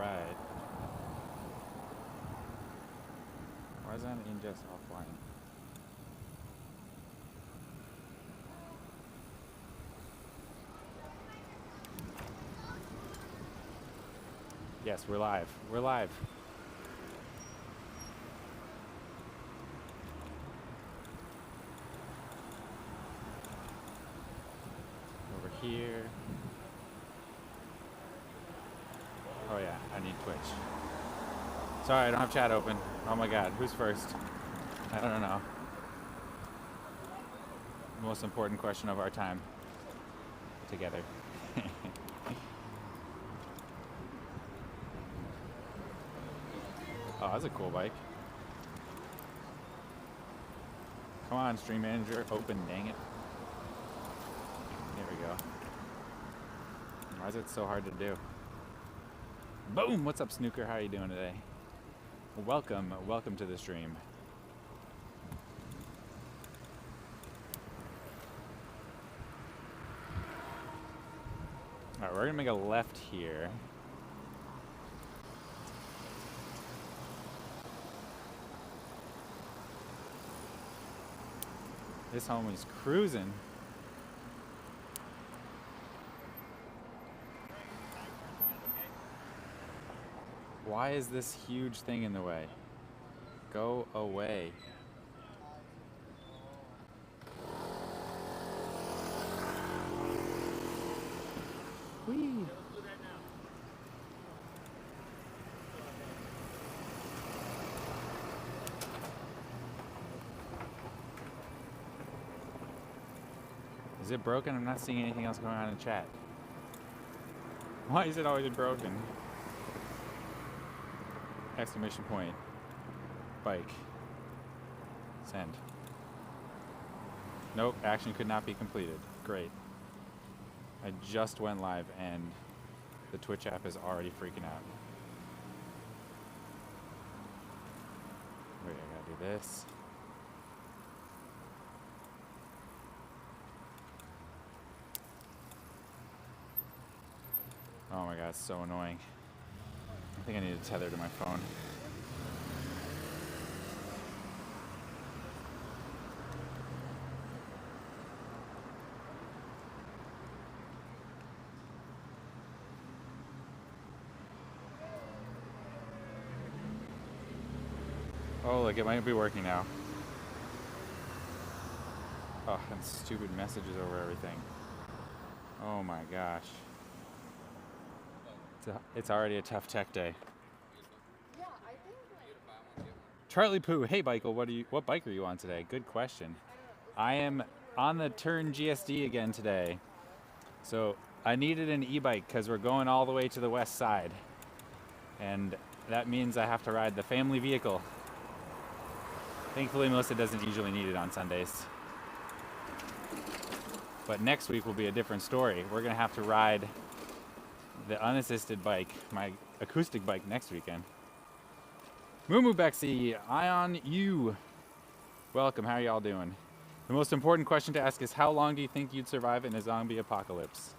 ride. Why is that ingest offline? Yes, we're live. We're live. Over here. Oh yeah, I need Twitch. Sorry, I don't have chat open. Oh my god, who's first? I don't know. The most important question of our time. Together. Oh, that's a cool bike. Come on, Stream Manager, open, dang it. There we go. Why is it so hard to do? Boom! What's up, Snooker? How are you doing today? Welcome to the stream. Alright, we're gonna make a left here. This homie's cruising. Why is this huge thing in the way? Go away. Whee! Is it broken? I'm not seeing anything else going on in chat. Why is it always broken? Exclamation point. Bike. Send. Nope, action could not be completed. Great. I just went live and the Twitch app is already freaking out. Wait, I gotta do this. Oh my god, it's so annoying. I think I need to tether to my phone. Oh, look, it might be working now. Oh, and stupid messages over everything. Oh my gosh. It's already a tough tech day. Charlie Poo, hey Michael, what bike are you on today? Good question. I am on the Turn GSD again today. So I needed an e-bike because we're going all the way to the west side. And that means I have to ride the family vehicle. Thankfully, Melissa doesn't usually need it on Sundays. But next week will be a different story. We're gonna have to ride the unassisted bike, my acoustic bike, next weekend. Moo Bexy, Ion U. Welcome, how are y'all doing? The most important question to ask is how long do you think you'd survive in a zombie apocalypse?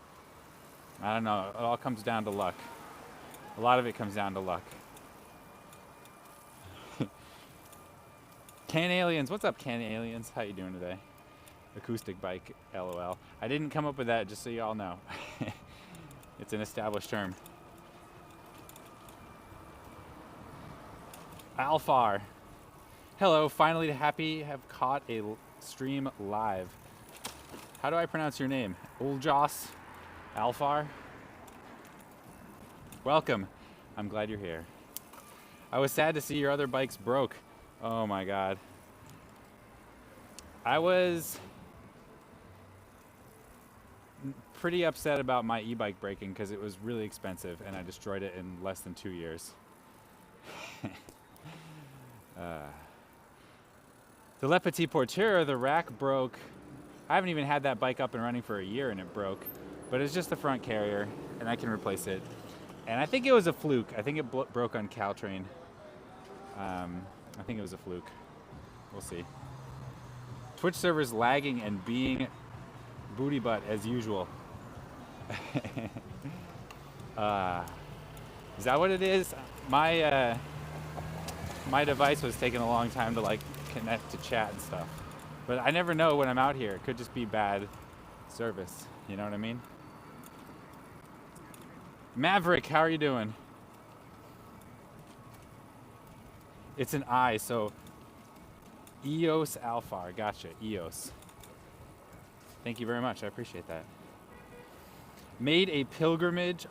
I don't know, it all comes down to luck. A lot of it comes down to luck. Can Aliens, what's up Can Aliens? How you doing today? Acoustic bike, LOL. I didn't come up with that, just so y'all know. It's an established term. Alfar. Hello, finally happy have caught a stream live. How do I pronounce your name? Uljas? Alfar? Welcome. I'm glad you're here. I was sad to see your other bikes broke. Oh my god. I was pretty upset about my e-bike breaking because it was really expensive and I destroyed it in less than 2 years. The Le Petit Porteur, the rack broke. I haven't even had that bike up and running for a year and it broke. But it's just the front carrier and I can replace it. And I think it was a fluke. I think it broke on Caltrain. I think it was a fluke. We'll see. Twitch servers lagging and being booty butt as usual. Is that what it is? My my device was taking a long time to like connect to chat and stuff. But I never know when I'm out here. It could just be bad service. You know what I mean? Maverick, how are you doing? It's an I, so EOS Alpha. Gotcha, EOS. Thank you very much. I appreciate that. I made a pilgrimage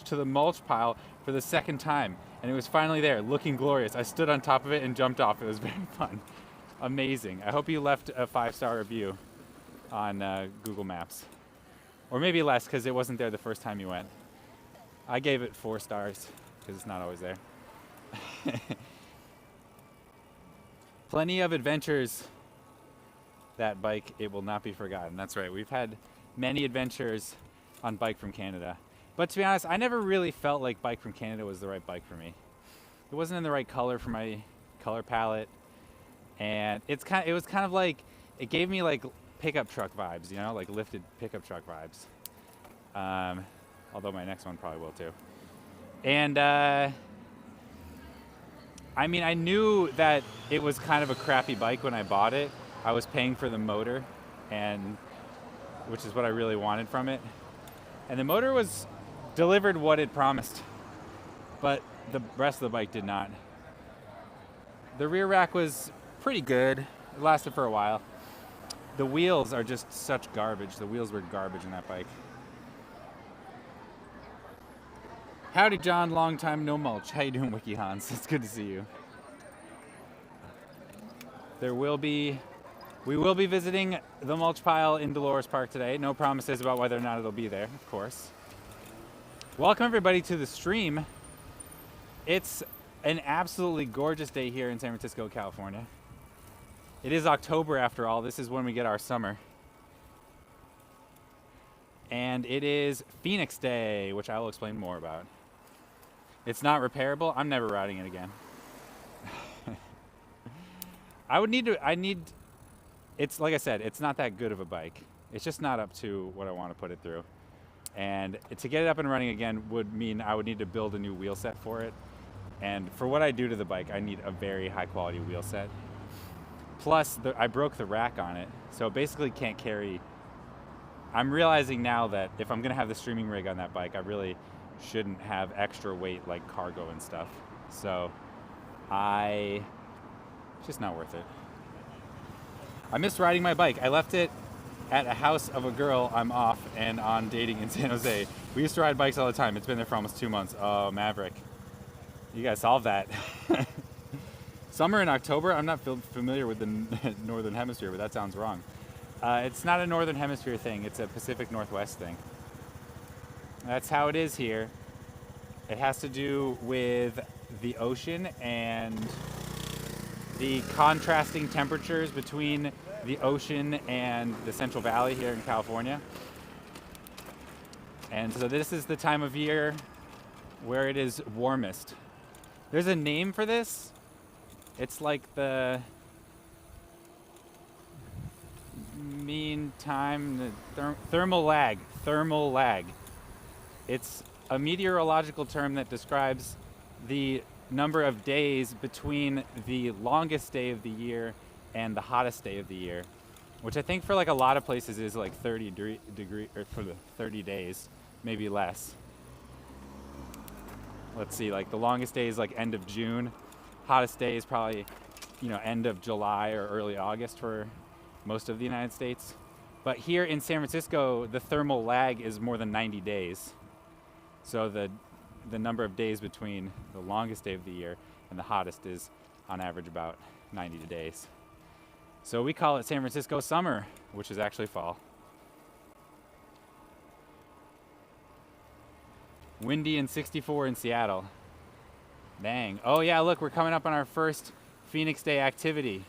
to the mulch pile for the second time, and it was finally there, looking glorious. I stood on top of it and jumped off. It was very fun. Amazing. I hope you left a 5-star review on Google Maps. Or maybe less, because it wasn't there the first time you went. I gave it 4 stars, because it's not always there. Plenty of adventures. That bike, it will not be forgotten. That's right. We've had many adventures on Bike from Canada. But to be honest, I never really felt like Bike from Canada was the right bike for me. It wasn't in the right color for my color palette. And it was kind of like, it gave me like pickup truck vibes, you know, like lifted pickup truck vibes. Although my next one probably will too. And I mean, I knew that it was kind of a crappy bike when I bought it. I was paying for the motor, and which is what I really wanted from it. And the motor was delivered what it promised, but the rest of the bike did not. The rear rack was pretty good. It lasted for a while. The wheels are just such garbage. The wheels were garbage in that bike. Howdy, John. Long time no mulch. How you doing, Wiki Hans? It's good to see you. We will be visiting the mulch pile in Dolores Park today. No promises about whether or not it'll be there, of course. Welcome everybody to the stream. It's an absolutely gorgeous day here in San Francisco, California. It is October after all. This is when we get our summer. And it is Phoenix Day, which I will explain more about. It's not repairable. I'm never riding it again. It's like I said, it's not that good of a bike. It's just not up to what I want to put it through. And to get it up and running again would mean I would need to build a new wheel set for it. And for what I do to the bike, I need a very high quality wheel set. Plus, I broke the rack on it, so it basically can't carry. I'm realizing now that if I'm gonna have the streaming rig on that bike, I really shouldn't have extra weight like cargo and stuff. So it's just not worth it. I miss riding my bike. I left it at a house of a girl I'm off and on dating in San Jose. We used to ride bikes all the time. It's been there for almost 2 months. Oh, Maverick. You gotta solve that. Summer in October? I'm not familiar with the Northern Hemisphere, but that sounds wrong. It's not a Northern Hemisphere thing. It's a Pacific Northwest thing. That's how it is here. It has to do with the ocean and the contrasting temperatures between the ocean and the Central Valley here in California. And so this is the time of year where it is warmest. There's a name for this. It's like the mean time, thermal lag. Thermal lag. It's a meteorological term that describes the number of days between the longest day of the year and the hottest day of the year, which I think for like a lot of places is like 30 degree or for the 30 days, maybe less. Let's see, like the longest day is like end of June. Hottest day is probably, end of July or early August for most of the United States. But here in San Francisco, the thermal lag is more than 90 days. So the number of days between the longest day of the year and the hottest is on average about 90 days. So we call it San Francisco summer, which is actually fall. Windy and 64 in Seattle. Dang. Oh yeah, look, we're coming up on our first Phoenix Day activity.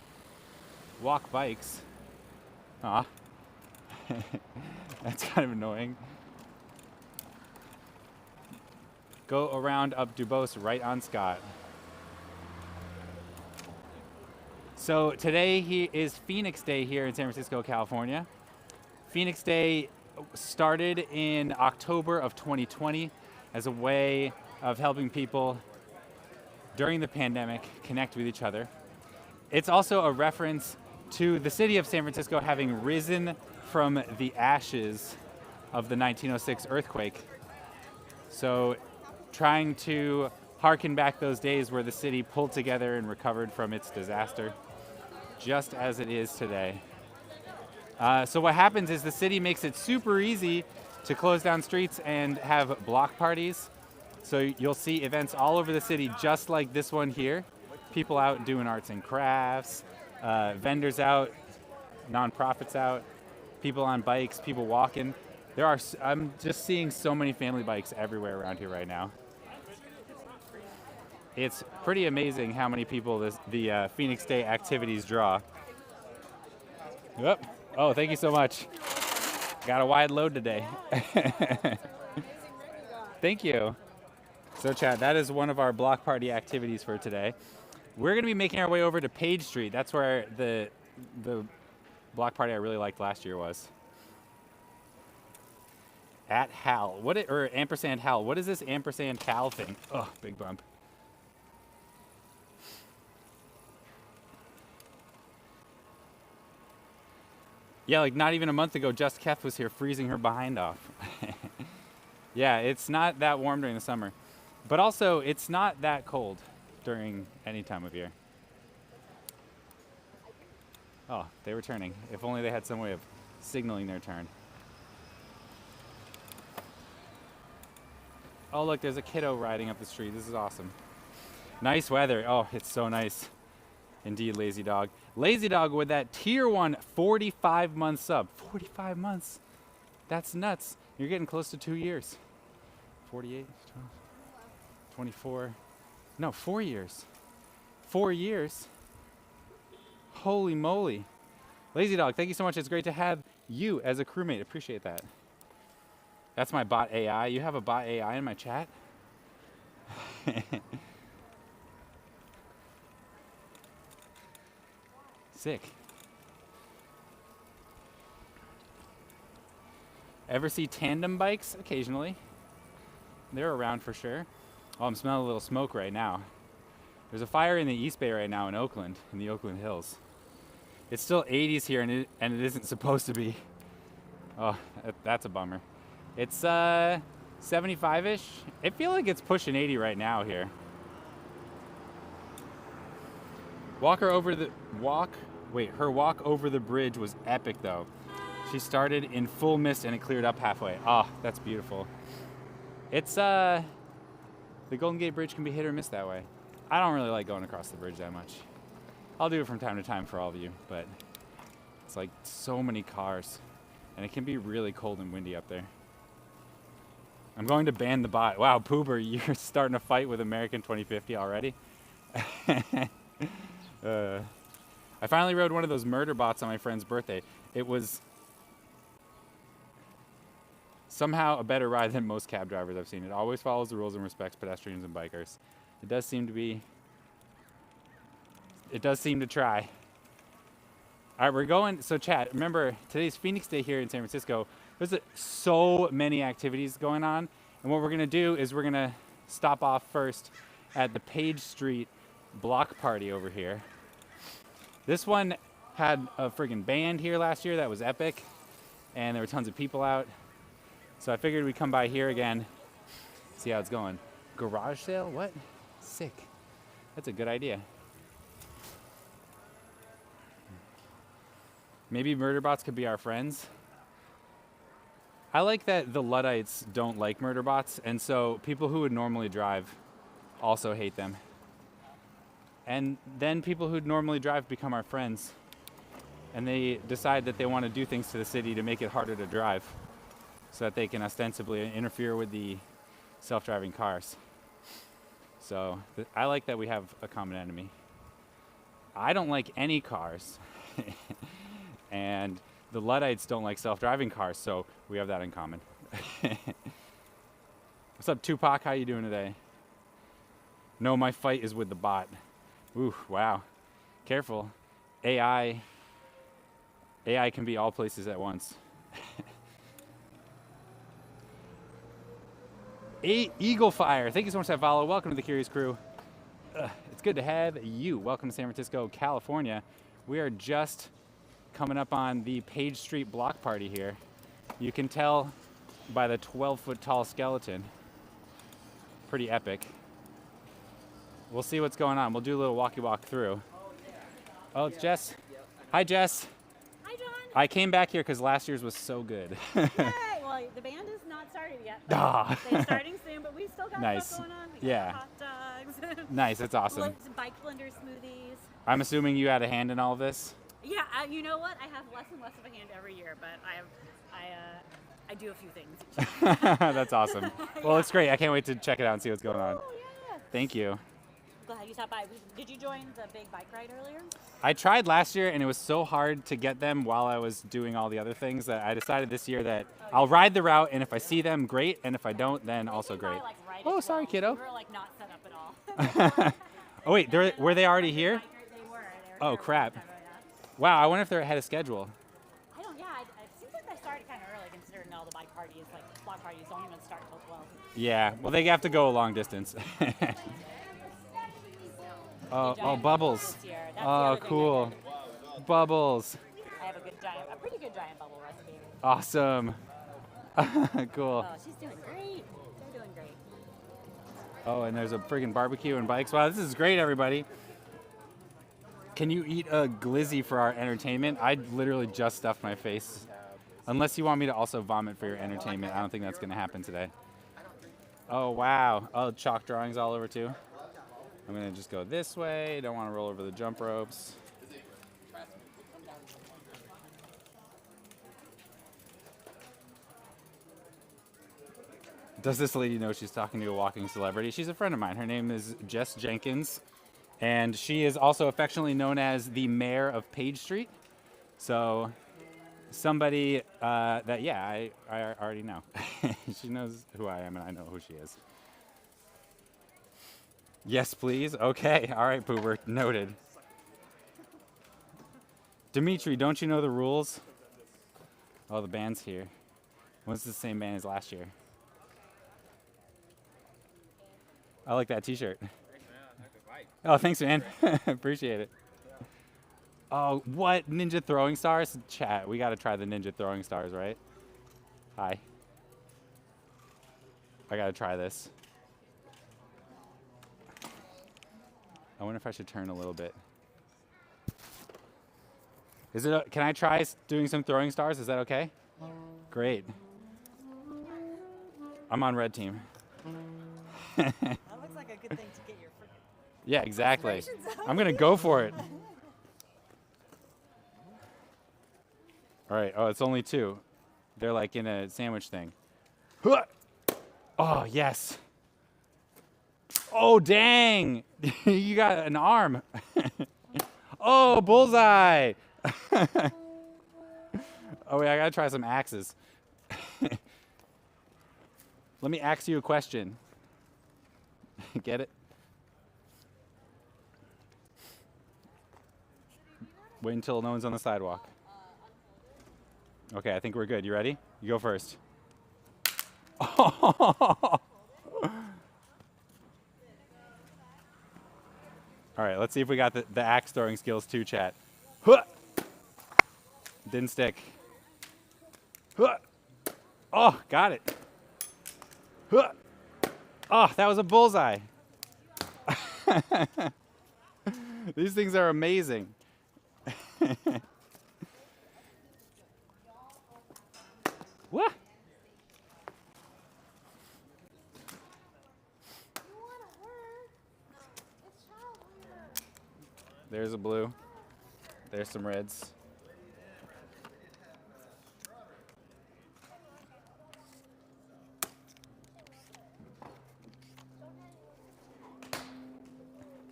Walk bikes. Aw. That's kind of annoying. Go around up Dubose right on Scott. So today is Phoenix Day here in San Francisco, California. Phoenix Day started in October of 2020 as a way of helping people during the pandemic connect with each other. It's also a reference to the city of San Francisco having risen from the ashes of the 1906 earthquake. So trying to harken back those days where the city pulled together and recovered from its disaster, just as it is today. So what happens is the city makes it super easy to close down streets and have block parties. So you'll see events all over the city just like this one here. People out doing arts and crafts, vendors out, nonprofits out, people on bikes, people walking. I'm just seeing so many family bikes everywhere around here right now. It's pretty amazing how many people the Phoenix Day activities draw. Yep. Oh, thank you so much. Got a wide load today. Thank you. So Chad, that is one of our block party activities for today. We're going to be making our way over to Page Street. That's where the block party I really liked last year was. At Hal. Or ampersand Hal. What is this ampersand Hal thing? Oh, big bump. Yeah, like not even a month ago, Just Keth was here freezing her behind off. Yeah, it's not that warm during the summer. But also, it's not that cold during any time of year. Oh, they were turning. If only they had some way of signaling their turn. Oh, look, there's a kiddo riding up the street. This is awesome. Nice weather. Oh, it's so nice. Indeed, Lazy Dog. Lazy Dog with that tier 1 45 month sub. 45 months. That's nuts. You're getting close to 2 years. 48, 24. No, 4 years. 4 years. Holy moly. Lazy Dog, thank you so much. It's great to have you as a crewmate. Appreciate that. That's my bot AI. You have a bot AI in my chat? Sick. Ever see tandem bikes? Occasionally. They're around for sure. Oh, I'm smelling a little smoke right now. There's a fire in the East Bay right now in Oakland, in the Oakland Hills. It's still 80s here and it isn't supposed to be. Oh, that's a bummer. It's 75-ish. I feel like it's pushing 80 right now here. Her walk over the bridge was epic though. She started in full mist and it cleared up halfway. Oh, that's beautiful. It's the Golden Gate Bridge can be hit or miss that way. I don't really like going across the bridge that much. I'll do it from time to time for all of you, but it's like so many cars and it can be really cold and windy up there. I'm going to ban the bot. Wow, Poober, you're starting a fight with American 2050 already? I finally rode one of those murder bots on my friend's birthday. It was somehow a better ride than most cab drivers I've seen. It always follows the rules and respects pedestrians and bikers. It does seem to try. All right, we're going. So chat, remember, today's Phoenix Day here in San Francisco. There's so many activities going on. And what we're going to do is we're going to stop off first at the Page Street block party over here. This one had a friggin' band here last year that was epic. And there were tons of people out. So I figured we'd come by here again, see how it's going. Garage sale? What? Sick. That's a good idea. Maybe murder bots could be our friends. I like that the Luddites don't like murder bots, and so people who would normally drive also hate them. And then people who'd normally drive become our friends. And they decide that they want to do things to the city to make it harder to drive, so that they can ostensibly interfere with the self-driving cars. So I like that we have a common enemy. I don't like any cars. And the Luddites don't like self-driving cars, so we have that in common. What's up, Tupac? How you doing today? No, my fight is with the bot. Ooh, wow. Careful. AI can be all places at once. Eagle Fire, thank you so much for that follow. Welcome to the Curious Crew. It's good to have you. Welcome to San Francisco, California. We are just coming up on the Page Street block party here. You can tell by the 12-foot tall skeleton. Pretty epic. We'll see what's going on. We'll do a little walkie walk through. Oh, it's Jess. Hi, Jess. Hi, John. I came back here because last year's was so good. Yay! Well, the band is not started yet. Ah. They're starting soon, but we still got Nice. stuff going on. We got Yeah. hot dogs. Nice, that's awesome. Some bike blender smoothies. I'm assuming you had a hand in all of this? Yeah, you know what? I have less and less of a hand every year, but I do a few things. That's awesome. Well, it's great. I can't wait to check it out and see what's going on. Oh, yeah. Thank you. Glad you stopped by. Did you join the big bike ride earlier? I tried last year and it was so hard to get them while I was doing all the other things that I decided this year that I'll ride the route, and if I see them, great, and if I don't, then also They came by, great. like, right Oh, as sorry, well. kiddo. We were like not set up at all. Oh wait, were they already here? They were. Oh, here crap. when we started, yeah. Wow, I wonder if they're ahead of schedule. I don't. Yeah, it seems like they started kind of early, considering all the bike parties, like block parties, don't even start till 12. Yeah, well, they have to go a long distance. Oh, Giant Bubbles. this year. That's the Oh, other thing I cool. did. Bubbles. I have a pretty good giant bubble recipe. Awesome. Cool. Oh, she's doing great. They're doing great. Oh, and there's a friggin' barbecue and bikes. Wow, this is great, everybody. Can you eat a glizzy for our entertainment? I literally just stuffed my face. Unless you want me to also vomit for your entertainment. I don't think that's going to happen today. Oh, wow. Oh, chalk drawings all over, too. I'm going to just go this way. Don't want to roll over the jump ropes. Does this lady know she's talking to a walking celebrity? She's a friend of mine. Her name is Jess Jenkins, and she is also affectionately known as the mayor of Page Street. So somebody that, yeah, I already know. She knows who I am, and I know who she is. Yes, please. Okay. All right, Pooper. Noted. Dimitri, don't you know the rules? Oh, the band's here. What's the same band as last year? I like that t-shirt. Oh, thanks, man. Appreciate it. Oh, what? Ninja throwing stars? Chat, we got to try the ninja throwing stars, right? Hi. I got to try this. I wonder if I should turn a little bit. Is it? Can I try doing some throwing stars? Is that okay? Great. I'm on red team. That looks like a good thing to get your freaking. Yeah, exactly. Aspirations out. I'm gonna go for it. All right. Oh, it's only two. They're like in a sandwich thing. Oh, yes. Oh, dang. You got an arm. Oh, bullseye. Oh, wait, I gotta try some axes. Let me ask you a question. Get it? Wait until no one's on the sidewalk. Okay, I think we're good. You ready? You go first. All right, let's see if we got the axe throwing skills too, chat. Didn't stick. Oh, got it. Oh, that was a bullseye. These things are amazing. What? There's a blue. There's some reds.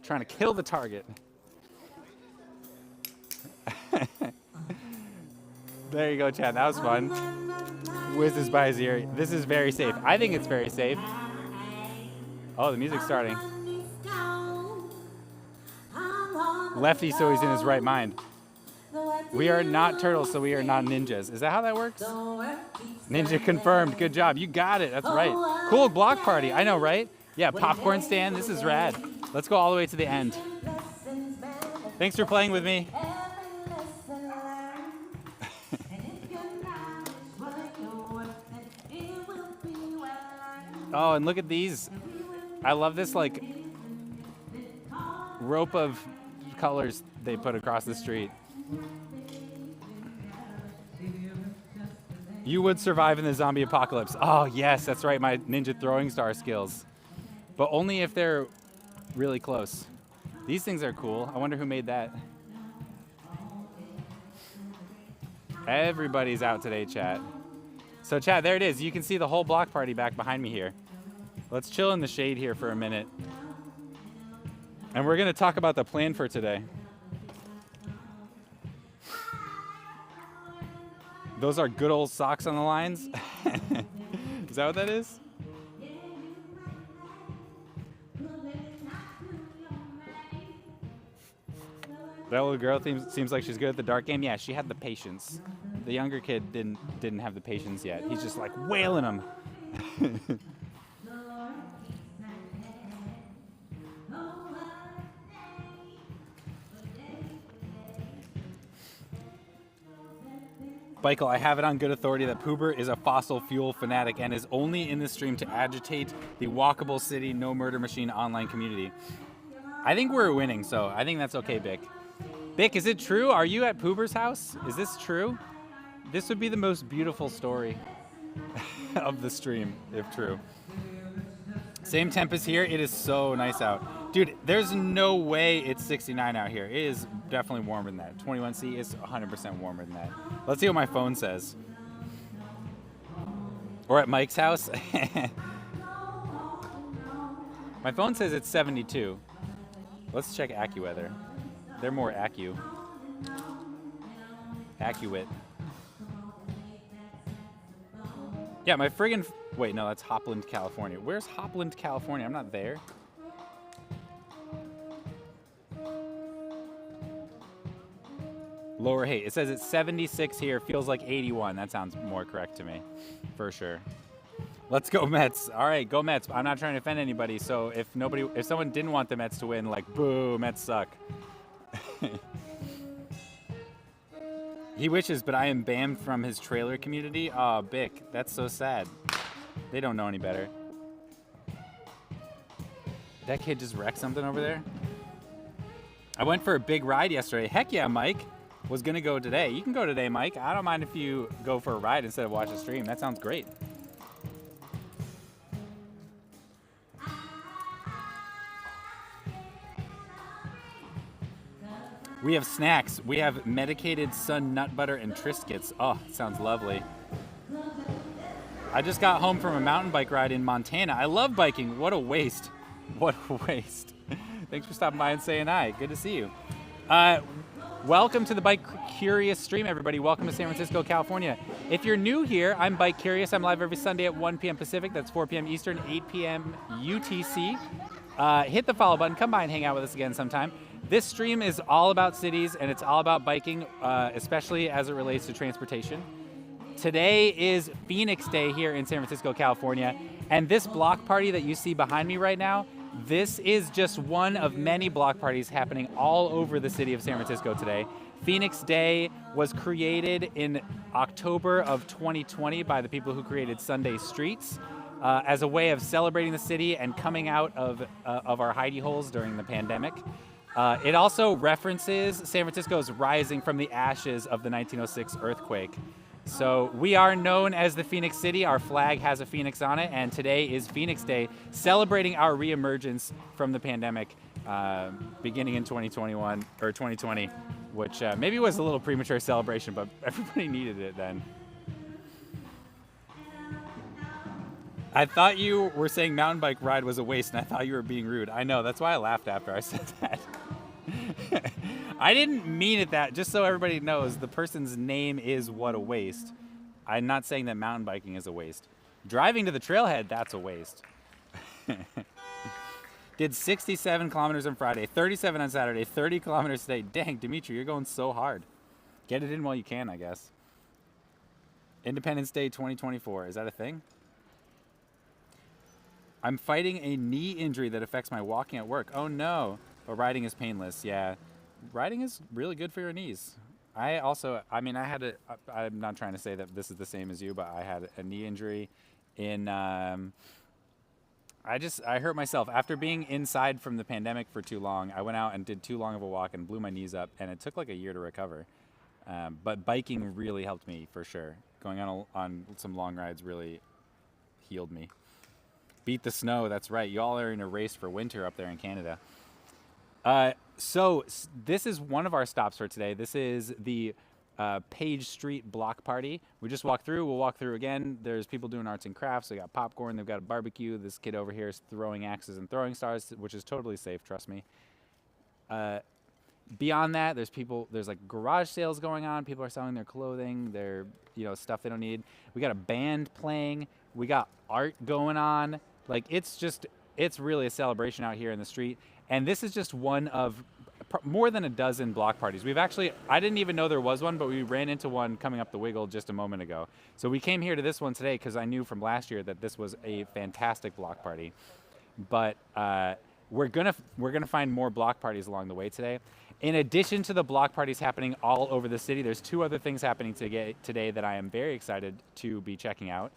Trying to kill the target. There you go, Chad. That was fun. Whizzes by his ear. This is very safe. I think it's very safe. Oh, the music's starting. Lefty, so he's in his right mind. We are not turtles, so we are not ninjas. Is that how that works? Ninja confirmed. Good job. You got it. That's right. Cool block party. I know, right? Yeah, popcorn stand. This is rad. Let's go all the way to the end. Thanks for playing with me. Oh, and look at these. I love this like rope of colors they put across the street. You would survive in the zombie apocalypse. Oh, yes, that's right, my ninja throwing star skills. But only if they're really close. These things are cool. I wonder who made that. Everybody's out today, chat. So chat, there it is. You can see the whole block party back behind me here. Let's chill in the shade here for a minute. And we're gonna talk about the plan for today. Those are good old socks on the lines. Is that what that is? That little girl seems like she's good at the dart game. Yeah, she had the patience. The younger kid didn't have the patience yet. He's just like wailing them. Michael, I have it on good authority that Poober is a fossil fuel fanatic and is only in this stream to agitate the walkable city, no murder machine online community. I think we're winning, so I think that's okay, Bick. Bick, is it true? Are you at Poober's house? Is this true? This would be the most beautiful story of the stream, if true. Same temp as here. It is so nice out. Dude, there's no way it's 69 out here. It is definitely warmer than that. 21C is 100% warmer than that. Let's see what my phone says. Or at Mike's house. My phone says it's 72. Let's check AccuWeather. They're more accurate. Yeah, my friggin' wait, no, that's Hopland, California. Where's Hopland, California? I'm not there. Lower Haight. It says it's 76 here. Feels like 81. That sounds more correct to me, for sure. Let's go Mets. All right, go Mets. I'm not trying to offend anybody. So if someone didn't want the Mets to win, like, boo, Mets suck. He wishes, but I am banned from his trailer community. Aw, Bick, that's so sad. They don't know any better. That kid just wrecked something over there. I went for a big ride yesterday. Heck yeah, Mike. Was gonna go today. You can go today, Mike. I don't mind if you go for a ride instead of watch the stream. That sounds great. We have snacks. We have medicated sun nut butter and Triscuits. Oh, sounds lovely. I just got home from a mountain bike ride in Montana. I love biking. What a waste. What a waste. Thanks for stopping by and saying hi. Good to see you. Welcome to the Bike Curious stream, everybody. Welcome to San Francisco, California. If you're new here, I'm Bike Curious. I'm live every Sunday at 1 p.m. Pacific. That's 4 p.m. Eastern, 8 p.m. UTC. Hit the follow button. Come by and hang out with us again sometime. This stream is all about cities, and it's all about biking, especially as it relates to transportation. Today is Phoenix Day here in San Francisco, California, and this block party that you see behind me right now, this is just one of many block parties happening all over the city of San Francisco today. Phoenix Day was created in October of 2020 by the people who created Sunday Streets as a way of celebrating the city and coming out of our hidey holes during the pandemic. It also references San Francisco's rising from the ashes of the 1906 earthquake. So we are known as the Phoenix City. Our flag has a phoenix on it, and today is Phoenix Day, celebrating our reemergence from the pandemic beginning in 2021 or 2020, which maybe was a little premature celebration, but everybody needed it then. I thought you were saying mountain bike ride was a waste, and I thought you were being rude. I know, that's why I laughed after I said that. I didn't mean it that, just so everybody knows, the person's name is What a Waste. I'm not saying that mountain biking is a waste. Driving to the trailhead, that's a waste. Did 67 kilometers on Friday, 37 on Saturday, 30 kilometers today. Dang, Dimitri, you're going so hard. Get it in while you can, I guess. Independence Day 2024. Is that a thing? I'm fighting a knee injury that affects my walking at work. Oh no. But riding is painless. Yeah. Riding is really good for your knees. I'm not trying to say that this is the same as you, but I had a knee injury in, I hurt myself. After being inside from the pandemic for too long, I went out and did too long of a walk and blew my knees up, and it took like a year to recover. But biking really helped me for sure. Going on some long rides really healed me. Beat the snow, that's right. Y'all are in a race for winter up there in Canada. So this is one of our stops for today. This is the Page Street Block Party. We just walked through. We'll walk through again. There's people doing arts and crafts. They got popcorn. They've got a barbecue. This kid over here is throwing axes and throwing stars, which is totally safe, trust me. Beyond that, there's like garage sales going on. People are selling their clothing, their stuff they don't need. We got a band playing. We got art going on. Like it's really a celebration out here in the street. And this is just one of more than a dozen block parties. I didn't even know there was one, but we ran into one coming up the Wiggle just a moment ago. So we came here to this one today because I knew from last year that this was a fantastic block party. But we're gonna find more block parties along the way today. In addition to the block parties happening all over the city, there's two other things happening today that I am very excited to be checking out.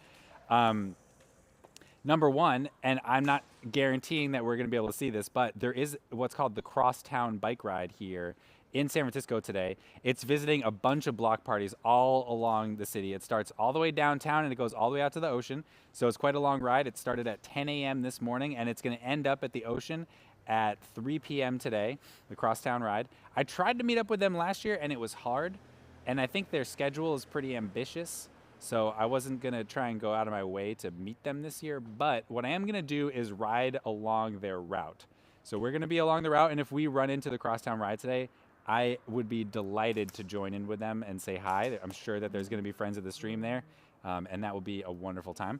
Number one, and I'm not guaranteeing that we're going to be able to see this, but there is what's called the Crosstown Bike Ride here in San Francisco today. It's visiting a bunch of block parties all along the city. It starts all the way downtown and it goes all the way out to the ocean. So it's quite a long ride. It started at 10 a.m. this morning and it's going to end up at the ocean at 3 p.m. today, the Crosstown Ride. I tried to meet up with them last year and it was hard. And I think their schedule is pretty ambitious. So I wasn't going to try and go out of my way to meet them this year. But what I am going to do is ride along their route. So we're going to be along the route. And if we run into the Crosstown Ride today, I would be delighted to join in with them and say hi. I'm sure that there's going to be friends of the stream there. And that will be a wonderful time.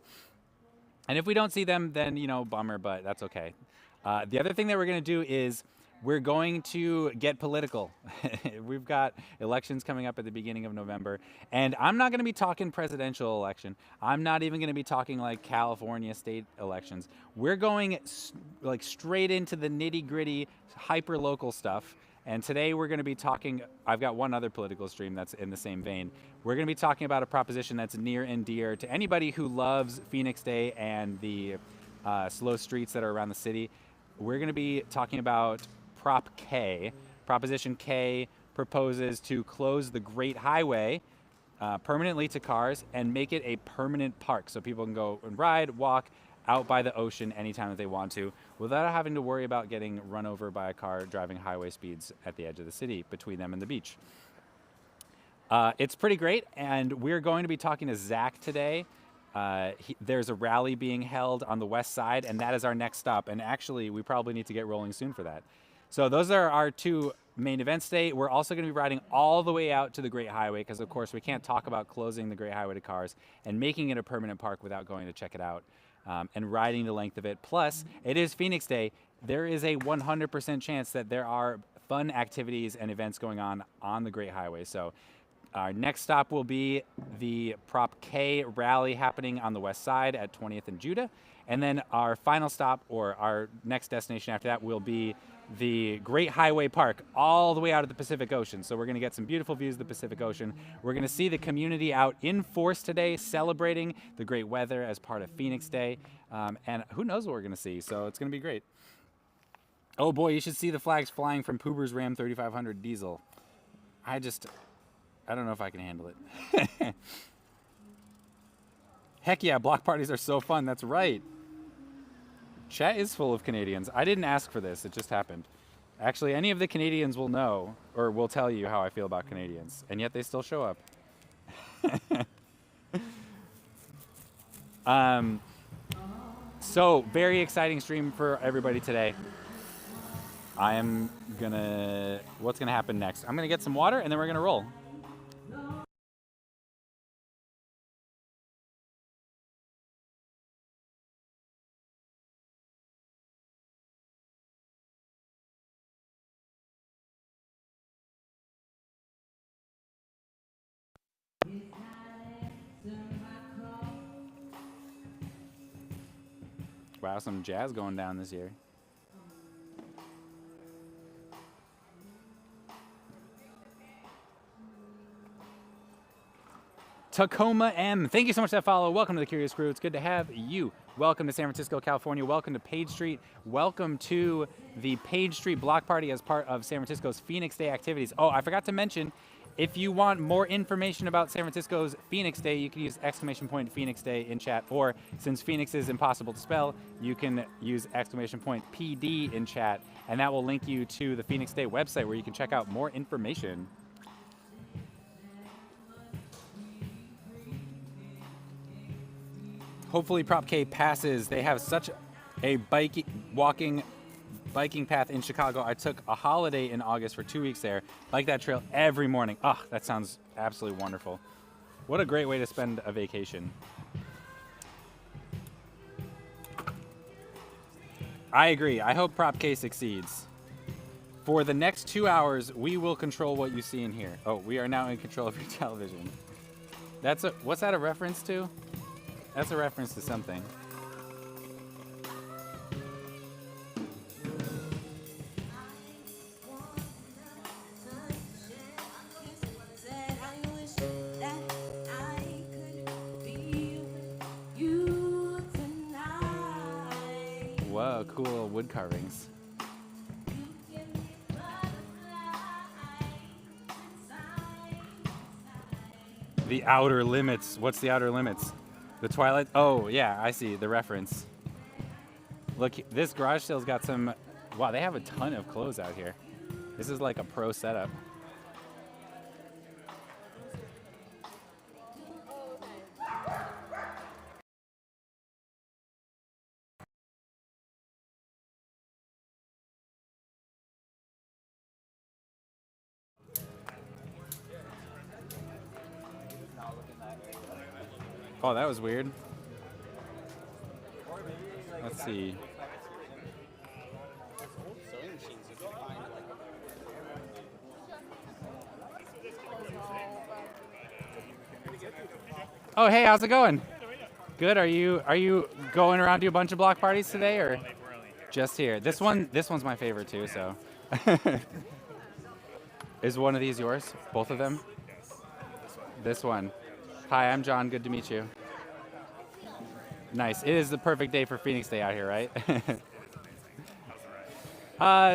And if we don't see them, then, bummer, but that's okay. The other thing that we're going to do is we're going to get political. We've got elections coming up at the beginning of November. And I'm not going to be talking presidential election. I'm not even going to be talking like California state elections. We're going like straight into the nitty gritty, hyper local stuff. And today we're going to be talking, I've got one other political stream that's in the same vein. We're going to be talking about a proposition that's near and dear to anybody who loves Phoenix Day and the slow streets that are around the city. We're going to be talking about Prop K. Proposition K proposes to close the Great Highway permanently to cars and make it a permanent park so people can go and ride, walk out by the ocean anytime that they want to without having to worry about getting run over by a car driving highway speeds at the edge of the city between them and the beach. It's pretty great, and we're going to be talking to Zach today. There's a rally being held on the west side, and that is our next stop. And actually, we probably need to get rolling soon for that. So those are our two main events today. We're also going to be riding all the way out to the Great Highway because, of course, we can't talk about closing the Great Highway to cars and making it a permanent park without going to check it out and riding the length of it. Plus, it is Phoenix Day. There is a 100% chance that there are fun activities and events going on the Great Highway. So our next stop will be the Prop K rally happening on the west side at 20th and Judah. And then our final stop, or our next destination after that, will be the Great Highway Park all the way out of the Pacific Ocean. So we're going to get some beautiful views of the Pacific Ocean. We're going to see the community out in force today celebrating the great weather as part of Phoenix Day. And who knows what we're going to see. So it's going to be great. Oh boy, you should see the flags flying from Puber's Ram 3500 diesel. I don't know if I can handle it. Heck yeah, block parties are so fun. That's right. Chat is full of Canadians. I didn't ask for this. It just happened. Actually, any of the Canadians will know or will tell you how I feel about Canadians. And yet they still show up. So, very exciting stream for everybody today. What's gonna happen next? I'm gonna get some water and then we're gonna roll. Wow, some jazz going down this year. Tacoma M, thank you so much for that follow. Welcome to the Curious Crew. It's good to have you. Welcome to San Francisco, California. Welcome to Page Street. Welcome to the Page Street Block Party as part of San Francisco's Phoenix Day activities. Oh, I forgot to mention, if you want more information about San Francisco's Phoenix Day, you can use !Phoenix Day in chat, or since Phoenix is impossible to spell, you can use !PD in chat, and that will link you to the Phoenix Day website where you can check out more information. Hopefully Prop K passes. They have such a biking path in Chicago. I took a holiday in August for 2 weeks there. Bike that trail every morning. Oh, that sounds absolutely wonderful. What a great way to spend a vacation. I agree. I hope Prop K succeeds. For the next 2 hours, we will control what you see and hear. Oh, we are now in control of your television. What's that a reference to? That's a reference to something. Whoa, cool wood carvings. The Outer Limits. What's the Outer Limits? The Twilight? Oh, yeah, I see the reference. Look, this garage sale's got some... Wow, they have a ton of clothes out here. This is like a pro setup. Oh, that was weird. Let's see. Oh, hey, how's it going? Good. Are you going around to a bunch of block parties today, or just here? This one's my favorite too. So, is one of these yours? Both of them? This one. Hi, I'm John. Good to meet you. Nice. It is the perfect day for Phoenix Day out here, right?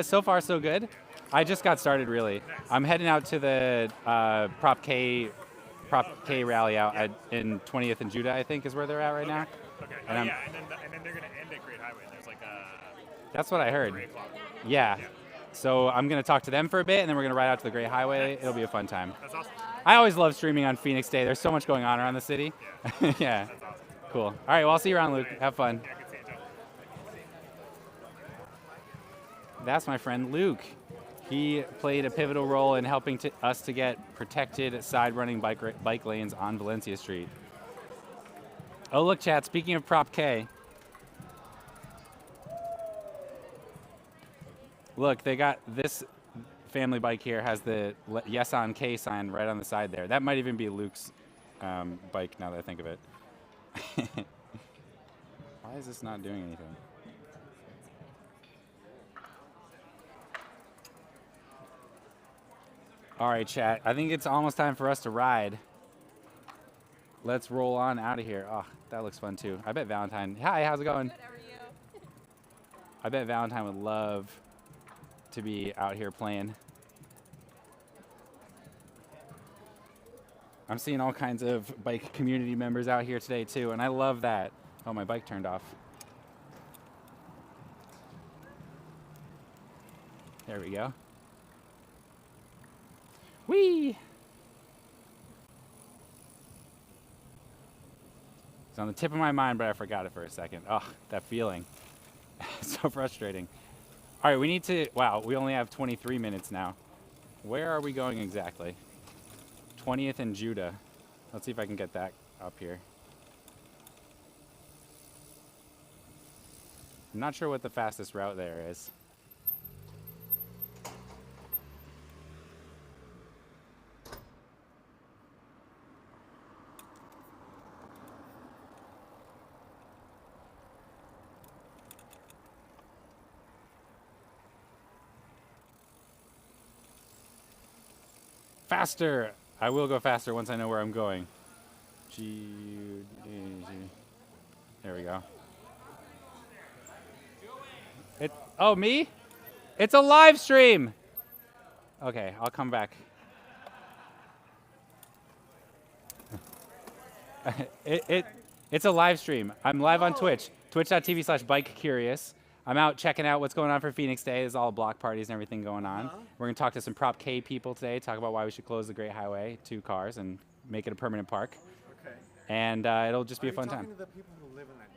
So far, so good. I just got started, really. I'm heading out to the Prop K rally out in 20th and Judah, I think, is where they're at right now. Okay. And and then they're going to end at Great Highway. There's like a... That's what I heard. 3 o'clock. Yeah. So I'm going to talk to them for a bit, and then we're going to ride out to the Great Highway. It'll be a fun time. That's awesome. I always love streaming on Phoenix Day. There's so much going on around the city. Yeah. Yeah. That's awesome. Cool. All right, well, I'll see you around, Luke. Have fun. Yeah, good seeing you, Joe. That's my friend Luke. He played a pivotal role in helping us to get protected side-running bike lanes on Valencia Street. Oh, look, chat, speaking of Prop K. Look, they got this family bike here, has the Yes on K sign right on the side there. That might even be Luke's bike now that I think of it. Why is this not doing anything? All right, chat. I think it's almost time for us to ride. Let's roll on out of here. Oh, that looks fun too. I bet Valentine. Hi, how's it going? Good, how are you? I bet Valentine would love to be out here playing. I'm seeing all kinds of bike community members out here today too, and I love that. Oh, my bike turned off. There we go. Whee! It's on the tip of my mind, but I forgot it for a second. Oh, that feeling. So frustrating. All right, we need to, wow, we only have 23 minutes now. Where are we going exactly? 20th and Judah. Let's see if I can get that up here. I'm not sure what the fastest route there is. Faster! I will go faster once I know where I'm going. There we go. Oh, me? It's a live stream! Okay, I'll come back. It's a live stream. I'm live on Twitch. Twitch.tv/BikeCurious. I'm out checking out what's going on for Phoenix Day. There's all block parties and everything going on. We're going to talk to some Prop K people today, talk about why we should close the Great Highway to cars and make it a permanent park. Okay. And it'll just be a fun time. Are you talking to the people who live in that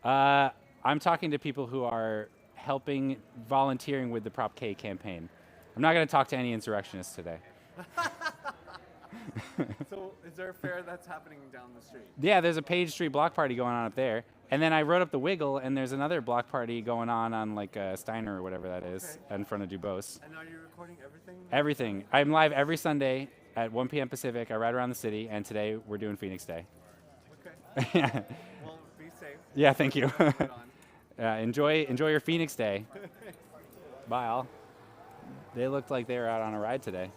neighborhood? I'm talking to people who are helping, volunteering with the Prop K campaign. I'm not going to talk to any insurrectionists today. So is there a fair that's happening down the street? Yeah, there's a Page Street block party going on up there. And then I rode up the Wiggle, and there's another block party going on like Steiner or whatever that is, in front of Dubose. And are you recording everything? Everything. I'm live every Sunday at 1 p.m. Pacific. I ride around the city, and today we're doing Phoenix Day. Okay. Well, be safe. Yeah, thank you. Put on. Enjoy your Phoenix Day. Bye, all. They looked like they were out on a ride today.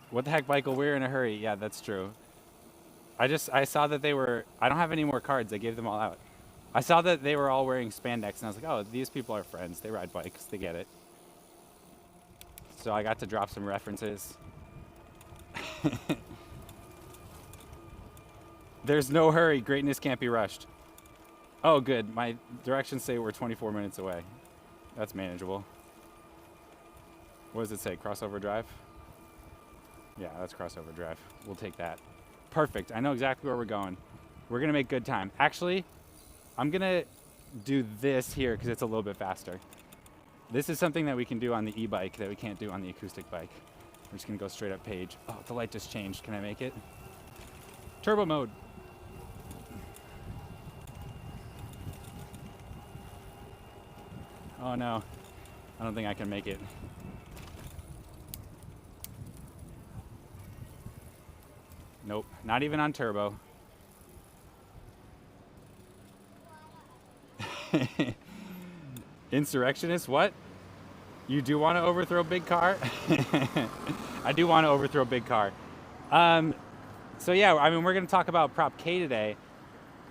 What the heck, Michael? We're in a hurry. Yeah, that's true. I saw that they were, I don't have any more cards. I gave them all out. I saw that they were all wearing spandex, and I was like, oh, these people are friends. They ride bikes. They get it. So I got to drop some references. There's no hurry. Greatness can't be rushed. Oh, good. My directions say we're 24 minutes away. That's manageable. What does it say? Crossover Drive? Yeah, that's Crossover Drive. We'll take that. Perfect. I know exactly where we're going. We're going to make good time. Actually, I'm going to do this here because it's a little bit faster. This is something that we can do on the e-bike that we can't do on the acoustic bike. We're just going to go straight up Page. Oh, the light just changed. Can I make it? Turbo mode. Oh no, I don't think I can make it. Nope, not even on turbo. Insurrectionist, what? You do want to overthrow Big Car? I do want to overthrow Big Car. So yeah, I mean, we're going to talk about Prop K today,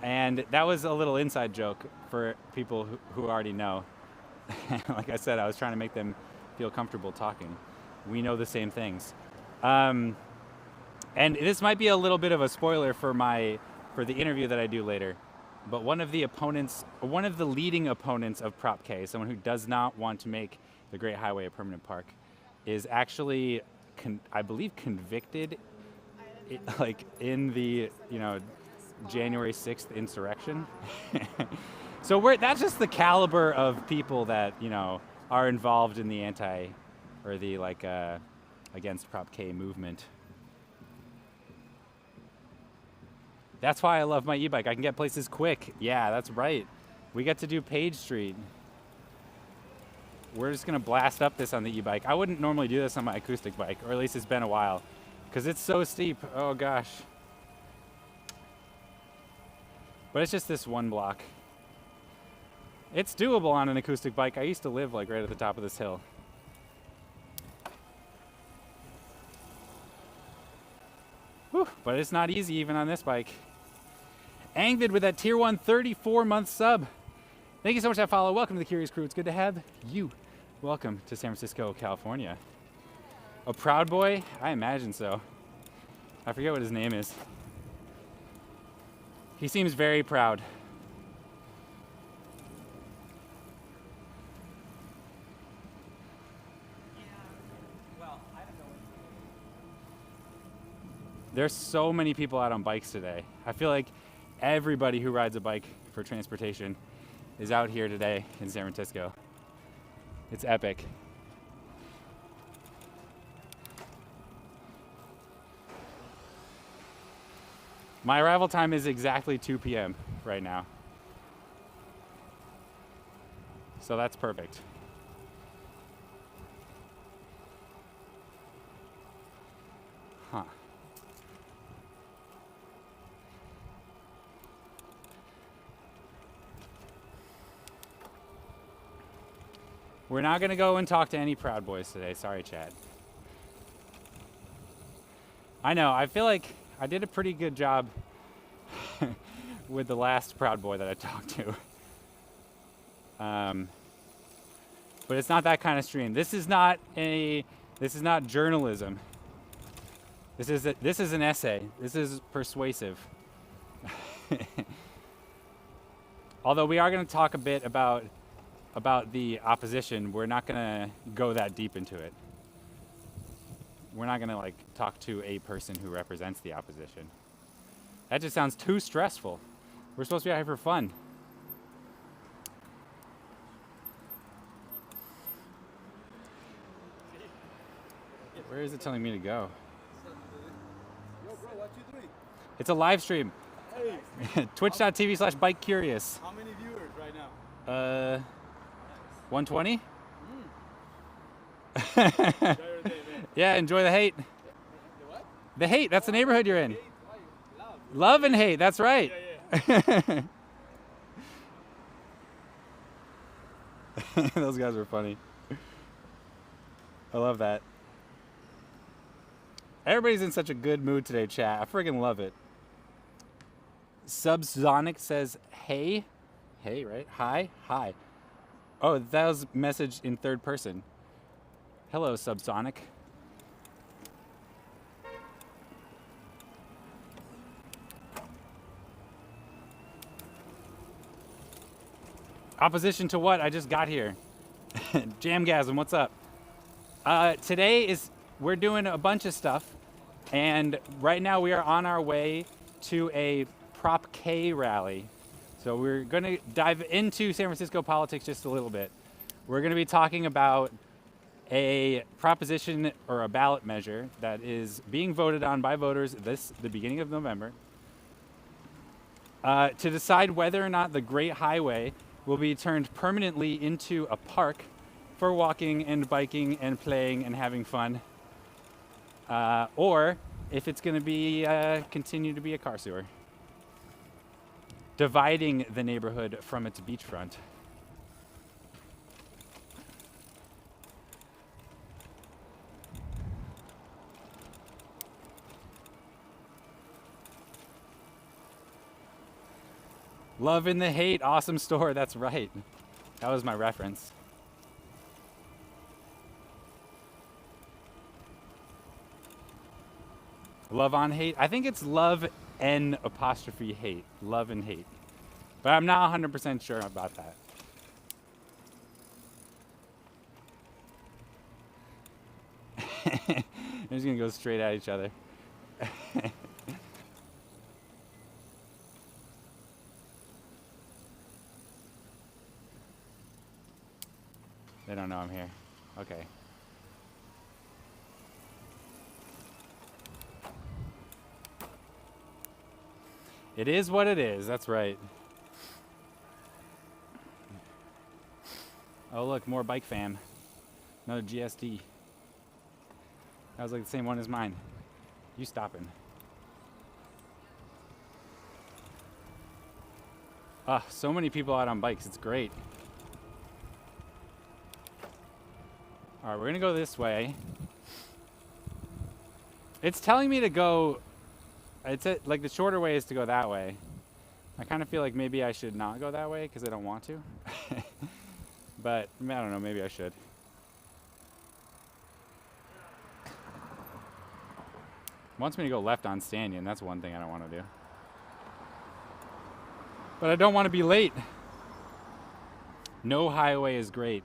and that was a little inside joke for people who already know. Like I said, I was trying to make them feel comfortable talking. We know the same things. And this might be a little bit of a spoiler for the interview that I do later. But one of the leading opponents of Prop K, someone who does not want to make the Great Highway a permanent park, is actually, I believe, convicted, like in the January 6th insurrection. So that's just the caliber of people that are involved in the against Prop K movement. That's why I love my e-bike. I can get places quick. Yeah, that's right. We get to do Page Street. We're just gonna blast up this on the e-bike. I wouldn't normally do this on my acoustic bike, or at least it's been a while, because it's so steep. Oh gosh. But it's just this one block. It's doable on an acoustic bike. I used to live like right at the top of this hill. Whew, but it's not easy even on this bike. Angvid with that tier 1 34-month sub. Thank you so much for that follow. Welcome to the Curious Crew. It's good to have you. Welcome to San Francisco, California. A proud boy? I imagine so. I forget what his name is. He seems very proud. There's so many people out on bikes today. I feel like everybody who rides a bike for transportation is out here today in San Francisco. It's epic. My arrival time is exactly 2 p.m. right now. So that's perfect. Huh. We're not gonna go and talk to any Proud Boys today. Sorry, Chad. I know, I feel like I did a pretty good job with the last Proud Boy that I talked to. But it's not that kind of stream. This is not journalism. This is an essay. This is persuasive. Although we are going to talk a bit about the opposition, we're not going to go that deep into it. We're not going to like talk to a person who represents the opposition. That just sounds too stressful. We're supposed to be out here for fun. Where is it telling me to go? Yo, bro, what you doing? It's a live stream. Hey, Twitch.tv/BikeCurious. how many viewers right now? 120? Better than man. Yeah, enjoy the hate. The what? The hate, that's the neighborhood you're in. Hate, why? Love. Love and hate, that's right. Yeah. Those guys were funny. I love that. Everybody's in such a good mood today, chat. I freaking love it. Subsonic says, hey. Hey, right? Hi. Hi. Oh, that was message in third person. Hello, Subsonic. Opposition to what? I just got here. Jamgasm, what's up? Today we're doing a bunch of stuff, and right now we are on our way to a Prop K rally. So we're going to dive into San Francisco politics just a little bit. We're going to be talking about a proposition or a ballot measure that is being voted on by voters the beginning of November to decide whether or not the Great Highway will be turned permanently into a park for walking and biking and playing and having fun, or if it's going to be continue to be a car sewer, dividing the neighborhood from its beachfront. Love and the hate, awesome store, that's right. That was my reference. Love on hate? I think it's love N apostrophe hate. Love and hate. But I'm not 100% sure about that. They're just gonna go straight at each other. They don't know I'm here. Okay. It is what it is, that's right. Oh look, more bike fam. Another GSD. That was like the same one as mine. You stopping. Ah, so many people out on bikes, it's great. Alright, we're gonna go this way. It's telling me to go, like the shorter way is to go that way. I kind of feel like maybe I should not go that way because I don't want to. But, I don't know, maybe I should. Wants me to go left on Stanyan, that's one thing I don't want to do. But I don't want to be late. No highway is great.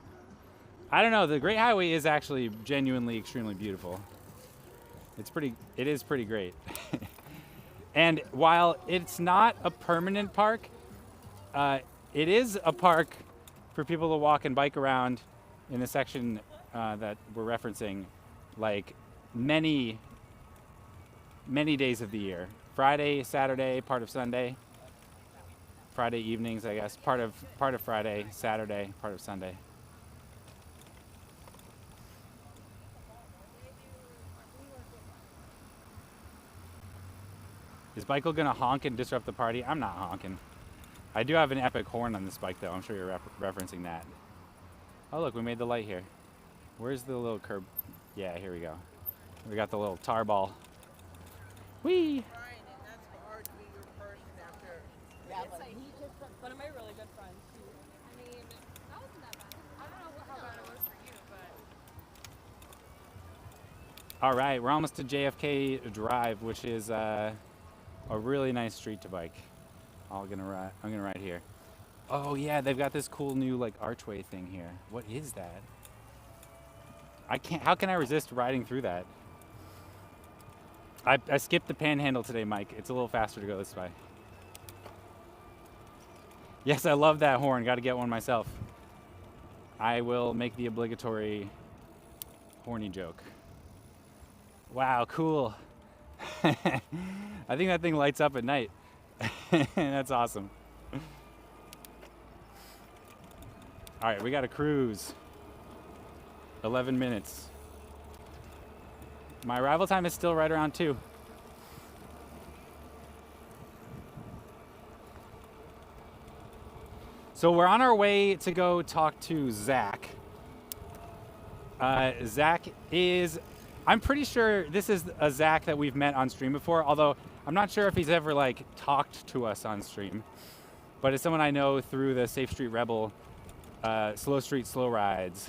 I don't know, the Great Highway is actually genuinely extremely beautiful. It is pretty great. And while it's not a permanent park, it is a park for people to walk and bike around in the section that we're referencing, like many days of the year. Friday, Saturday, part of Sunday. Friday evenings, I guess. Part of Friday, Saturday, part of Sunday. Is Michael gonna honk and disrupt the party? I'm not honking. I do have an epic horn on this bike though. I'm sure you're referencing that. Oh, look, we made the light here. Where's the little curb? Yeah, here we go. We got the little tar ball. Whee! Yeah, but he's just one of my really good friends. I mean, that wasn't that bad. I don't know how bad it was for you, but. All right, we're almost to JFK Drive, which is a really nice street to bike. I'm gonna ride here. Oh yeah, they've got this cool new like archway thing here. What is that? How can I resist riding through that? I skipped the panhandle today, Mike. It's a little faster to go this way. Yes, I love that horn. Got to get one myself. I will make the obligatory horny joke. Wow, cool. I think that thing lights up at night. That's awesome. All right, we got a cruise. 11 minutes. My arrival time is still right around 2. So we're on our way to go talk to Zach. Zach is, I'm pretty sure this is a Zach that we've met on stream before, although I'm not sure if he's ever like talked to us on stream. But it's someone I know through the Safe Street Rebel Slow Street Slow Rides.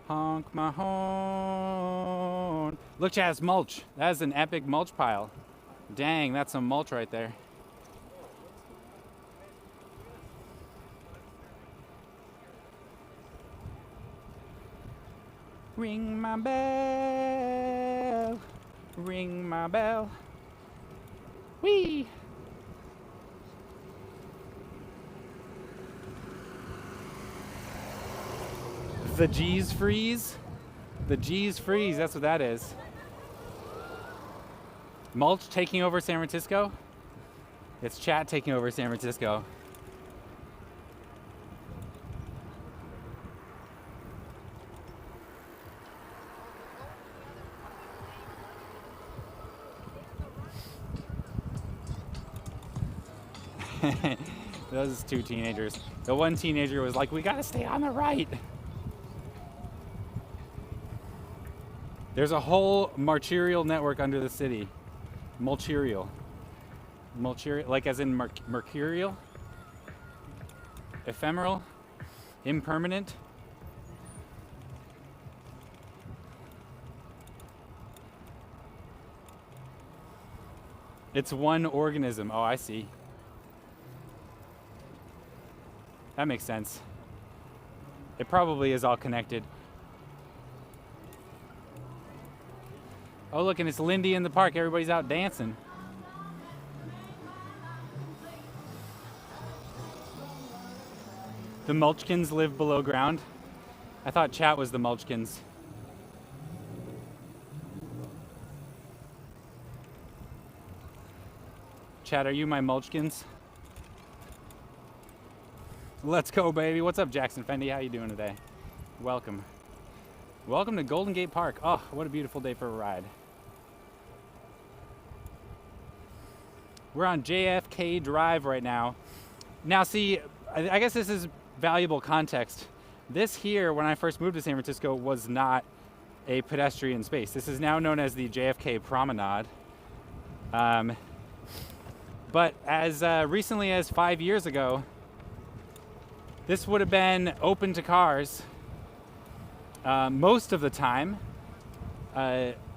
Honk my horn. Look, Chaz, mulch. That is an epic mulch pile. Dang, that's some mulch right there. Ring my bell. Ring my bell. Whee! The G's freeze. The G's freeze, that's what that is. Mulch taking over San Francisco. It's chat taking over San Francisco. Those two teenagers. The one teenager was like, we gotta stay on the right. There's a whole marcharial network under the city. Mulcharial. Mulcharial, like as in mercurial? Ephemeral? Impermanent? It's one organism. Oh, I see. That makes sense. It probably is all connected. Oh, look, and it's Lindy in the park. Everybody's out dancing. The Mulchkins live below ground. I thought chat was the Mulchkins. Chat, are you my Mulchkins? Let's go, baby. What's up, Jackson Fendi? How you doing today? Welcome. Welcome to Golden Gate Park. Oh, what a beautiful day for a ride. We're on JFK Drive right now. Now, see, I guess this is valuable context. This here, when I first moved to San Francisco, was not a pedestrian space. This is now known as the JFK Promenade. But as recently as 5 years ago, this would have been open to cars most of the time.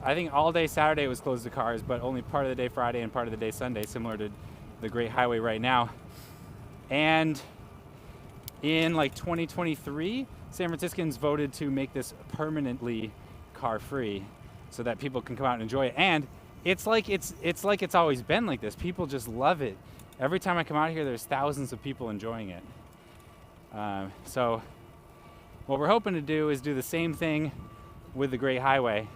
I think all day Saturday was closed to cars, but only part of the day Friday and part of the day Sunday, similar to the Great Highway right now. And in like 2023, San Franciscans voted to make this permanently car-free so that people can come out and enjoy it. And it's like it's always been like this. People just love it. Every time I come out here, there's thousands of people enjoying it. So what we're hoping to do is do the same thing with the Great Highway.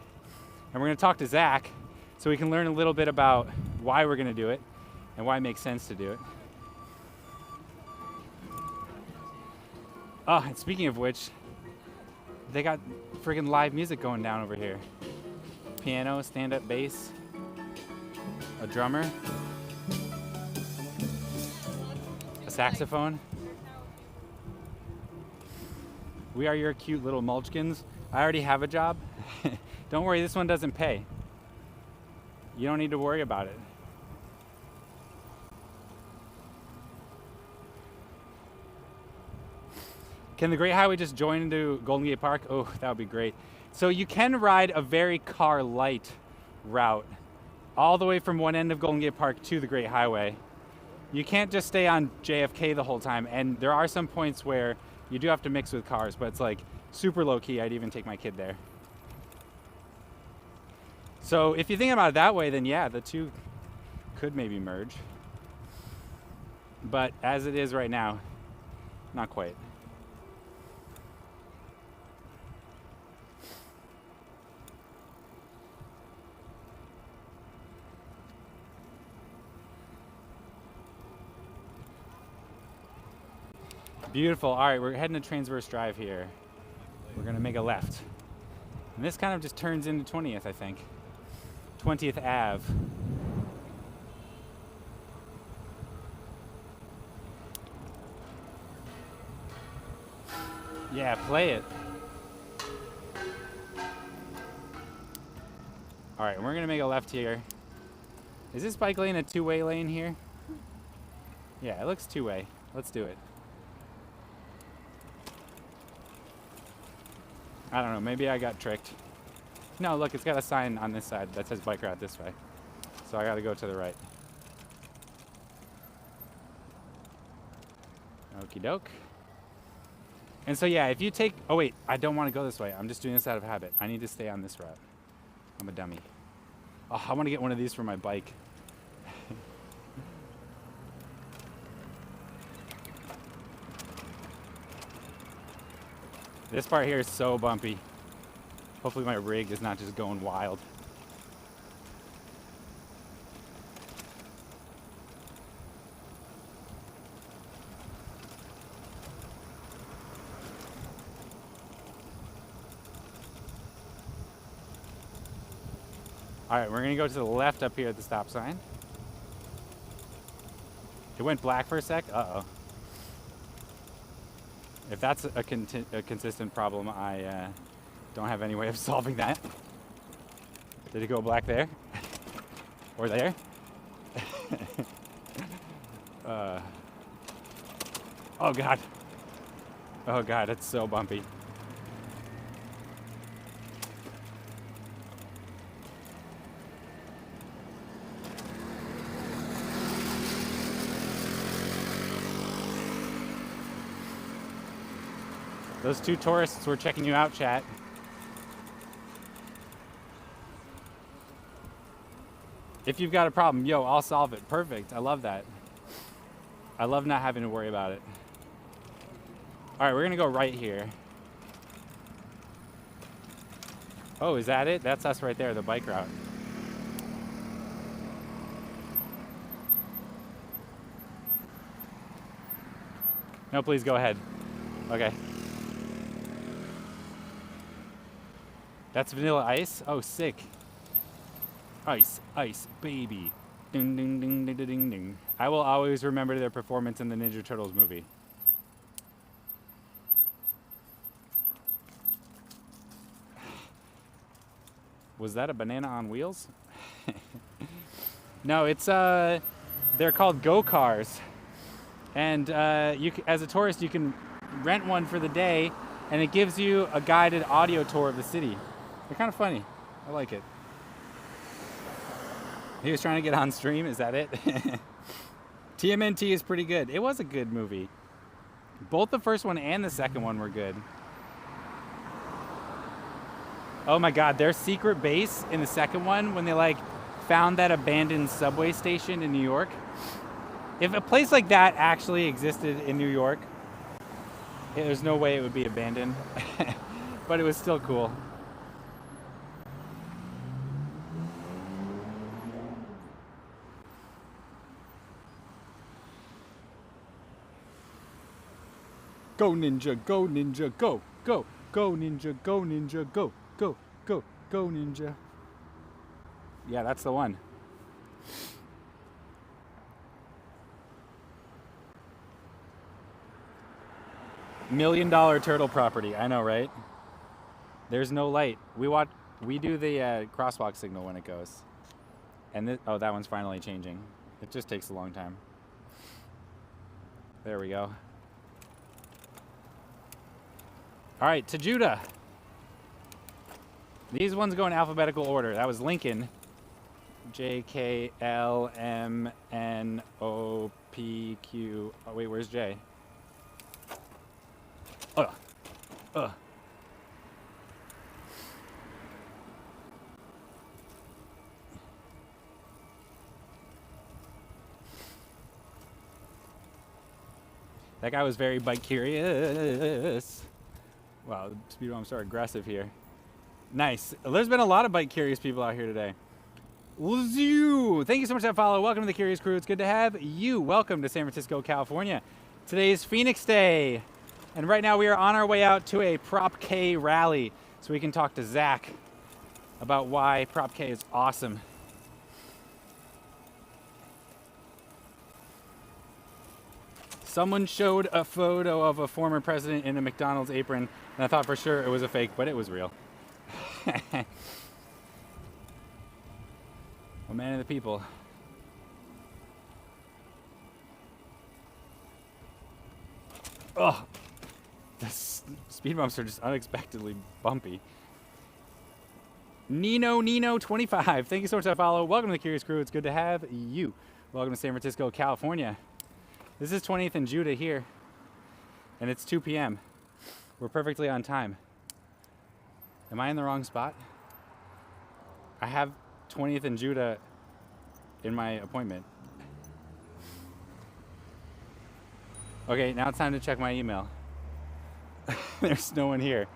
And we're going to talk to Zach so we can learn a little bit about why we're going to do it and why it makes sense to do it. Oh, and speaking of which, they got friggin' live music going down over here. Piano, stand-up bass, a drummer. saxophone. We are your cute little mulchkins. I already have a job. Don't worry, this one doesn't pay. You don't need to worry about it. Can the Great Highway just join into Golden Gate Park? Oh, that would be great. So you can ride a very car light route all the way from one end of Golden Gate Park to the Great Highway. You can't just stay on JFK the whole time, and there are some points where you do have to mix with cars, but it's like super low key. I'd even take my kid there. So if you think about it that way, then yeah, the two could maybe merge. But as it is right now, not quite. Beautiful. All right, we're heading to Transverse Drive here. We're gonna make a left. And this kind of just turns into 20th, I think. 20th Ave. Yeah, play it. All right, we're gonna make a left here. Is this bike lane a two-way lane here? Yeah, it looks two-way. Let's do it. I don't know, maybe I got tricked. No, look, it's got a sign on this side that says bike route this way. So I gotta go to the right. Okie doke. And so yeah, if you take, oh wait, I don't wanna go this way. I'm just doing this out of habit. I need to stay on this route. I'm a dummy. Oh, I wanna get one of these for my bike. This part here is so bumpy. Hopefully my rig is not just going wild. All right, we're gonna go to the left up here at the stop sign. It went black for a sec. Uh-oh. If that's a consistent problem, I don't have any way of solving that. Did it go black there? Or there? Oh God. Oh God, it's so bumpy. Those two tourists were checking you out, chat. If you've got a problem, yo, I'll solve it. Perfect. I love that. I love not having to worry about it. All right, we're gonna go right here. Oh, is that it? That's us right there, the bike route. No, please go ahead. Okay. That's Vanilla Ice? Oh, sick. Ice, ice, baby. Ding, ding, ding, ding, ding, ding. I will always remember their performance in the Ninja Turtles movie. Was that a banana on wheels? No, it's, they're called go-cars. And as a tourist, you can rent one for the day, and it gives you a guided audio tour of the city. They're kind of funny. I like it. He was trying to get on stream, is that it? TMNT is pretty good. It was a good movie. Both the first one and the second one were good. Oh my God, their secret base in the second one, when they like found that abandoned subway station in New York. If a place like that actually existed in New York, there's no way it would be abandoned, but it was still cool. Go ninja, go ninja, go, go, go ninja, go ninja, go, go, go, go ninja. Yeah, that's the one. $1 million turtle property. I know, right? There's no light. We do the crosswalk signal when it goes. And oh, that one's finally changing. It just takes a long time. There we go. All right, to Judah. These ones go in alphabetical order. That was Lincoln. J, K, L, M, N, O, P, Q. Oh, wait, where's J? Ugh. That guy was very bike curious. Wow, speed bumps are aggressive here. Nice. There's been a lot of bike curious people out here today. Wazoo! Thank you so much for that follow. Welcome to the Curious Crew. It's good to have you. Welcome to San Francisco, California. Today is Phoenix Day. And right now we are on our way out to a Prop K rally so we can talk to Zach about why Prop K is awesome. Someone showed a photo of a former president in a McDonald's apron, and I thought for sure it was a fake, but it was real. A man of the people. Oh, the speed bumps are just unexpectedly bumpy. Nino25, thank you so much for that follow. Welcome to the Curious Crew. It's good to have you. Welcome to San Francisco, California. This is 20th and Judah here, and it's 2 p.m. We're perfectly on time. Am I in the wrong spot? I have 20th and Judah in my appointment. Okay, now it's time to check my email. There's no one here.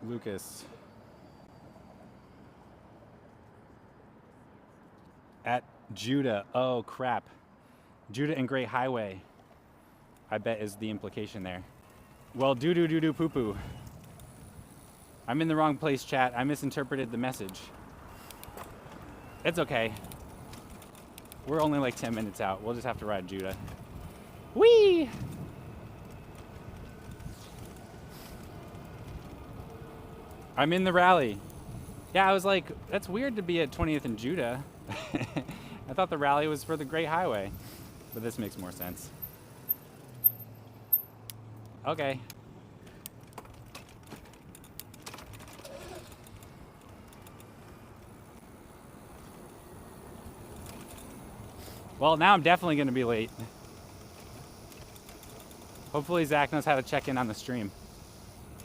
Lucas. At Judah. Oh, crap. Judah and Great Highway, I bet, is the implication there. Well, doo-doo-doo-doo poo-poo. I'm in the wrong place, chat. I misinterpreted the message. It's okay. We're only like 10 minutes out. We'll just have to ride Judah. Whee! I'm in the rally. Yeah, I was like, that's weird to be at 20th and Judah. I thought the rally was for the Great Highway, but this makes more sense. Okay. Well, now I'm definitely going to be late. Hopefully Zach knows how to check in on the stream.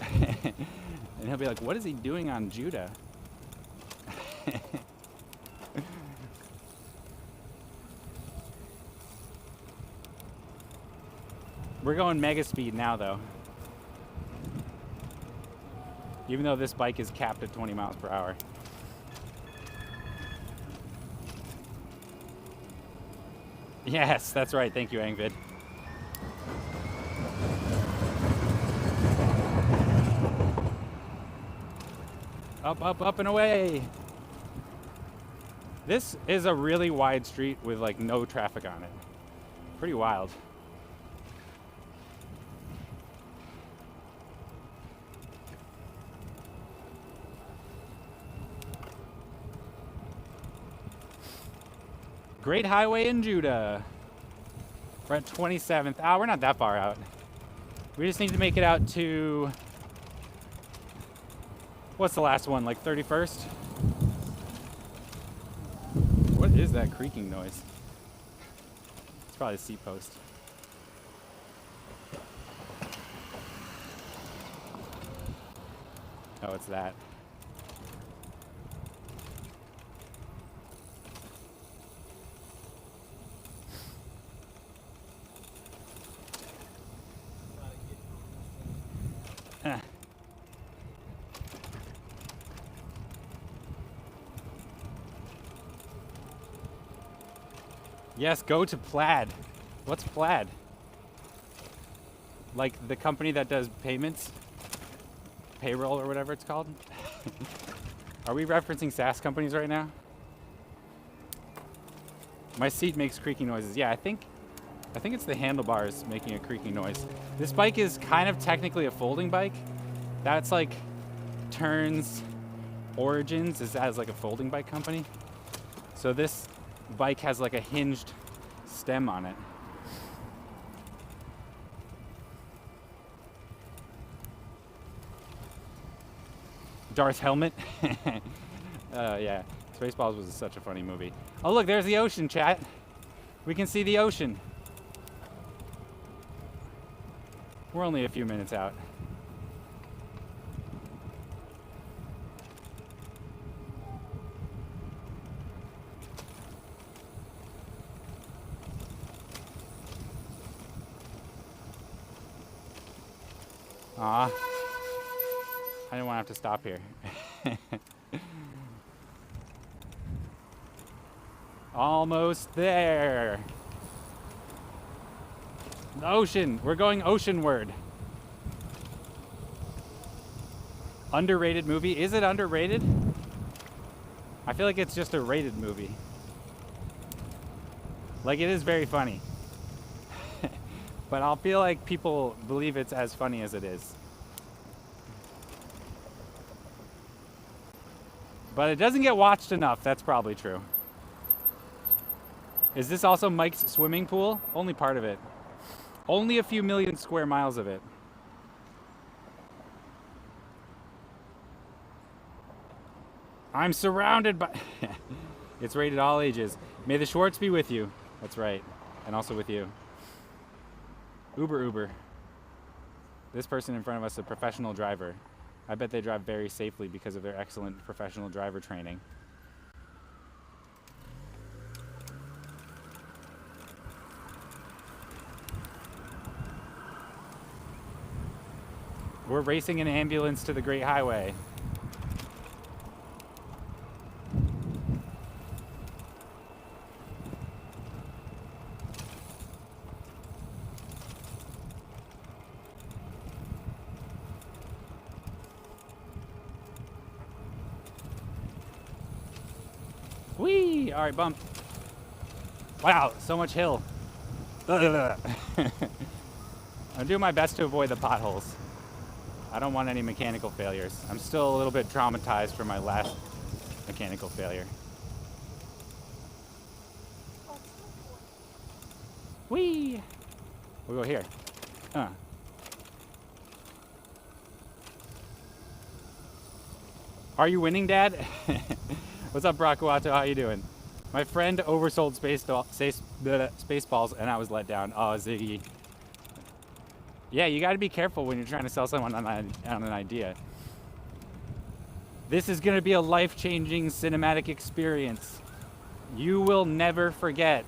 And he'll be like, what is he doing on Judah? We're going mega speed now, though. Even though this bike is capped at 20 miles per hour. Yes, that's right. Thank you, Angvid. Up, up, up and away. This is a really wide street with like no traffic on it. Pretty wild. Great Highway in Judah. We're at 27th. Oh, we're not that far out. We just need to make it out to... What's the last one, like 31st? What is that creaking noise? It's probably a seat post. Oh, it's that. Yes, go to Plaid. What's Plaid? Like the company that does payments? payroll or whatever it's called. Are we referencing SaaS companies right now? My seat makes creaking noises. Yeah, I think it's the handlebars making a creaking noise. This bike is kind of technically a folding bike. That's like Turns Origins is as like a folding bike company. So this bike has like a hinged stem on it. Darth Helmet. Yeah, Spaceballs was such a funny movie. Oh look, there's the ocean, chat. We can see the ocean. We're only a few minutes out. Aw. I didn't want to have to stop here. Almost there. The ocean. We're going oceanward. Underrated movie. Is it underrated? I feel like it's just a rated movie. Like, it is very funny. But I'll feel like people believe it's as funny as it is. But it doesn't get watched enough. That's probably true. Is this also Mike's swimming pool? Only part of it. Only a few million square miles of it. I'm surrounded by... It's rated all ages. May the Schwartz be with you. That's right. And also with you. Uber. This person in front of us is a professional driver. I bet they drive very safely because of their excellent professional driver training. We're racing an ambulance to the Great Highway. Whee! All right, bump. Wow, so much hill. I'm doing my best to avoid the potholes. I don't want any mechanical failures. I'm still a little bit traumatized from my last mechanical failure. Whee! We'll go here. Are you winning, Dad? What's up, Brockuato? How you doing? My friend oversold Spaceballs, and I was let down. Oh, Ziggy. Yeah, you got to be careful when you're trying to sell someone on an idea. This is going to be a life-changing cinematic experience. You will never forget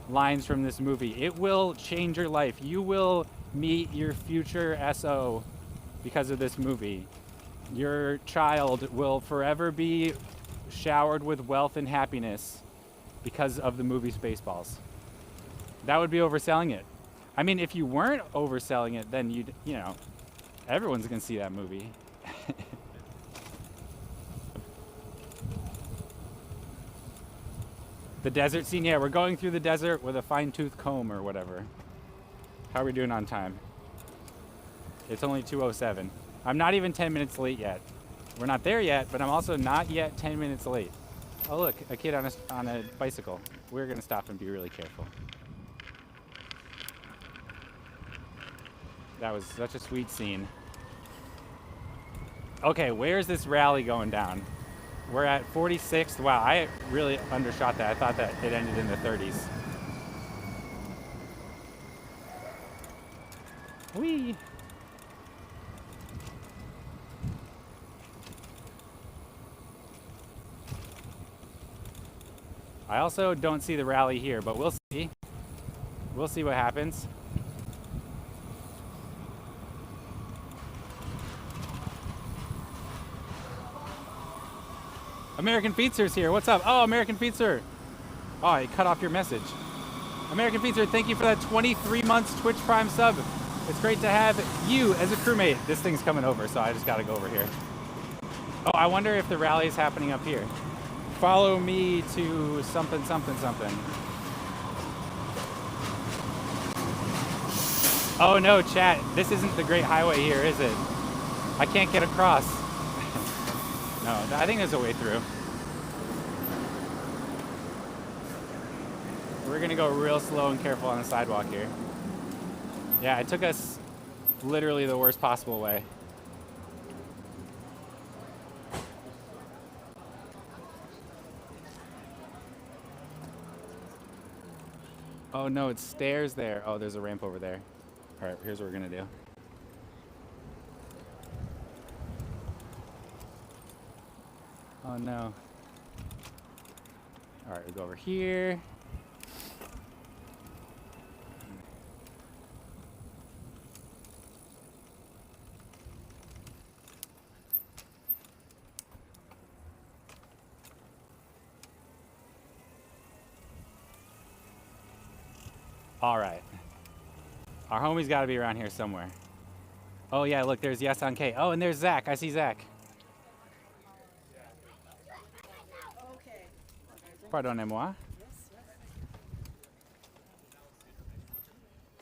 lines from this movie. It will change your life. You will meet your future SO because of this movie. Your child will forever be showered with wealth and happiness because of the movie Spaceballs. That would be overselling it. I mean, if you weren't overselling it, then you know, everyone's gonna see that movie. The desert scene, yeah, we're going through the desert with a fine-tooth comb or whatever. How are we doing on time? It's only 2:07. I'm not even 10 minutes late yet. We're not there yet, but I'm also not yet 10 minutes late. Oh look, a kid on a bicycle. We're gonna stop and be really careful. That was such a sweet scene. Okay, where's this rally going down? We're at 46th. Wow, I really undershot that. I thought that it ended in the 30s. Whee! I also don't see the rally here, but we'll see. We'll see what happens. American Featzer's here. What's up? Oh, American Featzer. Oh, I cut off your message. American Featzer, thank you for that 23 months Twitch Prime sub. It's great to have you as a crewmate. This thing's coming over, so I just got to go over here. Oh, I wonder if the rally is happening up here. Follow me to something, something, something. Oh no, chat. This isn't the Great Highway here, is it? I can't get across. No, I think there's a way through. We're gonna go real slow and careful on the sidewalk here. Yeah, it took us literally the worst possible way. Oh no, it's stairs there. Oh, there's a ramp over there. All right, here's what we're gonna do. Oh no. All right, we'll go over here. All right. Our homie's got to be around here somewhere. Oh yeah, look, there's Yes on K. Oh, and there's Zach. I see Zach. Pardonnez-moi.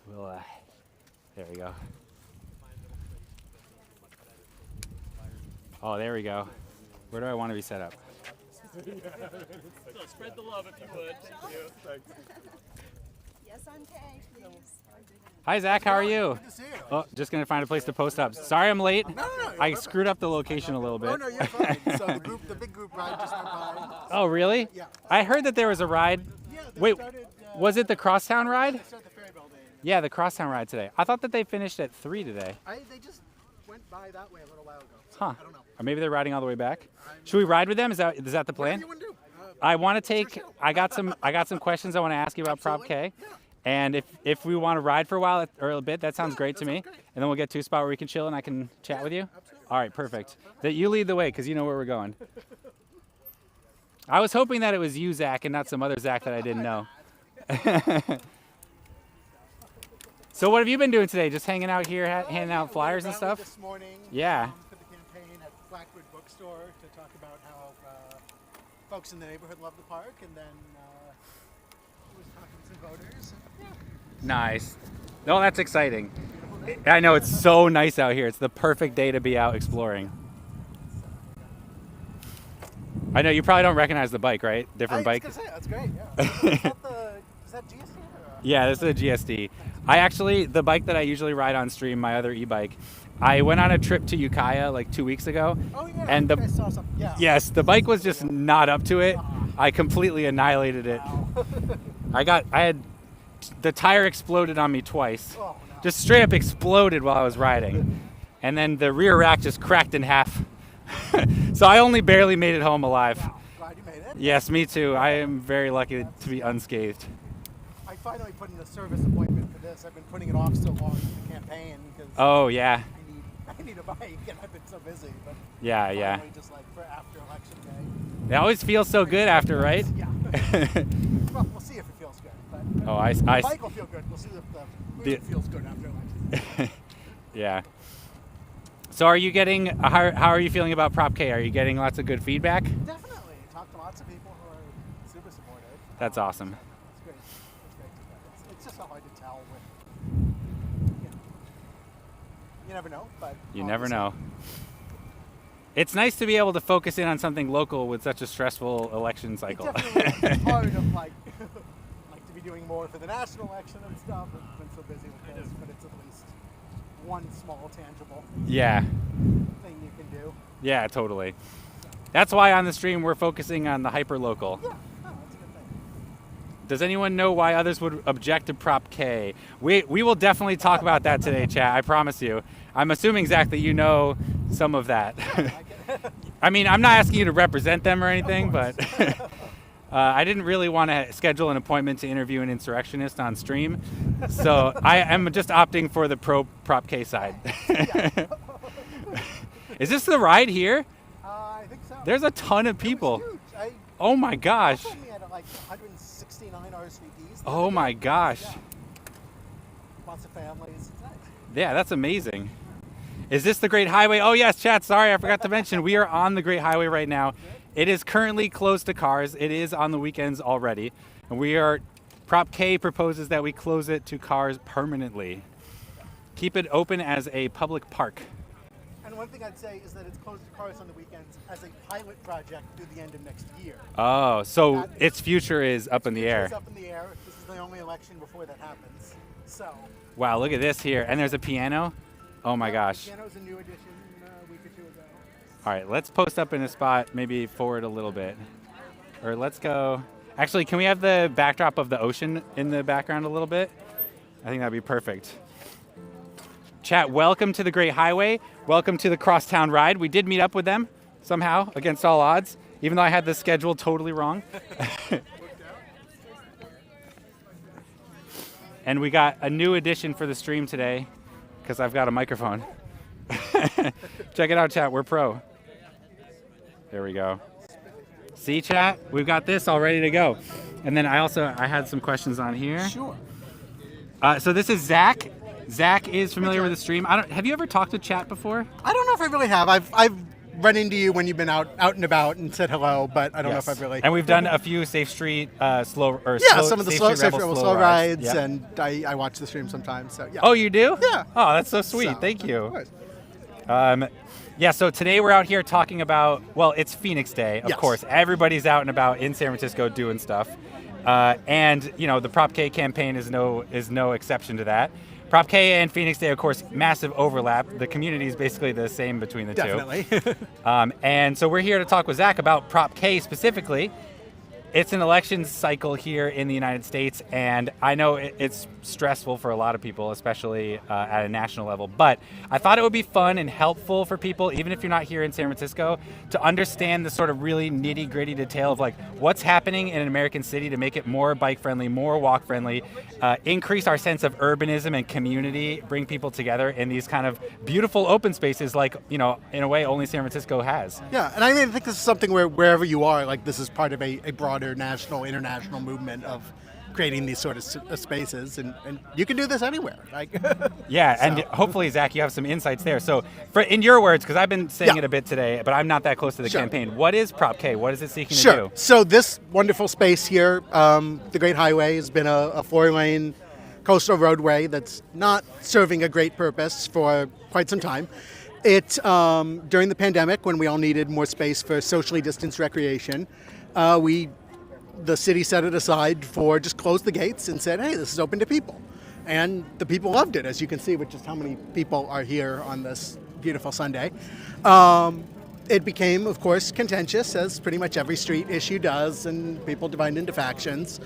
We'll, there we go. Oh, there we go. Where do I want to be set up? So spread the love if you would. Thank you. Thanks. Yes on K, please. Hi Zach, how are you? Good to see you. Oh, just gonna find a place to post up. Sorry I'm late. No, you're I perfect. screwed up the location a little bit. Oh no, you're fine. So the big group ride just went by. Oh really? Yeah. I heard that there was a ride. Yeah, they Wait, started, was it the Crosstown ride? They started the ferry building. Yeah, the Crosstown ride today. I thought that they finished at 3 today. They just went by that way a little while ago. So Huh. I don't know. Or maybe they're riding all the way back. Should we ride with them? Is that the Whatever plan? you want to do. I want to your take. show. I got some questions I want to ask you about Prop Absolutely. K. Yeah. And if we want to ride for a while or a bit, that sounds Yeah, great that to me. sounds great. And then we'll get to a spot where we can chill and I can chat with you. Absolutely. All right, perfect. That you lead the way because you know where we're going. I was hoping that it was you, Zach, and not some other Zach that I didn't know. So what have you been doing today? Just hanging out here, handing out flyers and stuff? This morning. Yeah. For the campaign at Blackwood Bookstore to talk about how folks in the neighborhood love the park, and then was talking to some voters. And, yeah. Nice. No, that's exciting. I know it's so nice out here. It's the perfect day to be out exploring. I know you probably don't recognize the bike, right? Different bike. I was gonna say, that's great. Yeah. Is that GSD? Yeah, this is a GSD. The bike that I usually ride on stream, my other e-bike, I went on a trip to Ukiah like 2 weeks ago. Oh yeah. And I saw something. Yeah. yes, the bike was just not up to it. I completely annihilated it. Wow. The tire exploded on me twice. Oh, no. Just straight up exploded while I was riding. And then the rear rack just cracked in half. So I only barely made it home alive. Wow. Glad you made it. Yes, me too. I am very lucky to be unscathed. I finally put in a service appointment for this. I've been putting it off so long for the campaign because Oh, yeah. I need a bike and I've been so busy. But Yeah, yeah. finally just like for after election day. It always feels so good after, right? Yeah. Well, we'll see if it feels good. But Oh, I the bike will feel good. We'll see if the movement feels good after election. yeah. So are you getting, how are you feeling about Prop K? Are you getting lots of good feedback? Definitely. Talked to lots of people who are super supportive. That's awesome. It's great. It's great. It's just so hard to tell with. You never know, but. You never obviously- know. It's nice to be able to focus in on something local with such a stressful election It cycle. definitely is hard of like to be doing more for the national election and stuff. I've been so busy with this, but it's at least one small tangible Yeah, thing you can do. yeah, totally. That's why on the stream we're focusing on the hyperlocal. Yeah, no, that's a good thing. Does anyone know why others would object to Prop K? We will definitely talk about that today, chat. I promise you. I'm assuming, Zach, that you know some of that. I mean, I'm not asking you to represent them or anything, but I didn't really want to schedule an appointment to interview an insurrectionist on stream. So I am just opting for the pro Prop K side. Is this the ride here? I think so. There's a ton of It was people. huge. Oh my gosh. Told me I had like 169 RSVPs. Oh my gosh. Yeah. Lots of families. It's nice. Yeah, that's amazing. Is this the Great Highway? Oh yes, chat. Sorry, I forgot to mention we are on the Great Highway right now. It is currently closed to cars. It is on the weekends already, and we are. Prop K proposes that we close it to cars permanently. Keep it open as a public park. And one thing I'd say is that it's closed to cars on the weekends as a pilot project through the end of next year. Oh, so its future is up in the air. It's up in the air. This is the only election before that happens. So. Wow, look at this here. And there's a piano. Oh my gosh. The piano's a new addition a week or two ago. All right, let's post up in a spot, maybe forward a little bit. Or let's go. Actually, can we have the backdrop of the ocean in the background a little bit? I think that'd be perfect. Chat, welcome to the Great Highway. Welcome to the Crosstown Ride. We did meet up with them somehow, against all odds, even though I had the schedule totally wrong. And we got a new addition for the stream today, because I've got a microphone. Check it out, chat. We're pro. There we go. See, chat? We've got this all ready to go. And then I had some questions on here. Sure. So this is Zach. Zach is familiar with the stream. Have you ever talked to chat before? I don't know if I really have. I've run into you when you've been out and about and said hello, but I don't know if I've really. And we've done a few Safe Street some of the Safe slow Street Rebel slow rides, Yep. and I watch the stream sometimes. So yeah. Oh, you do? Yeah. Oh, that's so sweet. So, Thank of you. course. Yeah, so today we're out here talking about, well, it's Phoenix Day, of Yes. course. Everybody's out and about in San Francisco doing stuff. And, you know, the Prop K campaign is no exception to that. Prop K and Phoenix Day, of course, massive overlap. The community is basically the same between the Definitely. two. And so we're here to talk with Zach about Prop K specifically. It's an election cycle here in the United States, and I know it's stressful for a lot of people, especially at a national level. But I thought it would be fun and helpful for people, even if you're not here in San Francisco, to understand the sort of really nitty-gritty detail of like what's happening in an American city to make it more bike-friendly, more walk-friendly, increase our sense of urbanism and community, bring people together in these kind of beautiful open spaces, like, you know, in a way only San Francisco has. Yeah, and I think this is something where wherever you are, like this is part of a broader national, international movement of creating these sort of spaces, and you can do this anywhere. Like, yeah, and So. hopefully, Zach, you have some insights there. So, in your words, because I've been saying Yeah. it a bit today, but I'm not that close to the Sure. campaign. What is Prop K? What is it seeking to Sure. do? So this wonderful space here, the Great Highway, has been a 4-lane coastal roadway that's not serving a great purpose for quite some time. It during the pandemic, when we all needed more space for socially distanced recreation, the city set it aside for just closed the gates and said, hey, this is open to people. And the people loved it, as you can see with just how many people are here on this beautiful Sunday. It became, of course, contentious, as pretty much every street issue does, and people divided into factions.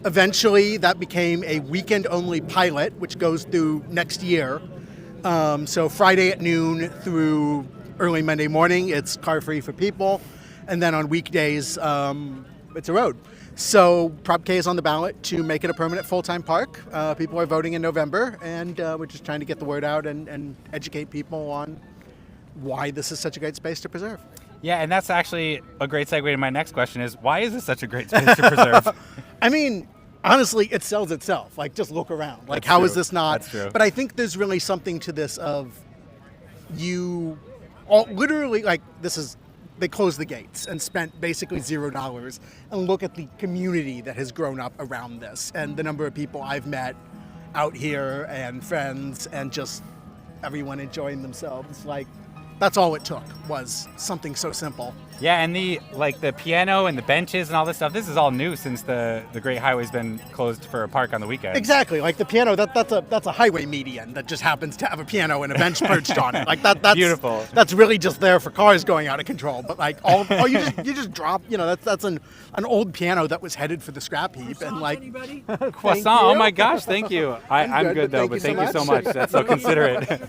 Eventually, that became a weekend-only pilot, which goes through next year. So Friday at noon through early Monday morning, it's car-free for people. And then on weekdays, it's a road. So Prop K is on the ballot to make it a permanent full-time park. People are voting in November, and we're just trying to get the word out and educate people on why this is such a great space to preserve. Yeah, and that's actually a great segue to my next question is, why is this such a great space to preserve? I mean, honestly, it sells itself. Like, just look around. Like, That's how is true. this not? That's true. But I think there's really something to this of you all literally, like, they closed the gates and spent basically $0 and look at the community that has grown up around this and the number of people I've met out here and friends and just everyone enjoying themselves. Like, that's all it took was something so simple. Yeah, and the piano and the benches and all this stuff, this is all new since the Great Highway's been closed for a park on the weekend. Exactly, like the piano. That's a highway median that just happens to have a piano and a bench perched on it. Like that's Beautiful. That's really just there for cars going out of control. But like all you just drop. You know, that's an old piano that was headed for the scrap heap and like Croissant, oh my gosh, thank you. I'm good though, but thank you so much. That's so considerate.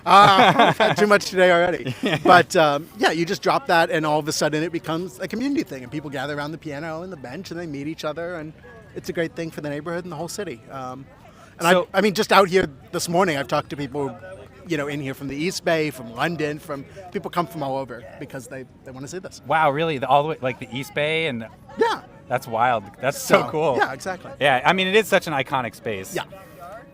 I've had too much today already. But yeah, you just drop that, and all of a sudden it becomes a community thing, and people gather around the piano and the bench, and they meet each other, and it's a great thing for the neighborhood and the whole city. So- I mean, just out here this morning, I've talked to people, you know, in here from the East Bay, from London, from people come from all over because they want to see this. Wow, really? All the way, like the East Bay? And Yeah. that's wild. That's so cool. Yeah, exactly. Yeah, I mean, it is such an iconic space. Yeah.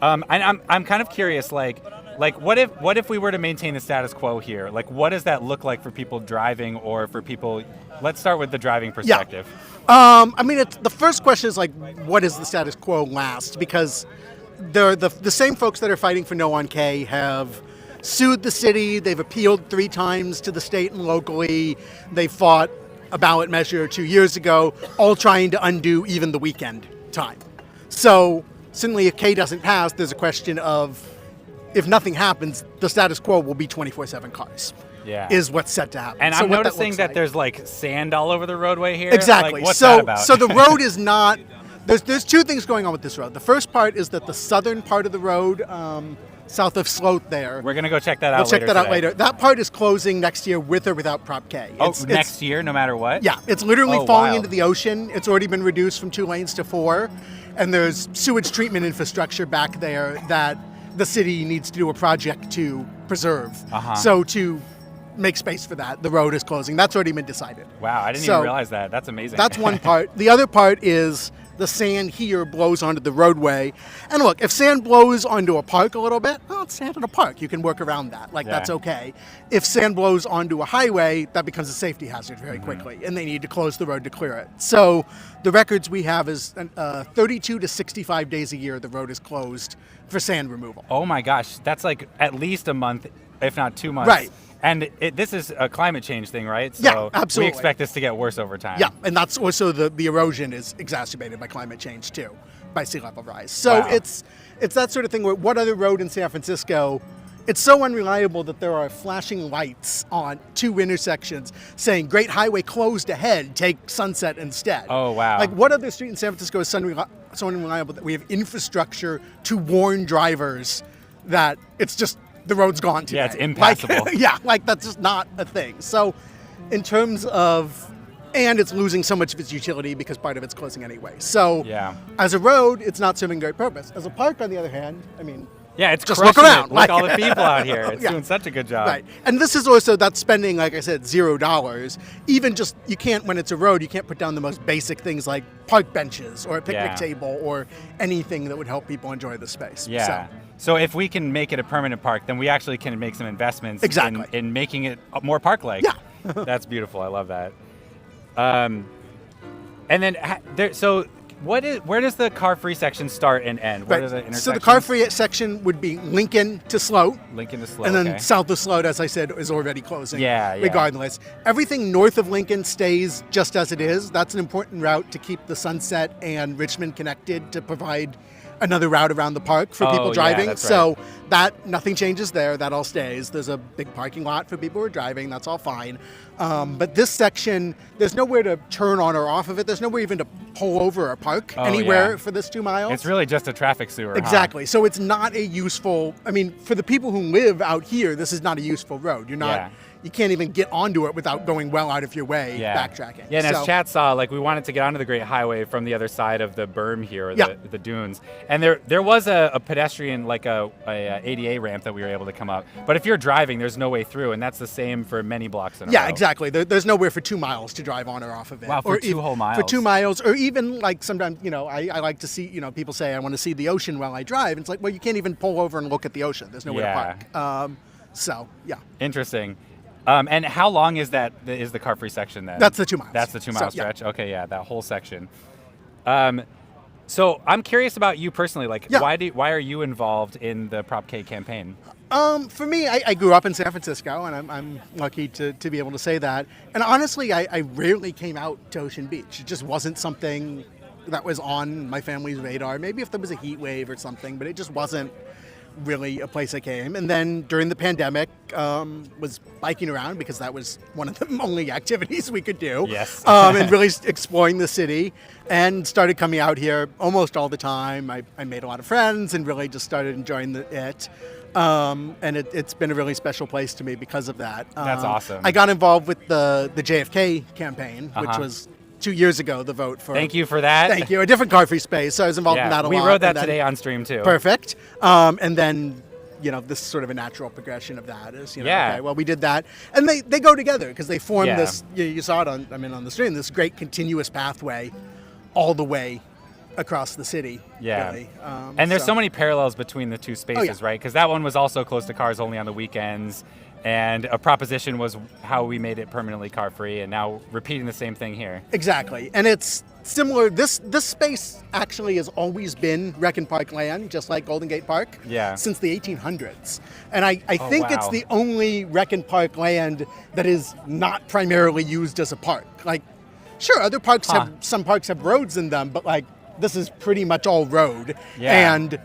And I'm kind of curious, like, Like, what if we were to maintain the status quo here? Like, what does that look like for people driving, or for people? Let's start with the driving perspective. I mean, the first question is like, what does the status quo last? Because the same folks that are fighting for No on K have sued the city. They've appealed 3 times to the state and locally. They fought a ballot measure 2 years ago, all trying to undo even the weekend time. So certainly if K doesn't pass, there's a question of, if nothing happens, the status quo will be 24/7 cars. Yeah. Is what's set to happen. And So I'm what noticing looks that like- there's like sand all over the roadway here. Exactly. Like, what's so, that about? so the road is not. There's 2 things going on with this road. The first part is that the southern part of the road, south of Sloat, there. We're gonna go check that out. We'll check that out today. later. That part is closing next year with or without Prop K. Oh, next year, no matter what. Yeah, it's literally Oh, falling wild. into the ocean. It's already been reduced from 2 lanes to 4, and there's sewage treatment infrastructure back there that the city needs to do a project to preserve. Uh-huh. So to make space for that, the road is closing. That's already been decided. Wow, I didn't So, even realize that. That's amazing. That's one part. The other part is the sand here blows onto the roadway. And look, if sand blows onto a park a little bit, well, it's sand in a park. You can work around that. Like, Yeah. that's okay. If sand blows onto a highway, that becomes a safety hazard very quickly, and they need to close the road to clear it. So the records we have is 32 to 65 days a year the road is closed for sand removal. Oh my gosh, that's like at least a month, if not 2 months. Right. And this is a climate change thing, right? So Yeah, absolutely. we expect this to get worse over time. Yeah, and that's also the erosion is exacerbated by climate change too, by sea level rise. So Wow. it's that sort of thing where what other road in San Francisco, it's so unreliable that there are flashing lights on 2 intersections saying Great Highway closed ahead, take Sunset instead. Oh, wow. Like, what other street in San Francisco is so unreliable that we have infrastructure to warn drivers that it's just the road's gone today? Yeah, it's impassable. Like that's just not a thing. So in terms of, and it's losing so much of its utility because part of it's closing anyway. So Yeah. as a road, it's not serving great purpose. As a park, on the other hand, I mean, Yeah, it's Just look crushing around, It. Look like- all the people out here. It's Yeah. doing such a good job. right. And this is also, that's spending, like I said, $0. Even just, you can't, when it's a road, you can't put down the most basic things like park benches or a picnic Yeah. table or anything that would help people enjoy the space. Yeah. So if we can make it a permanent park, then we actually can make some investments Exactly. in making it more park-like. Yeah. That's beautiful. I love that. And then, where does the car-free section start and end? Where are the Right. So the intersections? car-free section would be Lincoln to Sloat. Lincoln to Slow. And then okay. south of Sloat, as I said, is already closing. Yeah, yeah. Regardless, everything north of Lincoln stays just as it is. That's an important route to keep the Sunset and Richmond connected, to provide another route around the park for Oh, people yeah, driving. that's So that nothing changes there. That all stays. There's a big parking lot for people who are driving. That's all fine. But this section, there's nowhere to turn on or off of it. There's nowhere even to pull over or park Oh, anywhere yeah. for this 2 miles. It's really just a traffic sewer. huh? Exactly. So it's not a useful, I mean, for the people who live out here, this is not a useful road. You're not, Yeah. you can't even get onto it without going well out of your way Yeah. backtracking. Yeah, and So- as chat saw, like, we wanted to get onto the Great Highway from the other side of the berm here, or Yeah. the dunes. And there was a pedestrian, like a ADA ramp that we were able to come up. But if you're driving, there's no way through, and that's the same for many blocks in a Yeah, row. exactly. There's nowhere for 2 miles to drive on or off of it. Wow, for Or 2 whole For miles. 2 miles, or even like sometimes, I like to see, people say I want to see the ocean while I drive. It's like, well, you can't even pull over and look at the ocean. There's nowhere Yeah. to park. So, yeah. Interesting. And how long is the car-free section then? That's the 2 miles. That's the 2 mile So, yeah. stretch? Okay, yeah, that whole section. So I'm curious about you personally. Like, Yeah. why are you involved in the Prop K campaign? For me, I grew up in San Francisco, and I'm lucky to be able to say that. And honestly, I rarely came out to Ocean Beach. It just wasn't something that was on my family's radar. Maybe if there was a heat wave or something, but it just wasn't really a place I came. And then during the pandemic, was biking around because that was one of the only activities we could do. Yes. And really exploring the city, and started coming out here almost all the time. I made a lot of friends and really just started enjoying it. And it's been a really special place to me because of that. That's awesome. I got involved with the JFK campaign, which Uh-huh. was 2 years ago, the vote for. Thank you for that. Thank you. A different car-free space. So I was involved in that a we lot. rode that and then- today on stream too. Perfect. And then, this is sort of a natural progression of that is, Yeah. okay, well, we did that. And they go together because they form Yeah. this, you saw it on the stream, this great continuous pathway all the way across the city. Yeah. Really. And there's so many parallels between the two spaces, yeah. right? Because that one was also closed to cars only on the weekends. And a proposition was how we made it permanently car-free, and now repeating the same thing here. Exactly, and it's similar. This space actually has always been Rec and Park land, just like Golden Gate Park. Yeah. Since the 1800s, and I think it's wow. the only Rec and Park land that is not primarily used as a park. Like, sure, other parks have some parks have roads in them, but like this is pretty much all road Yeah. and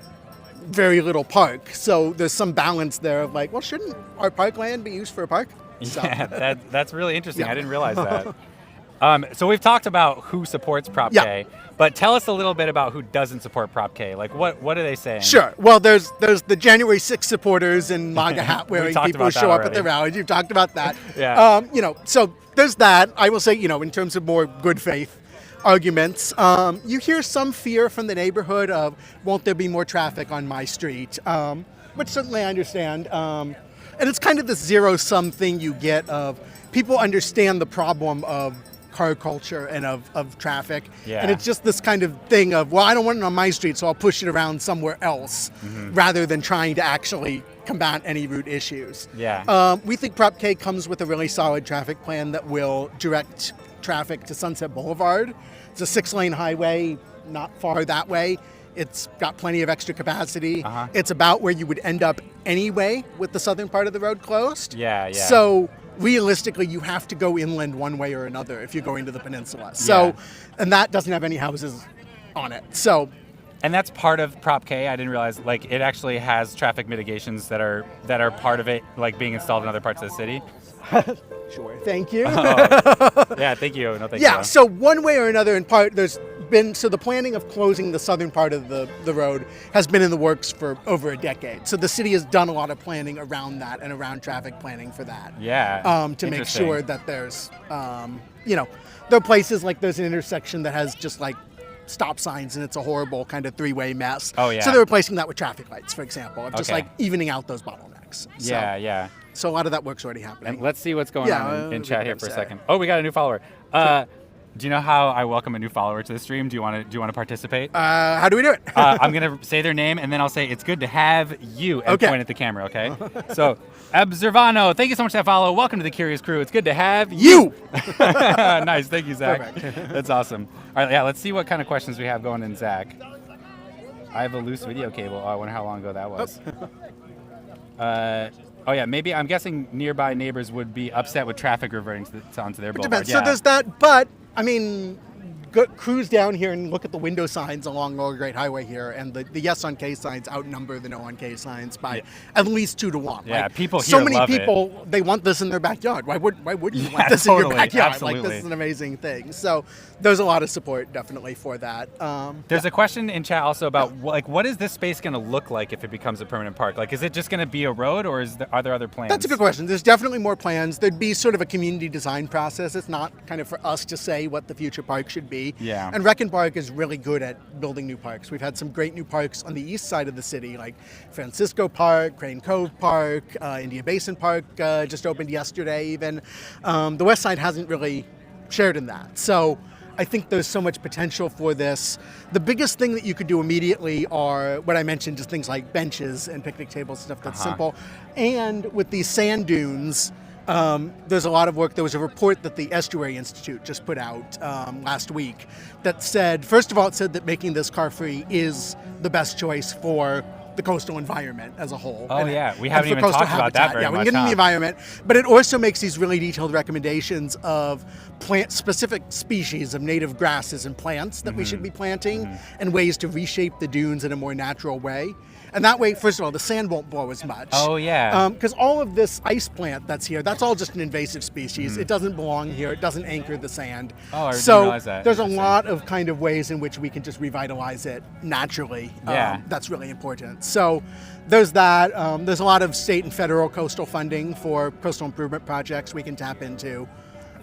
very little park. So there's some balance there of like, well, shouldn't our parkland be used for a park? So. Yeah, that's really interesting. Yeah. I didn't realize that. So we've talked about who supports Prop Yeah. K, but tell us a little bit about who doesn't support Prop K. Like, what are they saying? Sure. Well, there's the January 6th supporters and MAGA hat We wearing talked people who about that show up at already. the rallies. You've talked about that. Yeah. So there's that. I will say, in terms of more good faith arguments, you hear some fear from the neighborhood of, won't there be more traffic on my street? Which certainly I understand. And it's kind of this zero-sum thing you get of people understand the problem of car culture and of traffic. Yeah. And it's just this kind of thing of, well, I don't want it on my street, so I'll push it around somewhere else, rather than trying to actually combat any root issues. Yeah. We think Prop K comes with a really solid traffic plan that will direct traffic to Sunset Boulevard. It's a 6-lane highway, not far that way. It's got plenty of extra capacity. It's about where you would end up anyway with the southern part of the road closed. Yeah. So realistically, you have to go inland one way or another if you're going to the peninsula. So, and that doesn't have any houses on it. So, And that's part of Prop K. I didn't realize, like, it actually has traffic mitigations that are part of it, like being installed in other parts of the city. sure. Thank you. Yeah, thank you. No, thank you. Yeah, so one way or another, in part, the planning of closing the southern part of the road has been in the works for over a decade. So the city has done a lot of planning around that and around traffic planning for that. Yeah. To make Interesting. sure that there's, there are places like there's an intersection that has just like stop signs and it's a horrible kind of 3-way mess. Oh, yeah. So they're replacing that with traffic lights, for example, of just Okay. like evening out those bottlenecks. So, Yeah. So a lot of that work's already happening. And let's see what's going Yeah, on in we chat can here for a say. second. Oh, we got a new follower. Do you know how I welcome a new follower to the stream? Do you want to participate? How do we do it? I'm gonna say their name and then I'll say it's good to have you and Okay. point at the camera. Okay. So Observano, thank you so much for that follow. Welcome to the Curious Crew. It's good to have You! Nice, thank you, Zach. Perfect. That's awesome. All right, yeah. Let's see what kind of questions we have going in, Zach. I have a loose video cable. Oh, I wonder how long ago that was. Oh yeah, maybe I'm guessing nearby neighbors would be upset with traffic reverting onto their boulevard. Depends. Yeah. So there's that, but I mean, cruise down here and look at the window signs along Lower Great Highway here, and the yes on K signs outnumber the no on K signs by at least 2 to 1. Yeah, like, people so here many love it. people they want this in their backyard. Why wouldn't you Yeah, want this in totally, your backyard? absolutely. Like this is an amazing thing. So there's a lot of support definitely for that. There's a question in chat also about like what is this space going to look like if it becomes a permanent park? Like, is it just going to be a road, or are there other plans? That's a good question. There's definitely more plans. There'd be sort of a community design process. It's not kind of for us to say what the future park should be. Yeah. And Rec and Park is really good at building new parks. We've had some great new parks on the east side of the city, like Francisco Park, Crane Cove Park, India Basin Park just opened yesterday even. The west side hasn't really shared in that. So I think there's so much potential for this. The biggest thing that you could do immediately are what I mentioned, just things like benches and picnic tables, stuff that's simple. And with these sand dunes, there's a lot of work. There was a report that the Estuary Institute just put out last week that said, first of all, it said that making this car-free is the best choice for the coastal environment as a whole. Oh, yeah. We and haven't for even coastal talked about that habitat. very Yeah, we much, can get into huh? the environment, but it also makes these really detailed recommendations of plant-specific species of native grasses and plants that we should be planting and ways to reshape the dunes in a more natural way. And that way, first of all, the sand won't blow as much. Oh, yeah. Because all of this ice plant that's here, that's all just an invasive species. It doesn't belong here. It doesn't anchor the sand. Oh, I didn't so realize that. there's a Interesting. lot of kind of ways in which we can just revitalize it naturally. Yeah. That's really important. So there's that. There's a lot of state and federal coastal funding for coastal improvement projects we can tap into.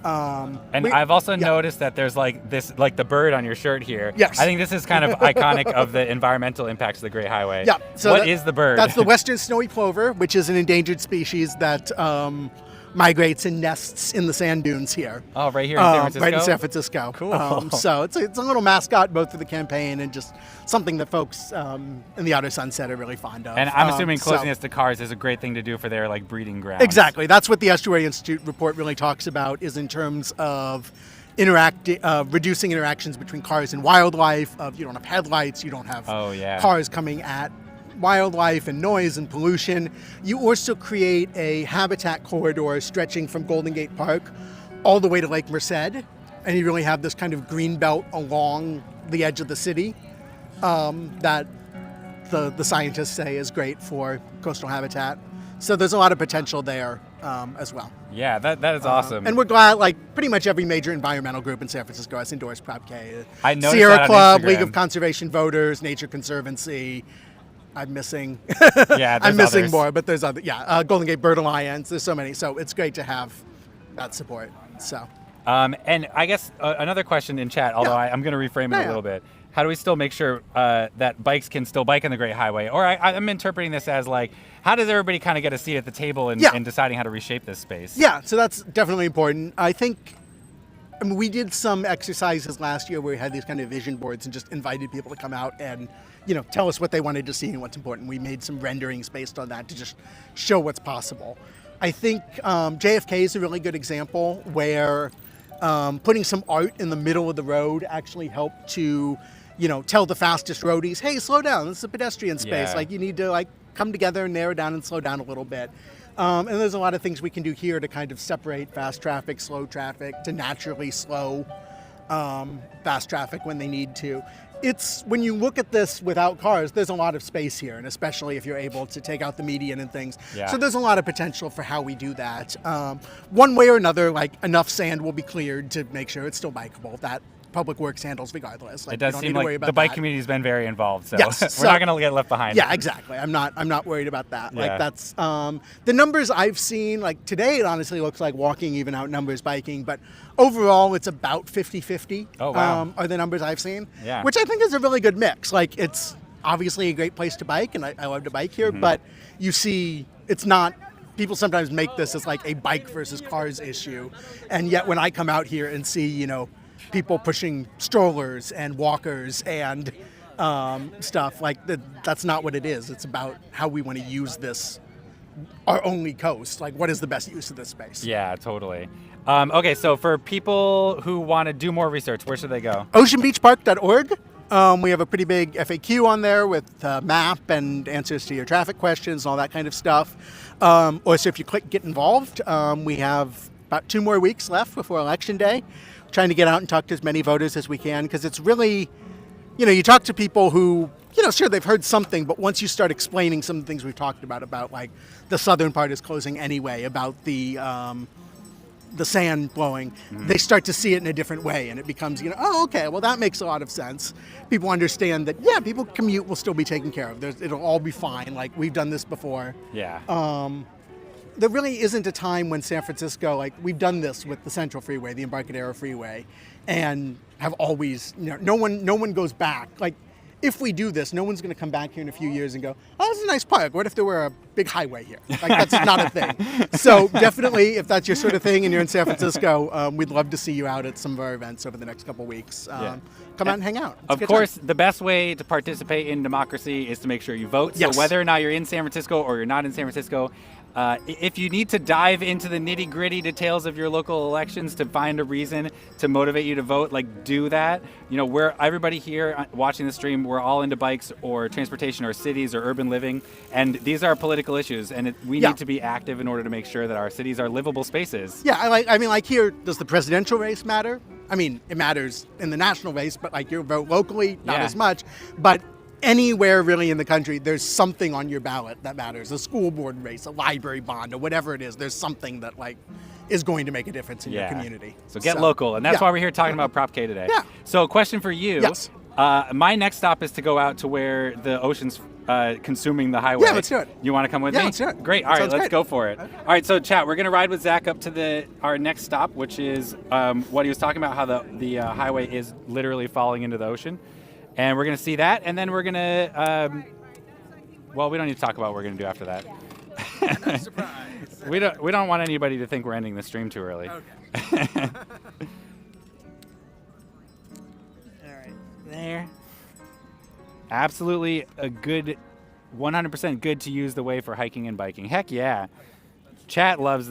And I've also noticed that there's like this, like the bird on your shirt here. Yes. I think this is kind of iconic of the environmental impacts of the Great Highway. Yeah. So What is the bird? That's the western snowy plover, which is an endangered species that migrates and nests in the sand dunes here. Oh, right here in San Francisco? Right in San Francisco. Cool. So it's a little mascot both for the campaign and just something that folks in the Outer Sunset are really fond of. And I'm assuming so- closing this to cars is a great thing to do for their like breeding grounds. Exactly. That's what the Estuary Institute report really talks about, is in terms of reducing interactions between cars and wildlife. You don't have headlights, you don't have Oh, yeah. cars coming at wildlife and noise and pollution. You also create a habitat corridor stretching from Golden Gate Park all the way to Lake Merced, and you really have this kind of green belt along the edge of the city that the scientists say is great for coastal habitat. So there's a lot of potential there as well. Yeah, that is awesome. And we're glad, like, pretty much every major environmental group in San Francisco has endorsed Prop K. I noticed Sierra that on Club, League Instagram. of Conservation Voters, Nature Conservancy. I'm missing. Yeah, I'm there's missing others. more, but there's other. Yeah, Golden Gate Bird Alliance. There's so many. So it's great to have that support. So. And I guess another question in chat, although Yeah. I'm going to reframe it Yeah, a little bit. How do we still make sure that bikes can still bike on the Great Highway? Or I'm interpreting this as like, how does everybody kind of get a seat at the table in deciding how to reshape this space? Yeah, so that's definitely important. I mean, we did some exercises last year where we had these kind of vision boards and just invited people to come out and, tell us what they wanted to see and what's important. We made some renderings based on that to just show what's possible. I think JFK is a really good example where putting some art in the middle of the road actually helped to, tell the fastest roadies, hey, slow down, this is a pedestrian space. Yeah. Like, you need to, come together and narrow down and slow down a little bit. And there's a lot of things we can do here to kind of separate fast traffic, slow traffic, to naturally slow fast traffic when they need to. It's, when you look at this without cars, there's a lot of space here, and especially if you're able to take out the median and things. Yeah. So there's a lot of potential for how we do that. One way or another, like, enough sand will be cleared to make sure it's still bikeable. That Public Works handles regardless. Like, It does you don't seem need to worry like about the bike that. community has been very involved, so Yes, we're so- not going to get left behind. Yeah, exactly. I'm not worried about that. Yeah. Like, that's the numbers I've seen. Like, today, it honestly looks like walking even outnumbers biking, but overall, it's about 50-50. Oh, wow. Are the numbers I've seen? Yeah. Which I think is a really good mix. Like, it's obviously a great place to bike, and I love to bike here, but you see, it's not. People sometimes make this as like a bike versus cars issue, and yet when I come out here and see, people pushing strollers and walkers and stuff, like that's not what it is. It's about how we want to use this, our only coast. Like, what is the best use of this space? Yeah, totally. Okay, so for people who want to do more research, where should they go? Oceanbeachpark.org. We have a pretty big FAQ on there with map and answers to your traffic questions and all that kind of stuff. Or so if you click Get Involved, we have about 2 more weeks left before Election Day. Trying to get out and talk to as many voters as we can, because it's really, you talk to people who, sure, they've heard something, but once you start explaining some of the things we've talked about like the southern part is closing anyway, about the sand blowing, they start to see it in a different way, and it becomes, oh, okay, well, that makes a lot of sense. People understand that, yeah, people commute will still be taken care of. It'll all be fine. Like, we've done this before. Yeah. There really isn't a time when San Francisco, like, we've done this with the Central Freeway, the Embarcadero Freeway, and have always, no one goes back. Like, if we do this, no one's going to come back here in a few years and go, oh, this is a nice park. What if there were a big highway here? Like, that's not a thing. So definitely, if that's your sort of thing and you're in San Francisco, we'd love to see you out at some of our events over the next couple weeks. Come out and hang out. It's a Of good course, time. the best way to participate in democracy is to make sure you vote. Yes. So whether or not you're in San Francisco or you're not in San Francisco, if you need to dive into the nitty-gritty details of your local elections to find a reason to motivate you to vote, like, do that. We're everybody here watching the stream, we're all into bikes or transportation or cities or urban living, and these are political issues, and we Yeah. need to be active in order to make sure that our cities are livable spaces. Yeah, I mean, here, does the presidential race matter? I mean, it matters in the national race, but like your vote locally, not Yeah. as much. But anywhere really in the country, there's something on your ballot that matters. A school board race, a library bond, or whatever it is. There's something that like is going to make a difference in your community. So get local, and that's yeah. why we're here talking about Prop K today. Yeah. So question for you. Yes. My next stop is to go out to where the ocean's consuming the highway. Yeah, let's do it. You want to come with Yeah, me? let's do it. Great. All right, Sounds let's great. go for it. All right, so chat, we're going to ride with Zach up to our next stop, which is what he was talking about, how the highway is literally falling into the ocean. And we're going to see that, and then we're going to, well, we don't need to talk about what we're going to do after that. Surprise. We don't want anybody to think we're ending the stream too early. Okay. All right, there. Absolutely a good, 100% good to use the way for hiking and biking. Heck yeah. Chat loves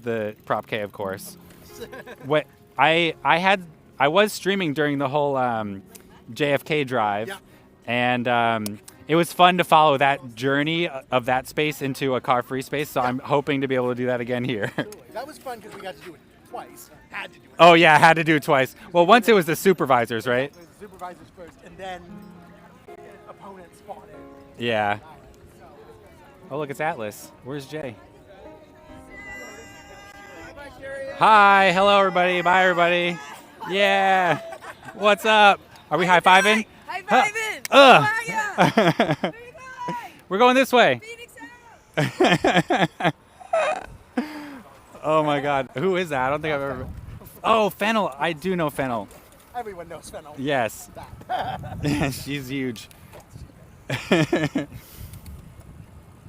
the Prop K, of course. What I was streaming during the whole JFK drive, Yeah. and it was fun to follow that journey of that space into a car-free space. So I'm hoping to be able to do that again here. That was fun because we got to do it twice. Had to do it. Oh yeah, I had to do it twice. Well, once it was the supervisors, right? It was the supervisors first, and then opponents fought it. Yeah. Oh look, it's Atlas. Where's Jay? Hi, hello everybody. Bye everybody. Yeah. What's up? Are we high-fiving? High-fiving! Ugh. Where are ya? Where you going? We're going this way. Phoenix out! Oh my God. Who is that? I don't think I've ever. Oh, Fennel. I do know Fennel. Everyone knows Fennel. Yes. She's huge.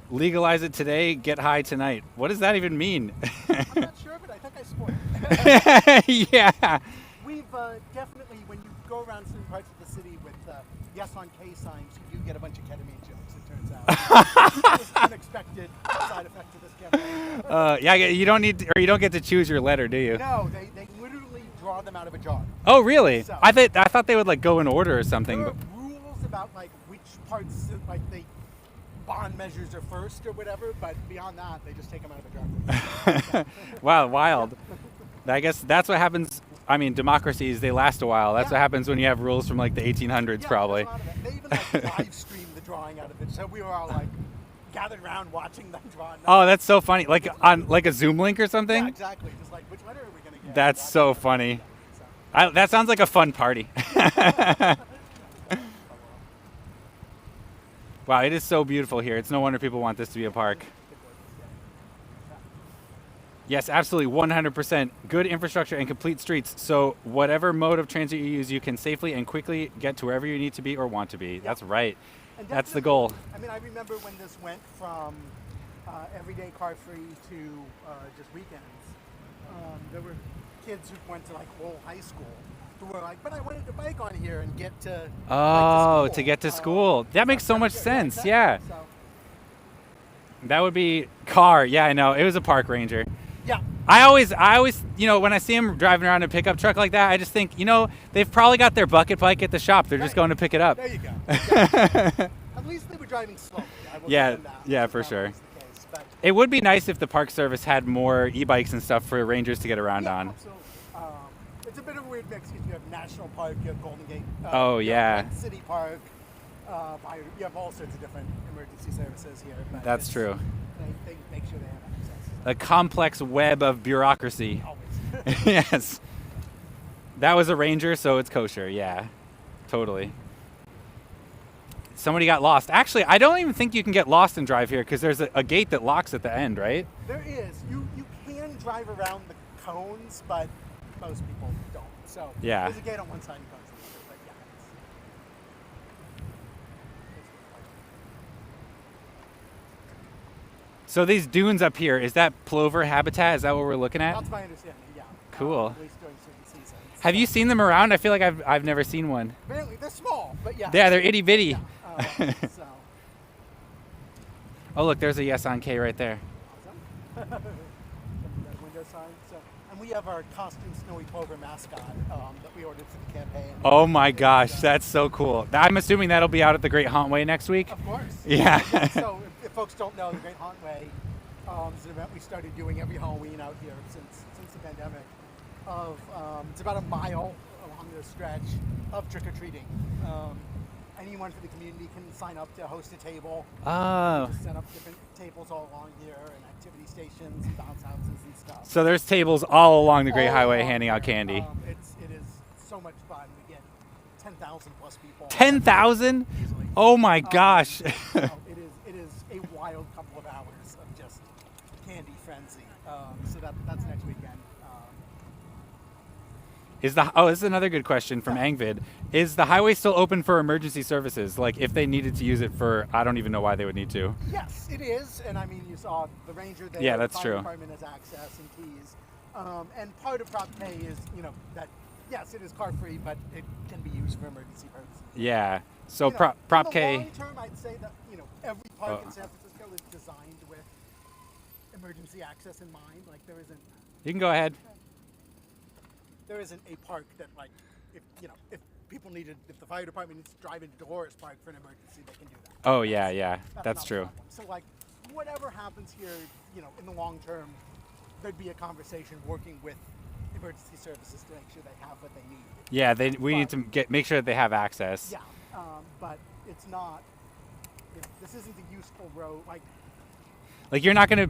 Legalize it today, get high tonight. What does that even mean? I'm not sure, but I think I spoiled it. Yeah. We've definitely, when you go around certain parts of the city with yes on K signs, you do get a bunch of ketamine jokes, it turns out. It's an unexpected side effect of this campaign. Yeah, you don't need to, or you don't get to choose your letter, do you? No, they literally draw them out of a jar. Oh, really? So- I thought they would like go in order or something. There are But rules about like which parts, like the bond measures are first or whatever, but beyond that, they just take them out of a jar. wow, wild. I guess that's what happens. I mean, democracies, they last a while. That's Yeah. what happens when you have rules from like the 1800s, Yeah, probably. there's a lot of it. They even like live stream the drawing out of it, so we were all like gathered around watching them draw. Oh, that's so funny. Like on like a Zoom link or something? Yeah, exactly. Just like, which letter are we gonna get? That's so funny. That sounds like a fun party. Wow, it is so beautiful here. It's no wonder people want this to be a park. Yes, absolutely, 100%. Good infrastructure and complete streets. So whatever mode of transit you use, you can safely and quickly get to wherever you need to be or want to be. That's right. And That's the definitely- goal. I mean, I remember when this went from everyday car free to just weekends. There were kids who went to like Lowell High School who were like, but I wanted to bike on here and get to Oh, like, to get to school. That makes so much sense. exactly. Yeah. So, That would be car. Yeah, I know. It was a park ranger. yeah. I always, you know, when I see them driving around a pickup truck like that, I just think, you know, they've probably got their bucket bike at the shop. They're just Right. going to pick it up. There you go. At least they were driving slowly. I will Yeah, give them that. yeah, That's for not sure. always the case, but It would be nice if the Park Service had more e-bikes and stuff for rangers to get around yeah, on. absolutely. It's a bit of a weird mix because you have National Park, you have Golden Gate. Oh, you have, yeah. like, City Park. You have all sorts of different emergency services here. But That's it's- true. They make sure they have access. A complex web of bureaucracy. Always. Yes. That was a ranger, so it's kosher. Yeah, totally. Somebody got lost. Actually, I don't even think you can get lost and drive here because there's a gate that locks at the end, right? There is. You can drive around the cones, but most people don't. So Yeah. there's a gate on one side and cones on the other. But yeah, So these dunes up here, is that plover habitat? Is that what we're looking at? that's my understanding. Yeah. Cool. At least during certain seasons. Have you seen them around? I feel like I've never seen one. Apparently they're small, but yeah. Yeah, they're itty bitty. Yeah. So. Oh look, there's a yes on K right there. Awesome. That window sign. So, and we have our costume Snowy Plover mascot that we ordered for the campaign. Oh my gosh, that's so cool. I'm assuming that'll be out at the Great Hauntway next week. Of course. Yeah. So if folks don't know, the Great Hauntway is an event we started doing every Halloween out here since the pandemic. It's about a mile along the stretch of trick or treating. Anyone for the community can sign up to host a table. Oh. Just set up different tables all along here and activity stations and bounce houses and stuff. So there's tables all along the Great All Highway along handing out here. candy. It is so much fun. We get 10,000 plus people. 10,000? Easily. Oh my gosh. So it is a wild couple of hours of just candy frenzy. So that's next weekend. This is another good question from Angvid. Is the highway still open for emergency services? Like if they needed to use it for, I don't even know why they would need to. Yes, it is, and I mean you saw the ranger there. Yeah, that's the fire true. Department has access and keys, and part of Prop K is that yes, it is car free, but it can be used for emergency purposes. Yeah. So You know, Prop in the K. long term, I'd say that every park in San Francisco is designed with emergency access in mind. Like there isn't You can go ahead. a park that like if if the fire department needs to drive into Dolores Park for an emergency, they can do that. Oh yeah, that's not a true. problem. So like whatever happens here, in the long term, there'd be a conversation working with emergency services to make sure they have what they need. Yeah, we need to make sure that they have access. Yeah, but it's not. This isn't a useful road. Like you're not gonna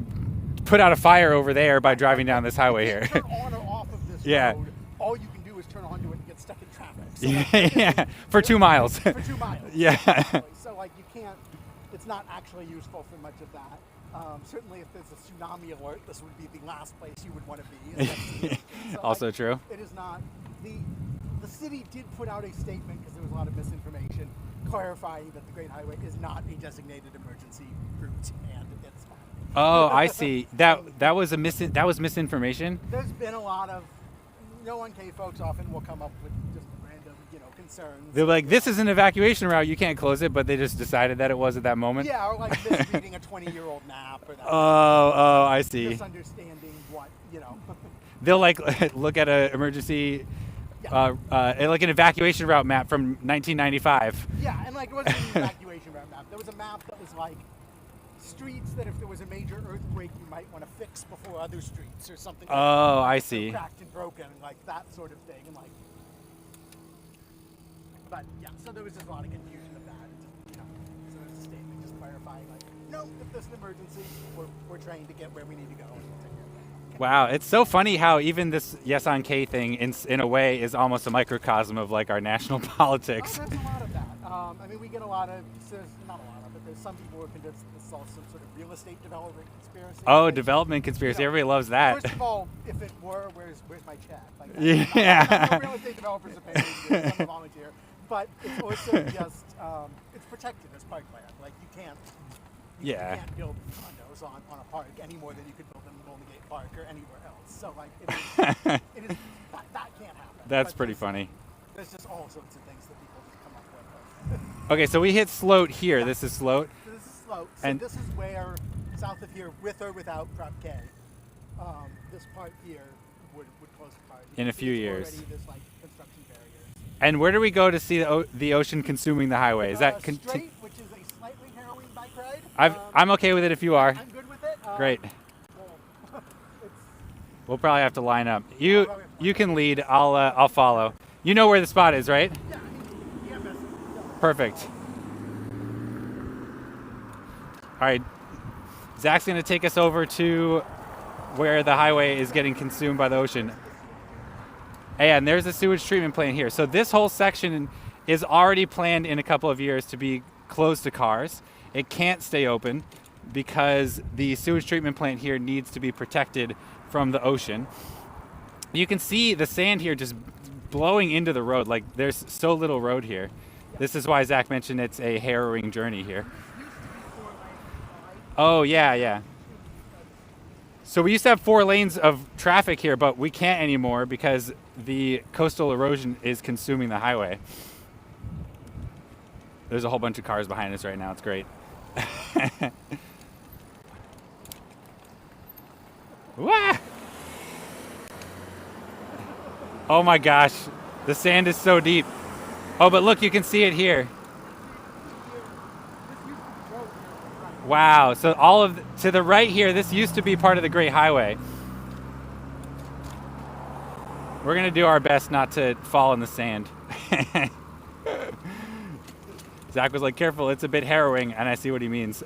put out a fire over there by driving down this highway you here. can't turn on or off of this Yeah. road. All you can do is turn onto it and get stuck in traffic. So Yeah, for 2 miles. For 2 miles. Yeah. Exactly. So you can't. It's not actually useful for much of that. Certainly, if there's a tsunami alert, this would be the last place you would want to be. So, Also true. It is not. The city did put out a statement because there was a lot of misinformation clarifying that the Great Highway is not a designated emergency route and it's fine. Oh, I see. That was misinformation. There's been a lot of no 1K folks often will come up with just random concerns. They're like, this is an evacuation route. You can't close it, but they just decided that it was at that moment. Yeah, or like misreading a 20-year-old map or that. Oh, I see. Misunderstanding what. They'll like look at an emergency, like an evacuation route map from 1995. Yeah, and it wasn't an evacuation route map. There was a map that was like streets that if there was a major earthquake, you might want to fix before other streets or something. Oh, like I that. see. Cracked and broken, like that sort of thing, and But yeah, so there was just a lot of confusion of that. And just, so there's a statement just clarifying, no, if there's an emergency, we're trained to get where we need to go. And we'll take care of it. Wow, it's so funny how even this Yes on K thing, in a way, is almost a microcosm of like our national politics. Oh, there's a lot of that. We get a lot of, not a lot of it, there's some people who are convinced this is all some sort of real estate development conspiracy. Oh, development conspiracy. Everybody loves that. First of all, if it were, where's my check? Yeah. No real estate developers are paying me to volunteer. But it's also just, it's protected as parkland. You can't build condos on a park any more than you could build them in Golden Gate Park or anywhere else. So it is that can't happen. That's But pretty funny. There's just all sorts of things that people just come up with. Okay, so we hit Sloat here. This is Sloat. So this is Sloat. So And- this is where, south of here, with or without Prop K, this part here would close the park. In a You can few see years. already there's construction barriers. And where do we go to see the ocean consuming the highway? Is that straight, which is a slightly harrowing bike ride. I'm okay with it if you are. I'm good with it. Great. Well, it's, We'll probably have to line up. You can lead. I'll follow. You know where the spot is, right? yeah, EMS. Perfect. All right. Zach's gonna take us over to where the highway is getting consumed by the ocean. And there's a sewage treatment plant here. So this whole section is already planned in a couple of years to be closed to cars. It can't stay open because the sewage treatment plant here needs to be protected from the ocean. You can see the sand here just blowing into the road. Like there's so little road here. This is why Zach mentioned it's a harrowing journey here. Oh, yeah. So we used to have 4 lanes of traffic here, but we can't anymore because the coastal erosion is consuming the highway. There's a whole bunch of cars behind us right now. It's great. Wah! Oh my gosh, the sand is so deep. Oh, but look, you can see it here. Wow, so to the right here, this used to be part of the Great Highway. We're gonna do our best not to fall in the sand. Zach was like, careful, it's a bit harrowing, and I see what he means.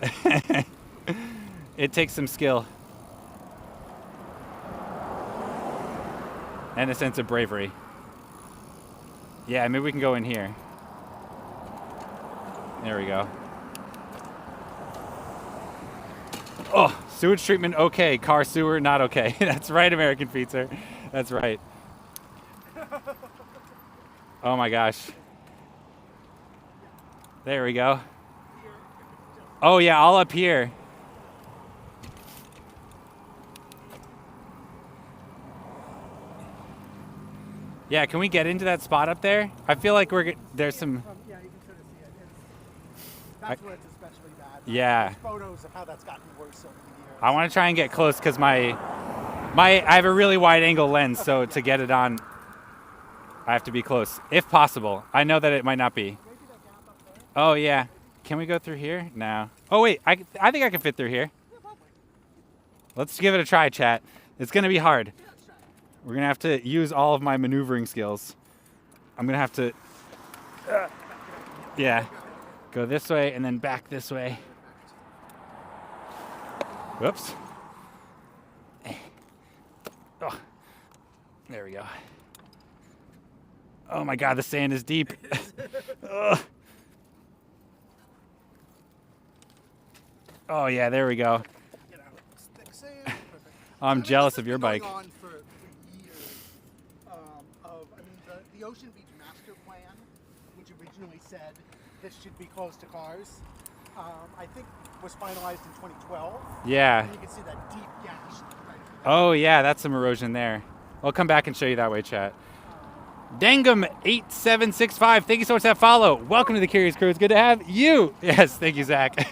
It takes some skill. And a sense of bravery. Yeah, maybe we can go in here. There we go. Oh, sewage treatment, okay. Car sewer, not okay. That's right, American Pizza. That's right. Oh my gosh. There we go. Oh yeah, all up here. Yeah, can we get into that spot up there? I feel like there's some. Yeah, you can sort of see it. That's where it's especially bad. Yeah. There's photos of how that's gotten worse over the years. I want to try and get close because I have a really wide angle lens, so to get it on, I have to be close, if possible. I know that it might not be. Oh yeah, can we go through here? No. Oh wait, I think I can fit through here. Let's give it a try, chat. It's gonna be hard. We're gonna have to use all of my maneuvering skills. I'm gonna have to, yeah, go this way and then back this way. Whoops. Oh, there we go. Oh my God, the sand is deep. Ugh. Oh yeah, there we go. I'm jealous of your bike. Going on for years. The Ocean Beach Master Plan, which originally said this should be closed to cars, I think was finalized in 2012. Yeah. And you can see that deep gash. Right. Oh yeah, that's some erosion there. I'll come back and show you that way, chat. Dangum8765, thank you so much for that follow. Welcome to the Curious Crew. It's good to have you. Yes, thank you, Zach.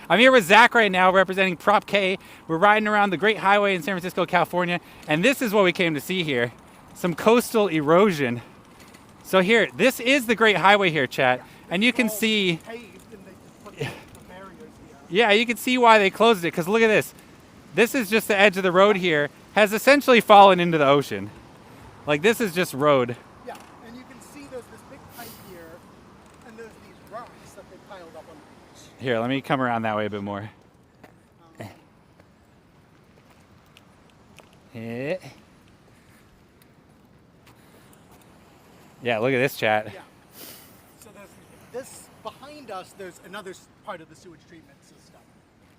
I'm here with Zach right now, representing Prop K. We're riding around the Great Highway in San Francisco, California, and this is what we came to see here. Some coastal erosion. So here, this is the Great Highway here, chat, and you can see, Paved and they just put the barriers here. yeah, you can see why they closed it, because look at this. This is just the edge of the road here, has essentially fallen into the ocean. Like, this is just road. Yeah, and you can see there's this big pipe here, and there's these rocks that they piled up on the beach. Here, let me come around that way a bit more. Yeah, look at this, chat. Yeah. So there's this behind us. There's another part of the sewage treatment system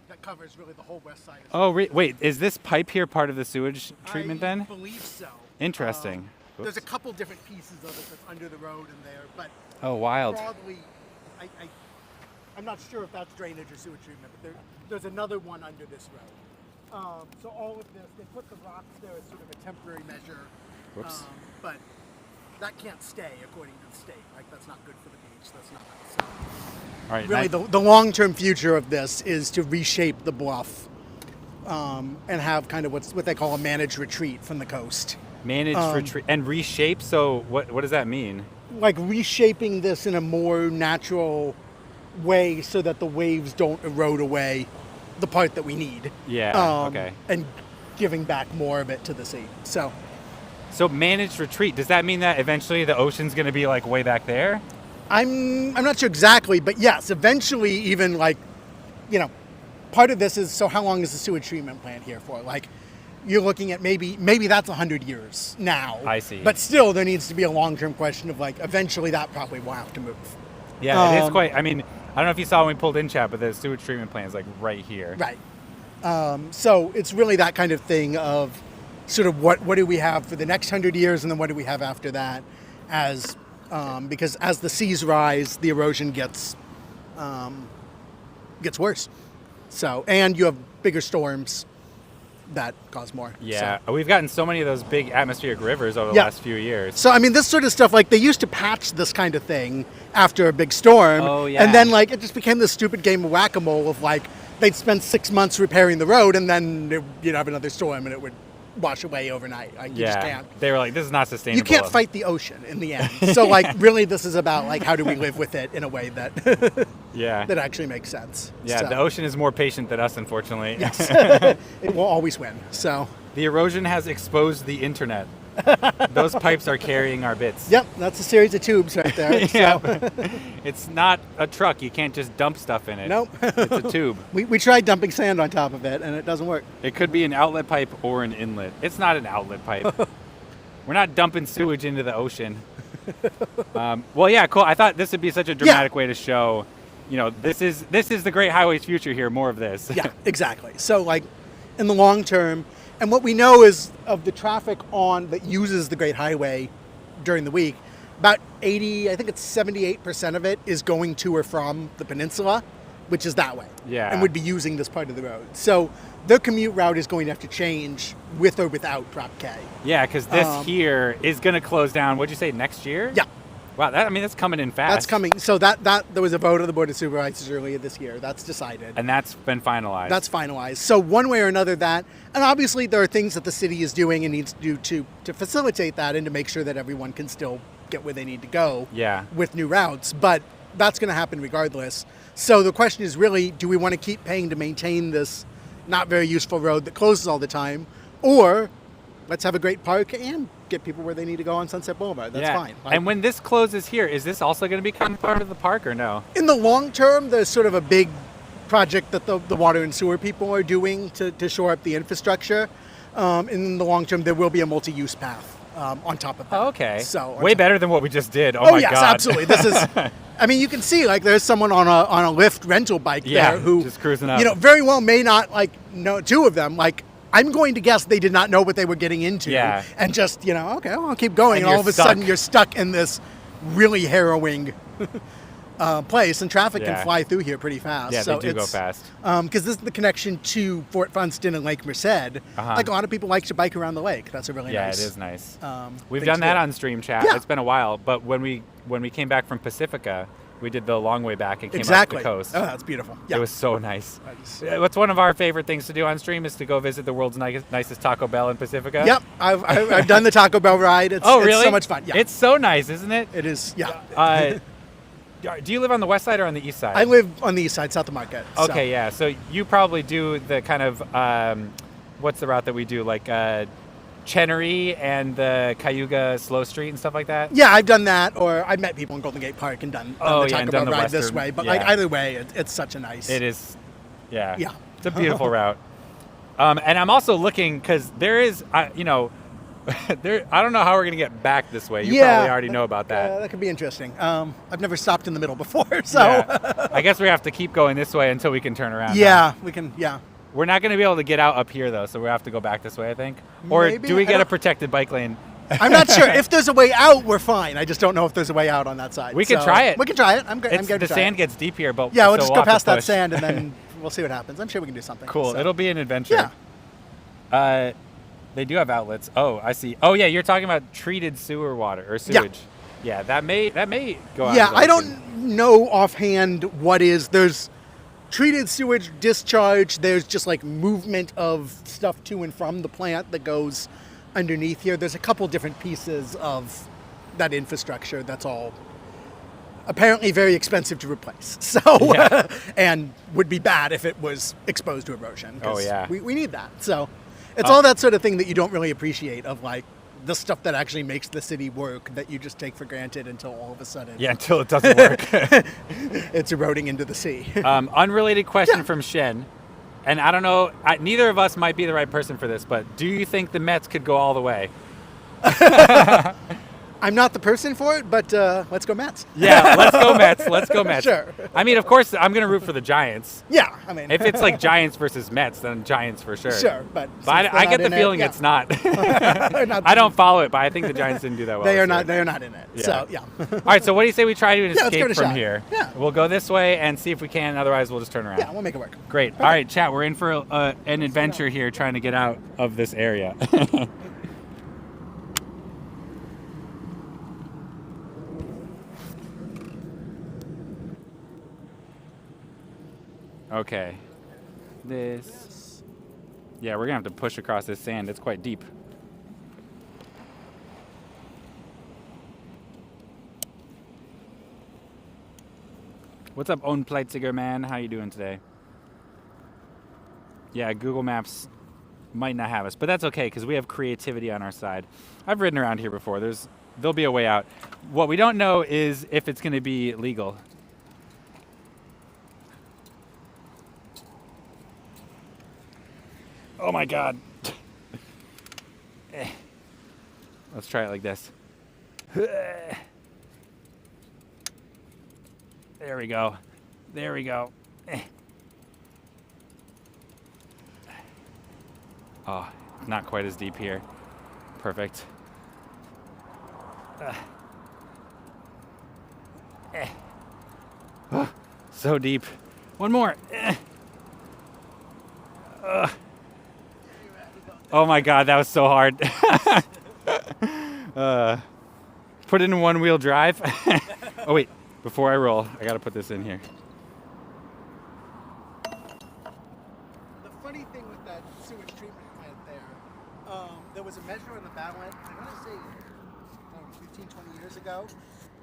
that covers really the whole west side. Of Oh, wait, is this pipe here part of the sewage treatment I then? believe so. Interesting. There's a Whoops. couple different pieces of it that's under the road and there, but Oh, wild. broadly, I'm not sure if that's drainage or sewage treatment, but there's another one under this road. So all of this, they put the rocks there as sort of a temporary measure. Whoops. But that can't stay according to the state. Like, that's not good for the beach. That's not. So All right, really, the long-term future of this is to reshape the bluff and have kind of what they call a managed retreat from the coast. managed retreat and reshape. So what does that mean? Like reshaping this in a more natural way so that the waves don't erode away the part that we need. Yeah. Okay. And giving back more of it to the sea. So managed retreat, does that mean that eventually the ocean's going to be like way back there? I'm not sure exactly, but yes, eventually even like, you know, part of this is, so how long is the sewage treatment plant here for? Like, you're looking at maybe that's 100 years now. I see. But still, there needs to be a long-term question of like, eventually that probably will have to move. Yeah, it is quite, I mean, I don't know if you saw when we pulled in, chat, but the sewage treatment plant is like right here. Right. So it's really that kind of thing of sort of what do we have for the next 100 years and then what do we have after that, as because as the seas rise, the erosion gets worse. So, and you have bigger storms that cause more. Yeah, So. we've gotten so many of those big atmospheric rivers over the Yeah. last few years. So, I mean, this sort of stuff, like, they used to patch this kind of thing after a big storm. Oh, yeah. And then, like, it just became this stupid game of whack-a-mole of, like, they'd spend 6 months repairing the road, and then you'd have another storm, and it would wash away overnight. Like, you just Yeah, can't. they were like, this is not sustainable. You can't fight the ocean in the end. So, like, really, this is about, like, how do we live with it in a way that Yeah. that actually makes sense. Yeah, So, the ocean is more patient than us, unfortunately. Yes. It will always win. So, The erosion has exposed the internet. Those pipes are carrying our bits. yep, that's a series of tubes right there. Yeah. So, It's not a truck. You can't just dump stuff in it. nope. It's a tube. We tried dumping sand on top of it, and it doesn't work. It could be an outlet pipe or an inlet. It's not an outlet pipe. We're not dumping sewage into the ocean. Well, yeah, cool. I thought this would be such a dramatic way to show, you know, this is the Great Highway's future here. More of this. Yeah, exactly. So, like, in the long term, and what we know is of the traffic that uses the Great Highway during the week, about 80, I think it's 78% of it is going to or from the peninsula, which is that way. Yeah. And would be using this part of the road. So their commute route is going to have to change with or without Prop K. Yeah, because this here is going to close down. What'd you say, next year? Yeah. Wow, that's coming in fast. That's coming. So that there was a vote of the Board of Supervisors earlier this year. That's decided. And that's been finalized. That's finalized. So one way or another that, and obviously there are things that the city is doing and needs to do to facilitate that and to make sure that everyone can still get where they need to go Yeah. with new routes. But that's going to happen regardless. So the question is really, do we want to keep paying to maintain this not very useful road that closes all the time? Or let's have a great park and get people where they need to go on Sunset Boulevard. That's yeah. fine. And when this closes here, is this also going to become part of the park or no? In the long term, there's sort of a big project that the water and sewer people are doing to shore up the infrastructure. In the long term, there will be a multi-use path on top of that. Oh, okay. So way better than what we just did. Oh, Oh my yes, God. absolutely. This is. I mean, you can see like there's someone on a Lyft rental bike Yeah, there who just cruising up. You know, very well may not like know two of them. Like I'm going to guess they did not know what they were getting into. Yeah. And just okay, well, I'll keep going. And And all you're of a stuck. sudden you're stuck in this really harrowing place, and traffic Yeah. can fly through here pretty fast. Yeah, so they do go fast. Because this is the connection to Fort Funston and Lake Merced. Uh-huh. Like a lot of people like to bike around the lake. That's a really Yeah, nice. it is nice. We've thing done to that do. on Stream Chat. Yeah. It's been a while, but when we came back from Pacifica, we did the long way back and came Exactly. up the coast. Oh, that's beautiful. Yeah. It was so nice. Nice. What's one of our favorite things to do on Stream is to go visit the world's nicest Taco Bell in Pacifica. Yep, I've done the Taco Bell ride. It's, Oh, it's really? so much fun. Yeah, It's so nice, isn't it? it is. Yeah, Do you live on the west side or on the east side? I live on the east side, South of Market. so- Okay, yeah. So you probably do the kind of what's the route that we do, like Chenery and the Cayuga Slow Street and stuff like that? Yeah, I've done that, or I've met people in Golden Gate Park and done Oh, the yeah, Taco and Bell done the ride this western- way. But yeah. like either way, it's such a nice. It is, yeah. Yeah. It's a beautiful route. And I'm also looking because there is, there. I don't know how we're gonna get back this way. You Yeah, probably already know about that. That could be interesting. I've never stopped in the middle before, so Yeah. I guess we have to keep going this way until we can turn around. yeah, we can. Yeah, We're not going to be able to get out up here though, so we have to go back this way, I think. Or Maybe. do we I get a don't- protected bike lane? I'm not sure if there's a way out. We're fine. I just don't know if there's a way out on that side. We could So, try it. We can try it. I'm good. I'm It's, good the to try sand it. gets deep here, but Yeah, we'll so just we'll go have to past that push. sand and then we'll see what happens. I'm sure we can do something. Cool. So- It'll be an adventure. Yeah. They do have outlets. Oh, I see. Oh yeah, you're talking about treated sewer water or sewage. Yeah, that may go out. Yeah, into I the ocean. don't know offhand what is. There's treated sewage discharge. There's just like movement of stuff to and from the plant that goes underneath here. There's a couple different pieces of that infrastructure that's all apparently very expensive to replace. So, Yeah. and would be bad if it was exposed to erosion. 'cause Oh, yeah. we need that. So it's all that sort of thing that you don't really appreciate of like the stuff that actually makes the city work that you just take for granted until all of a sudden Yeah, until it doesn't work. it's eroding into the sea. Unrelated question Yeah. from Shen, and I don't know. Neither of us might be the right person for this, but do you think the Mets could go all the way? I'm not the person for it, but let's go Mets. Yeah, let's go Mets. Let's go Mets. Sure. I mean, of course, I'm going to root for the Giants. Yeah, I mean, If it's like Giants versus Mets, then Giants for sure. sure, but But I get the feeling it's not. They're not. I don't follow it, but I think the Giants didn't do that well. They are this not. year. They are not in it. So yeah. All right, so what do you say we try to let's give escape it a from shot. here? Yeah. We'll go this way and see if we can. Otherwise, we'll just turn around. Yeah, we'll make it work. Great. All right, chat. We're in for an adventure here, trying to get out of this area. Okay. This. Yeah, we're gonna have to push across this sand. It's quite deep. What's up, Own Pleitziger man? How you doing today? Yeah, Google Maps might not have us, but that's okay because we have creativity on our side. I've ridden around here before. There'll be a way out. What we don't know is if it's going to be legal. Oh my God. Let's try it like this. There we go. There we go. Oh, not quite as deep here. Perfect. So deep. One more. Oh my God, that was so hard. Put it in one-wheel drive. Oh wait, before I roll, I gotta put this in here. The funny thing with that sewage treatment plant there was a measure in the ballot, I want to say 15, 20 years ago,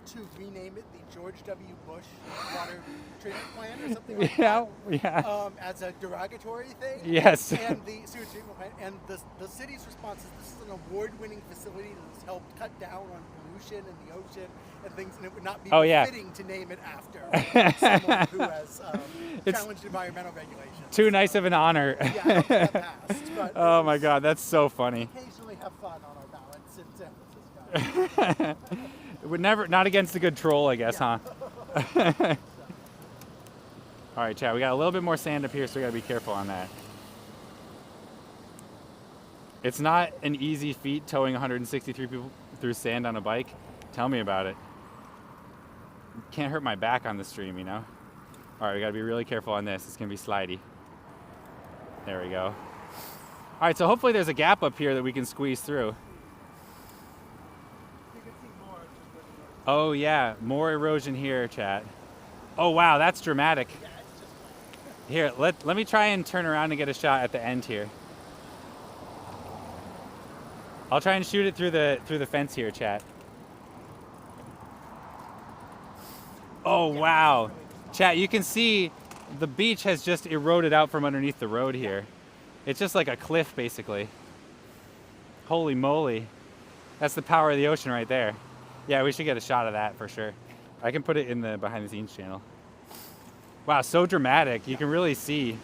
to rename it the George W. Bush Water Treatment Plant or something like Yeah, that. yeah. As a derogatory thing. Yes. And the sewage treatment plant, and the city's response is this is an award-winning facility that has helped cut down on pollution in the ocean and things, and it would not be Oh, yeah. fitting to name it after someone who has It's- challenged environmental regulations. Too nice of an honor. Yeah, I don't think that passed, but Oh my God, that's so funny. occasionally have fun on our ballots in San Francisco. Would never, not against a good troll, I guess, huh? All right, Chad, we got a little bit more sand up here, so we gotta be careful on that. It's not an easy feat towing 163 people through sand on a bike. Tell me about it. Can't hurt my back on the stream, you know? All right, we gotta be really careful on this. It's gonna be slidey. There we go. All right, so hopefully there's a gap up here that we can squeeze through. Oh yeah, more erosion here, chat. Oh wow, that's dramatic. Here, let me try and turn around and get a shot at the end here. I'll try and shoot it through the fence here, chat. Oh wow. Chat, you can see the beach has just eroded out from underneath the road here. It's just like a cliff basically. Holy moly. That's the power of the ocean right there. Yeah, we should get a shot of that for sure. I can put it in the behind the scenes channel. Wow, so dramatic. You can really see.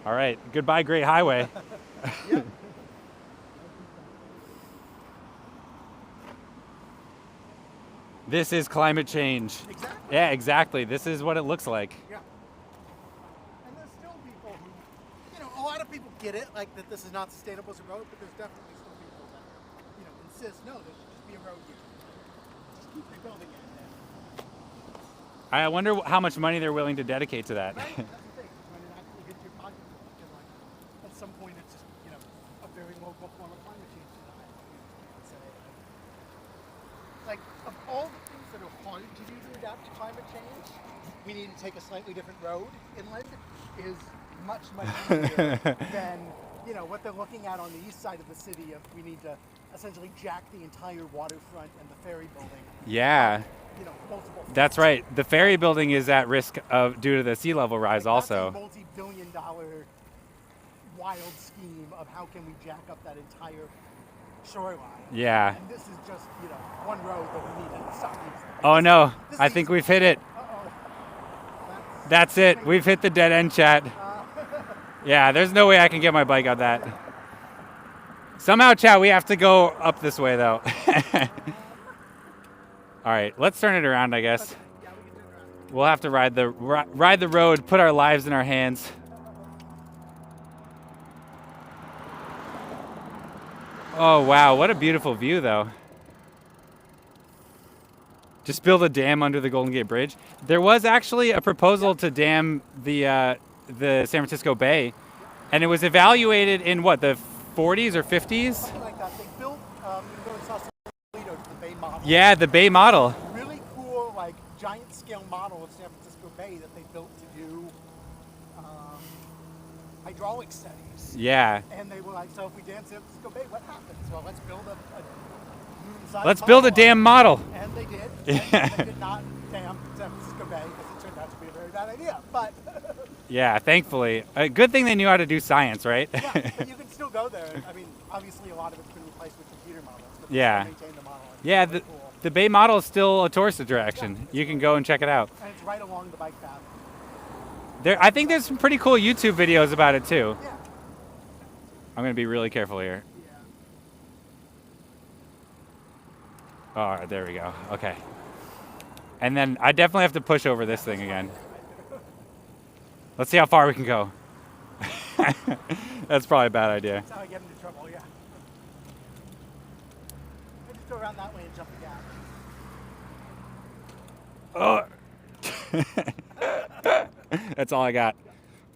All right, goodbye, Great Highway. This is climate change. Exactly. Yeah, exactly. This is what it looks like. Yeah. And there's still people who, a lot of people get it, like that this is not sustainable as a road, but there's definitely still people that, insist, no, there should just be a road here. Just keep rebuilding it. I wonder how much money they're willing to dedicate to that. Right? That's the thing, when it actually hits your pocketbook, and at some point it's just, a very local form of climate change denial. Like, of all the things that are hard to do to adapt to climate change, we need to take a slightly different road inland is much, much easier than, what they're looking at on the east side of the city of we need to essentially jack the entire waterfront and the ferry building. Yeah. Multiple. That's right. The ferry building is at risk of due to the sea level rise also. That's a multi-billion-dollar wild scheme of how can we jack up that entire shoreline. Yeah. And this is just, one road that we need to stop using. Oh no, This I is- think we've hit it. Uh-oh. That's it. We've hit the dead end, chat. Yeah, there's no way I can get my bike on that. Somehow, chat, we have to go up this way though. All right, let's turn it around, I guess. We'll have to ride the road, put our lives in our hands. Oh wow, what a beautiful view though. Just build a dam under the Golden Gate Bridge. There was actually a proposal to dam the San Francisco Bay, and it was evaluated in what, the 40s or 50s? Something like that. They built, you can go to Sausalito, the Bay model. Yeah, the Bay model. Really cool, giant scale model of San Francisco Bay that they built to do hydraulic studies. Yeah. And they were like, so if we dam San Francisco Bay, what happens? Well, let's build a moon-sized Let's build a model. damn model. And they did. Yeah. And they did not dam San Francisco Bay because it turned out to be a very bad idea. But Yeah, thankfully. A good thing they knew how to do science, right? yeah, but you can still go there. I mean, obviously a lot of it's been replaced with computer models, but they Yeah. still maintain the model. It's Yeah, really the, cool. the Bay model is still a tourist attraction. You can go and check it out. And it's right along the bike path. I think there's some pretty cool YouTube videos about it too. Yeah. I'm gonna be really careful here. All right, there we go. Okay. And then I definitely have to push over this thing again. Let's see how far we can go. That's probably a bad idea. That's how I get into trouble, yeah. I just go around that way and jump the gap. Oh. That's all I got.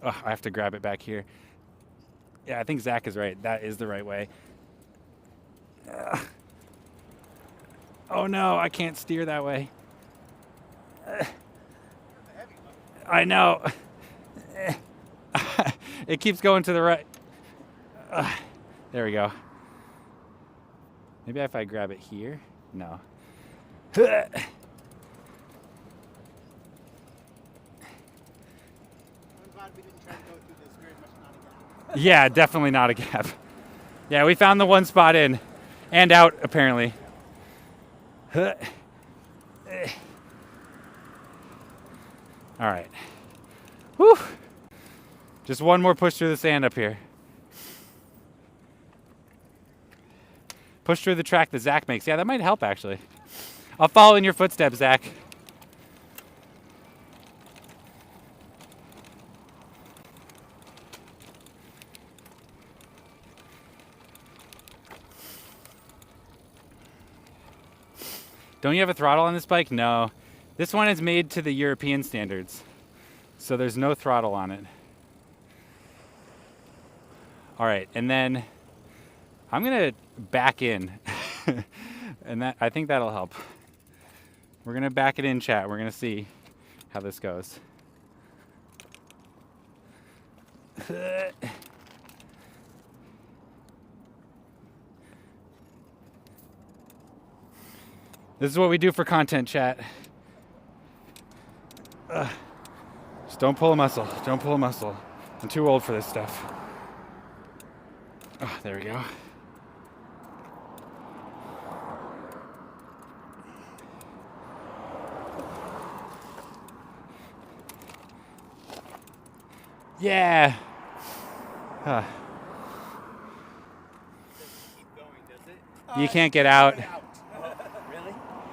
Oh, I have to grab it back here. Yeah, I think Zach is right. That is the right way. Oh no, I can't steer that way. I know. It keeps going to the right. There we go. Maybe if I grab it here? No. I'm glad we didn't try to go through this very much not again. Yeah, definitely not a gap. Yeah, we found the one spot in and out, apparently. All right. Whew. Just one more push through the sand up here. Push through the track that Zach makes. Yeah, that might help, actually. I'll follow in your footsteps, Zach. Don't you have a throttle on this bike? No. This one is made to the European standards, so there's no throttle on it. All right, and then I'm gonna back in, and that I think that'll help. We're gonna back it in, chat. We're gonna see how this goes. This is what we do for content, chat. Just don't pull a muscle. Don't pull a muscle. I'm too old for this stuff. Oh, there we go. Yeah. Huh. You can't get out.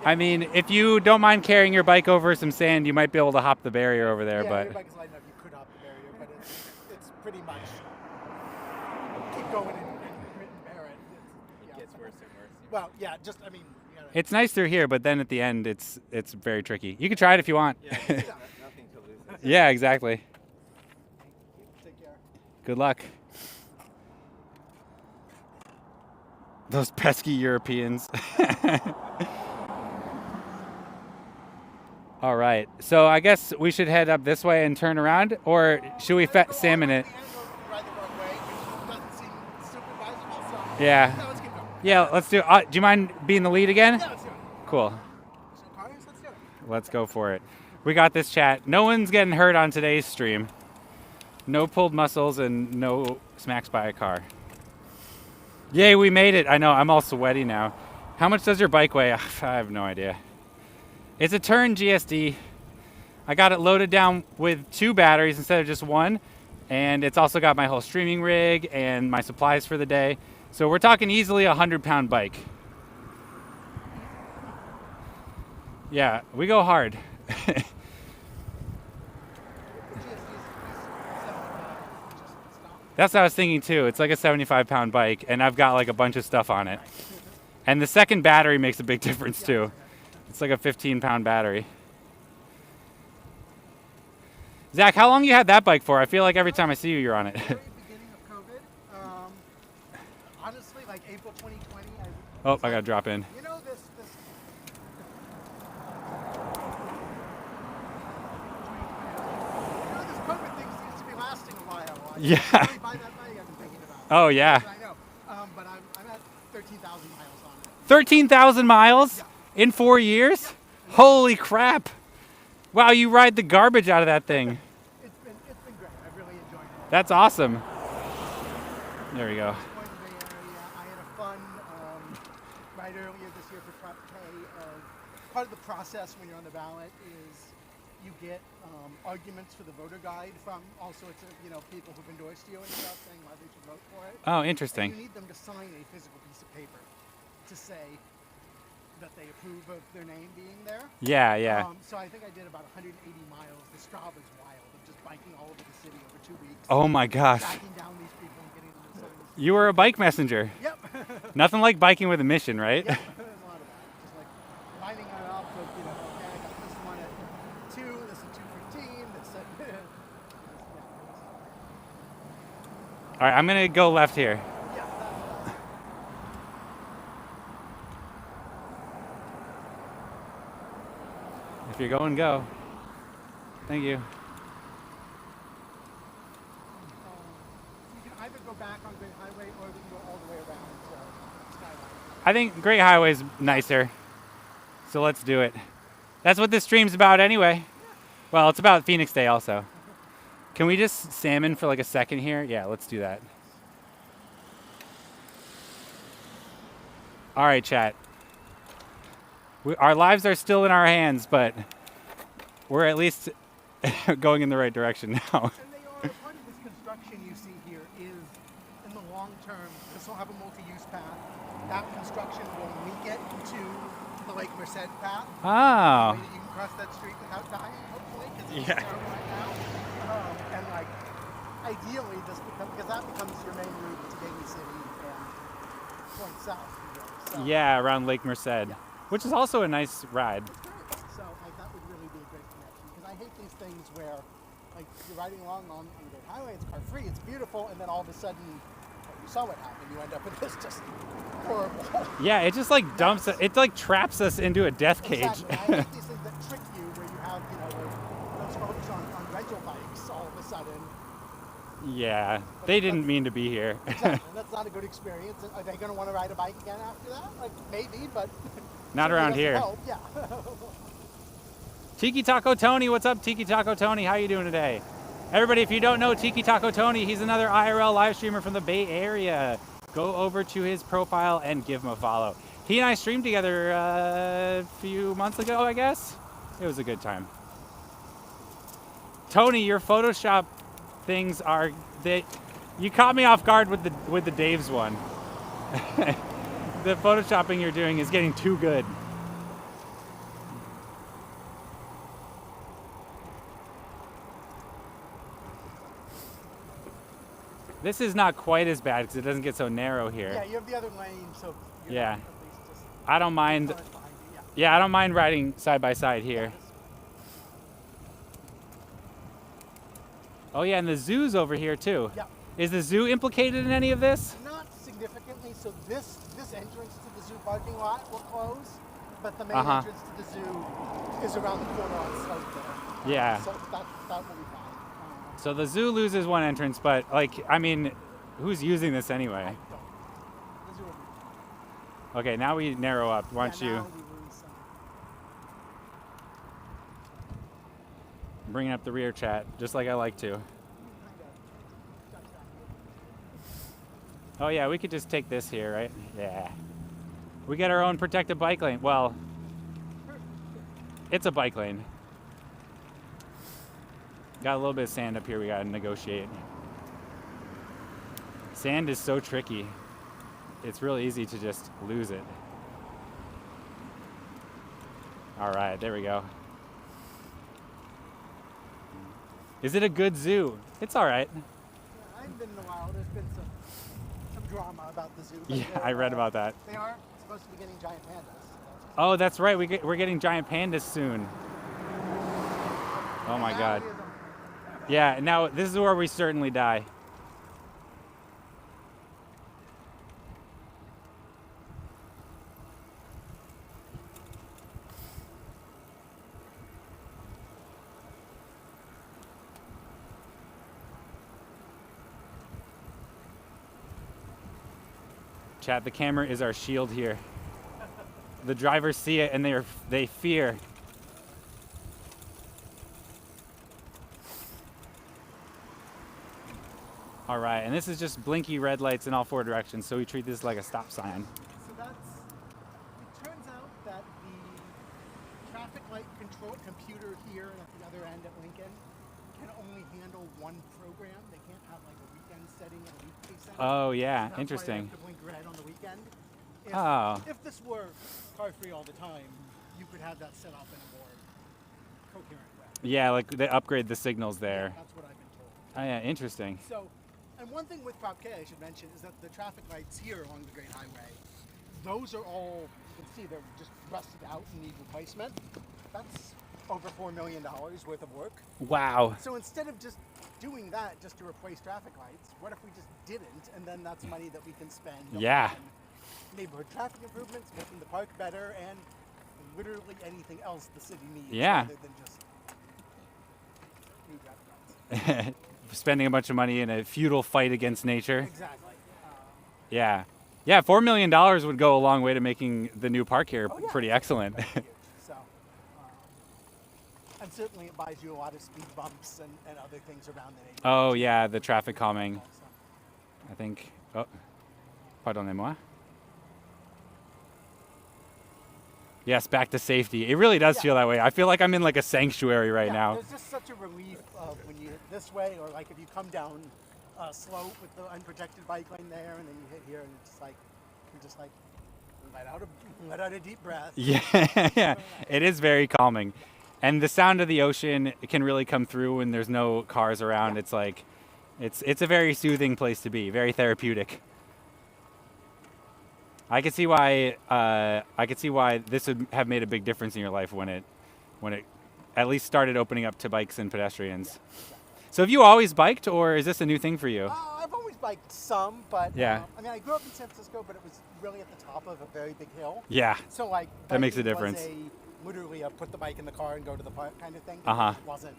I mean, if you don't mind carrying your bike over some sand, you might be able to hop the barrier over there, Yeah, but your bike is light enough, you could hop the barrier, but it's pretty much keep going and bear it. It gets worse and worse. Well, yeah, just, I mean, you gotta, it's nice through here, but then at the end, it's very tricky. You can try it if you want. Yeah, nothing to lose. Yeah, exactly. take care. Good luck. Those pesky Europeans. All right, so I guess we should head up this way and turn around, or should we salmon it? Yeah. Yeah, let's do it. Do you mind being the lead again? Yeah, let's do it. Cool. Let's do it. Let's go for it. We got this, chat. No one's getting hurt on today's stream. No pulled muscles and no smacks by a car. Yay, we made it. I know, I'm all sweaty now. How much does your bike weigh? I have no idea. It's a Turn GSD. I got it loaded down with 2 batteries instead of just 1. And it's also got my whole streaming rig and my supplies for the day. So we're talking easily a 100-pound bike. Yeah, we go hard. That's what I was thinking too. It's like a 75-pound bike, and I've got like a bunch of stuff on it. And the second battery makes a big difference too. It's like a 15-pound battery. Zach, how long you had that bike for? I feel like every time I see you, you're on it. Very beginning of COVID. Honestly, like April 2020. Oh, I gotta drop in. You know this. You know this COVID thing seems to be lasting a while. Yeah. Really buy that bike I've been thinking about. Oh yeah. I know. But I'm at 13,000 miles on it. 13,000 miles in 4 years? Holy crap. Wow, you ride the garbage out of that thing. It's been great. I've really enjoyed it. That's awesome. There we go. Going to the Bay Area. I had a fun ride earlier this year for Prop K. Part of the process when you're on the ballot is you get arguments for the voter guide from all sorts of people who've endorsed you and stuff, saying why they should vote for it. Oh, And interesting. you need them to sign a physical piece of paper to say that they approve of their name being there. Yeah, yeah. So I think I did about 180 miles. The Strava's wild of just biking all over the city over 2 weeks. Oh my gosh. Backing down You were a bike messenger. Yep. Nothing like biking with a mission, right? Yep. There's a lot of that. Just like lining it up with, you know, okay, I got this one at 2, this at 2:15, this at All right, I'm gonna go left here. yeah, that's If you're going, go. Thank you. You can either go back on Great Highway or we can go all the way around to Skyline. I think Great Highway's nicer, so let's do it. That's what this stream's about anyway. Well, it's about Phoenix Day also. Can we just salmon for like a second here? Yeah, let's do that. All right, chat. Our lives are still in our hands, but we're at least going in the right direction now. And they are, part of this construction you see here is, in the long term, this will have a multi-use path. That construction will link it to the Lake Merced path. Oh. Way that you can cross that street without dying, hopefully, because it's Yeah. terrible right now. And like, ideally, because that becomes your main route to Gateway City and point south. You know, so. Yeah, around Lake Merced, which is also a nice ride. So like, that would really be a great connection. Because I hate these things where, like, you're riding along on the highway, it's car free, it's beautiful, and then all of a sudden, well, you saw what happened. You end up with this just horrible. Yeah, it just like dumps it like traps us into a death cage. Exactly. I hate these things that trick you, where you have, you know, those folks on rental bikes all of a sudden. Yeah, they didn't mean to be here. Exactly. That's not a good experience. Are they going to want to ride a bike again after that? Like, maybe, but Not certainly around doesn't here. help. Yeah. Tiki Taco Tony, what's up, Tiki Taco Tony? How you doing today? Everybody, if you don't know Tiki Taco Tony, he's another IRL live streamer from the Bay Area. Go over to his profile and give him a follow. He and I streamed together a few months ago, I guess. It was a good time. Tony, your Photoshop things are you caught me off guard with the Dave's one. The photoshopping you're doing is getting too good. This is not quite as bad because it doesn't get so narrow here. Yeah, you have the other lane, so you're Yeah. not at least just I don't mind. cars behind you. Yeah. Yeah, I don't mind riding side by side here. Oh yeah, and the zoo's over here too. Yeah. Is the zoo implicated in any of this? Not significantly. So this entrance to the zoo parking lot will close, but the main Uh-huh. entrance to the zoo is around the corner on site there. Yeah. So that will be fine. So the zoo loses one entrance, but like, I mean, who's using this I anyway? don't. The zoo will be fine. Okay, now we narrow up. Why don't Yeah, you now we lose some. bring up the rear chat, just like I like to. Oh yeah, we could just take this here, right? Yeah. We get our own protected bike lane. Well, it's a bike lane. Got a little bit of sand up here we gotta negotiate. Sand is so tricky. It's real easy to just lose it. All right, there we go. Is it a good zoo? It's all right. Yeah, I haven't been in a while. There's been some drama about the zoo. but Yeah, they're, I read about that. They are supposed to be getting giant pandas. Oh, that's right. We're getting giant pandas soon. Oh my God. Yeah, now this is where we certainly die. Chat, the camera is our shield here. The drivers see it and they fear. All right, and this is just blinky red lights in all four directions, so we treat this like a stop sign. So it turns out that the traffic light control computer here and at the other end at Lincoln can only handle one program. They can't have like a weekend setting and a weekday setting. Oh yeah, That's interesting. Why they have to blink red on the weekend. If this were car free all the time, you could have that set up in a more coherent way. Yeah, like they upgrade the signals there. That's what I've been told. Oh yeah, interesting. So And one thing with Parquet I should mention is that the traffic lights here along the Great Highway, those are all, you can see they're just rusted out and need replacement. That's over $4 million worth of work. Wow. So instead of just doing that just to replace traffic lights, what if we just didn't? And then that's money that we can spend Yeah. on neighborhood traffic improvements, making the park better, and literally anything else the city needs Yeah. rather than just new traffic lights. Spending a bunch of money in a futile fight against nature. Exactly. Yeah. Yeah, $4 million would go a long way to making the new park here Oh, yeah. pretty excellent. That's huge. So, and certainly it buys you a lot of speed bumps and other things around the neighborhood. Oh, yeah, the traffic calming. So, I think. Oh, pardonnez-moi. Yes, back to safety. It really does Yeah. feel that way. I feel like I'm in like a sanctuary right yeah, now. There's just such a relief of when you hit this way, or like if you come down a slope with the unprotected bike lane there, and then you hit here, and it's like you're just like let out a deep breath. Yeah, yeah, it is very calming, and the sound of the ocean can really come through when there's no cars around. Yeah. It's like, it's a very soothing place to be, very therapeutic. I could see why this would have made a big difference in your life when it at least started opening up to bikes and pedestrians. So have you always biked, or is this a new thing for you? I've always biked some, but Yeah. I mean, I grew up in San Francisco, but it was really at the top of a very big hill. Yeah. So like That makes a biking difference. Was literally a put the bike in the car and go to the park kind of thing. Uh-huh. It wasn't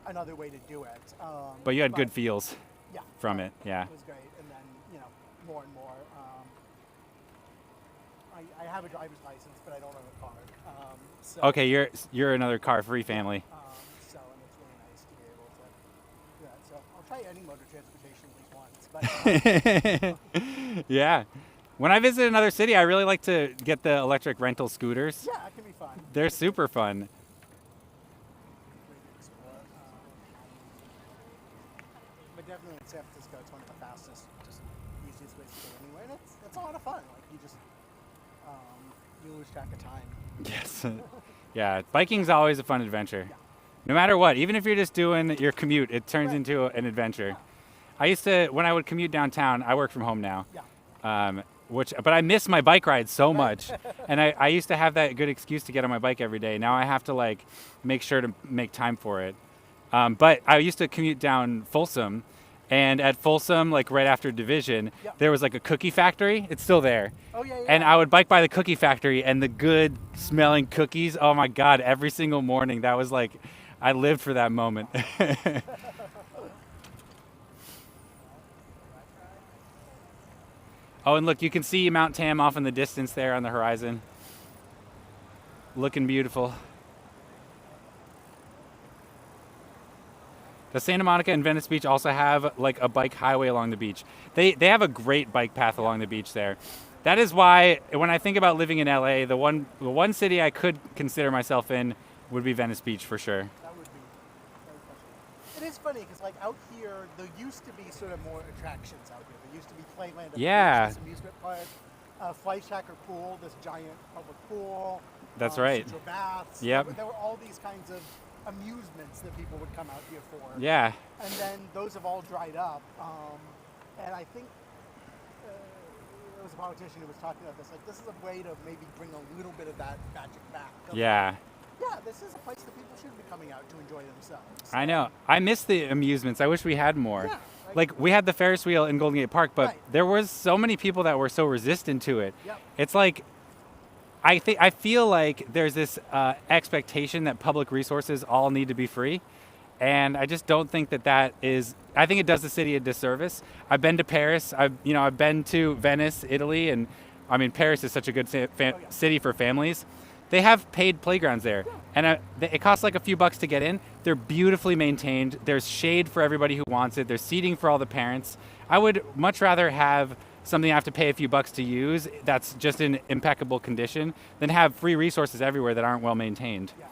another way to do it. But you had good feels Yeah. from it. Yeah. It was great, and then more and more. I have a driver's license, but I don't own a car. So, Okay, you're another car-free family. So and it's really nice to be able to do that. So I'll try any mode of transportation at least once. But Yeah. When I visit another city, I really like to get the electric rental scooters. yeah, it can be fun. They're super fun. Way to explore. But definitely in San Francisco, it's one of the fastest, just easiest ways to go anywhere. And it's a lot of fun. Like you just you lose track of time. Yes. Yeah, biking's always a fun adventure. No matter what, even if you're just doing your commute, it turns Right. into an adventure. I used to, when I would commute downtown, I work from home now. Yeah. But I miss my bike rides so much. And I used to have that good excuse to get on my bike every day. Now I have to like make sure to make time for it. But I used to commute down Folsom, and at Folsom, like right after Division, Yeah. there was like a cookie factory. It's still there. Oh yeah, yeah. And I would bike by the cookie factory, and the good smelling cookies. Oh my God, every single morning. That was like, I lived for that moment. Oh, and look, you can see Mount Tam off in the distance there on the horizon. Looking beautiful. Does Santa Monica and Venice Beach also have like a bike highway along the beach? They have a great bike path along the beach there. That is why when I think about living in LA, the one city I could consider myself in would be Venice Beach for sure. That would be very special. It is funny because like out here, there used to be sort of more attractions out here. There used to be Playland, at the Yeah. beach, this amusement park, Flight Shacker pool, this giant public pool. That's right. Central baths. Yep. There were all these kinds of amusements that people would come out here for. Yeah. And then those have all dried up. And I think there was a politician who was talking about this. Like, this is a way to maybe bring a little bit of that magic back. Of, Yeah. Yeah, this is a place that people should be coming out to enjoy themselves. I know. I miss the amusements. I wish we had more. Yeah, Like we had the Ferris wheel in Golden Gate Park, but Right. there was so many people that were so resistant to it. Yep. It's like I feel like there's this expectation that public resources all need to be free, and I just don't think that is. I think it does the city a disservice. I've been to Paris. I've been to Venice, Italy, and I mean Paris is such a good city for families. They have paid playgrounds there, and it costs like a few bucks to get in. They're beautifully maintained. There's shade for everybody who wants it. There's seating for all the parents. I would much rather have something I have to pay a few bucks to use that's just in impeccable condition than have free resources everywhere that aren't well maintained. Yeah.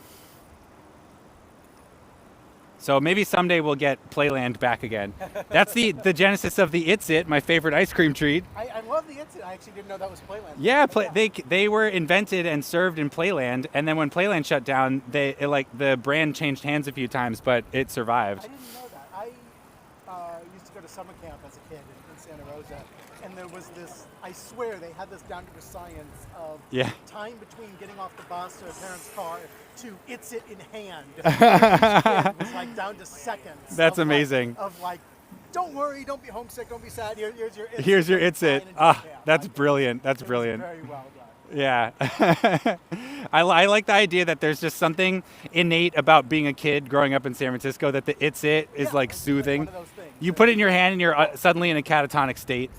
So maybe someday we'll get Playland back again. That's the genesis of the It's It, my favorite ice cream treat. I love the incident. I actually didn't know that was Playland. Yeah, But they were invented and served in Playland, and then when Playland shut down, the brand changed hands a few times, but it I survived. didn't know that. I used to go to summer camp as a kid in Santa Rosa, and there was this. I swear they had this down to the science of Yeah. time between getting off the bus or a parent's car to "It's It" in hand. It was like down to seconds. That's of, like- amazing. Of like, don't worry, don't be homesick, don't be sad. Here's your. Here's your It's It. Fine and Ah, camp. that's Like, brilliant. That's it was brilliant. Very well done. Yeah. I like the idea that there's just something innate about being a kid growing up in San Francisco that the It's It is Yeah, like it's soothing. one of those things. You put it in your hand and you're suddenly in a catatonic state.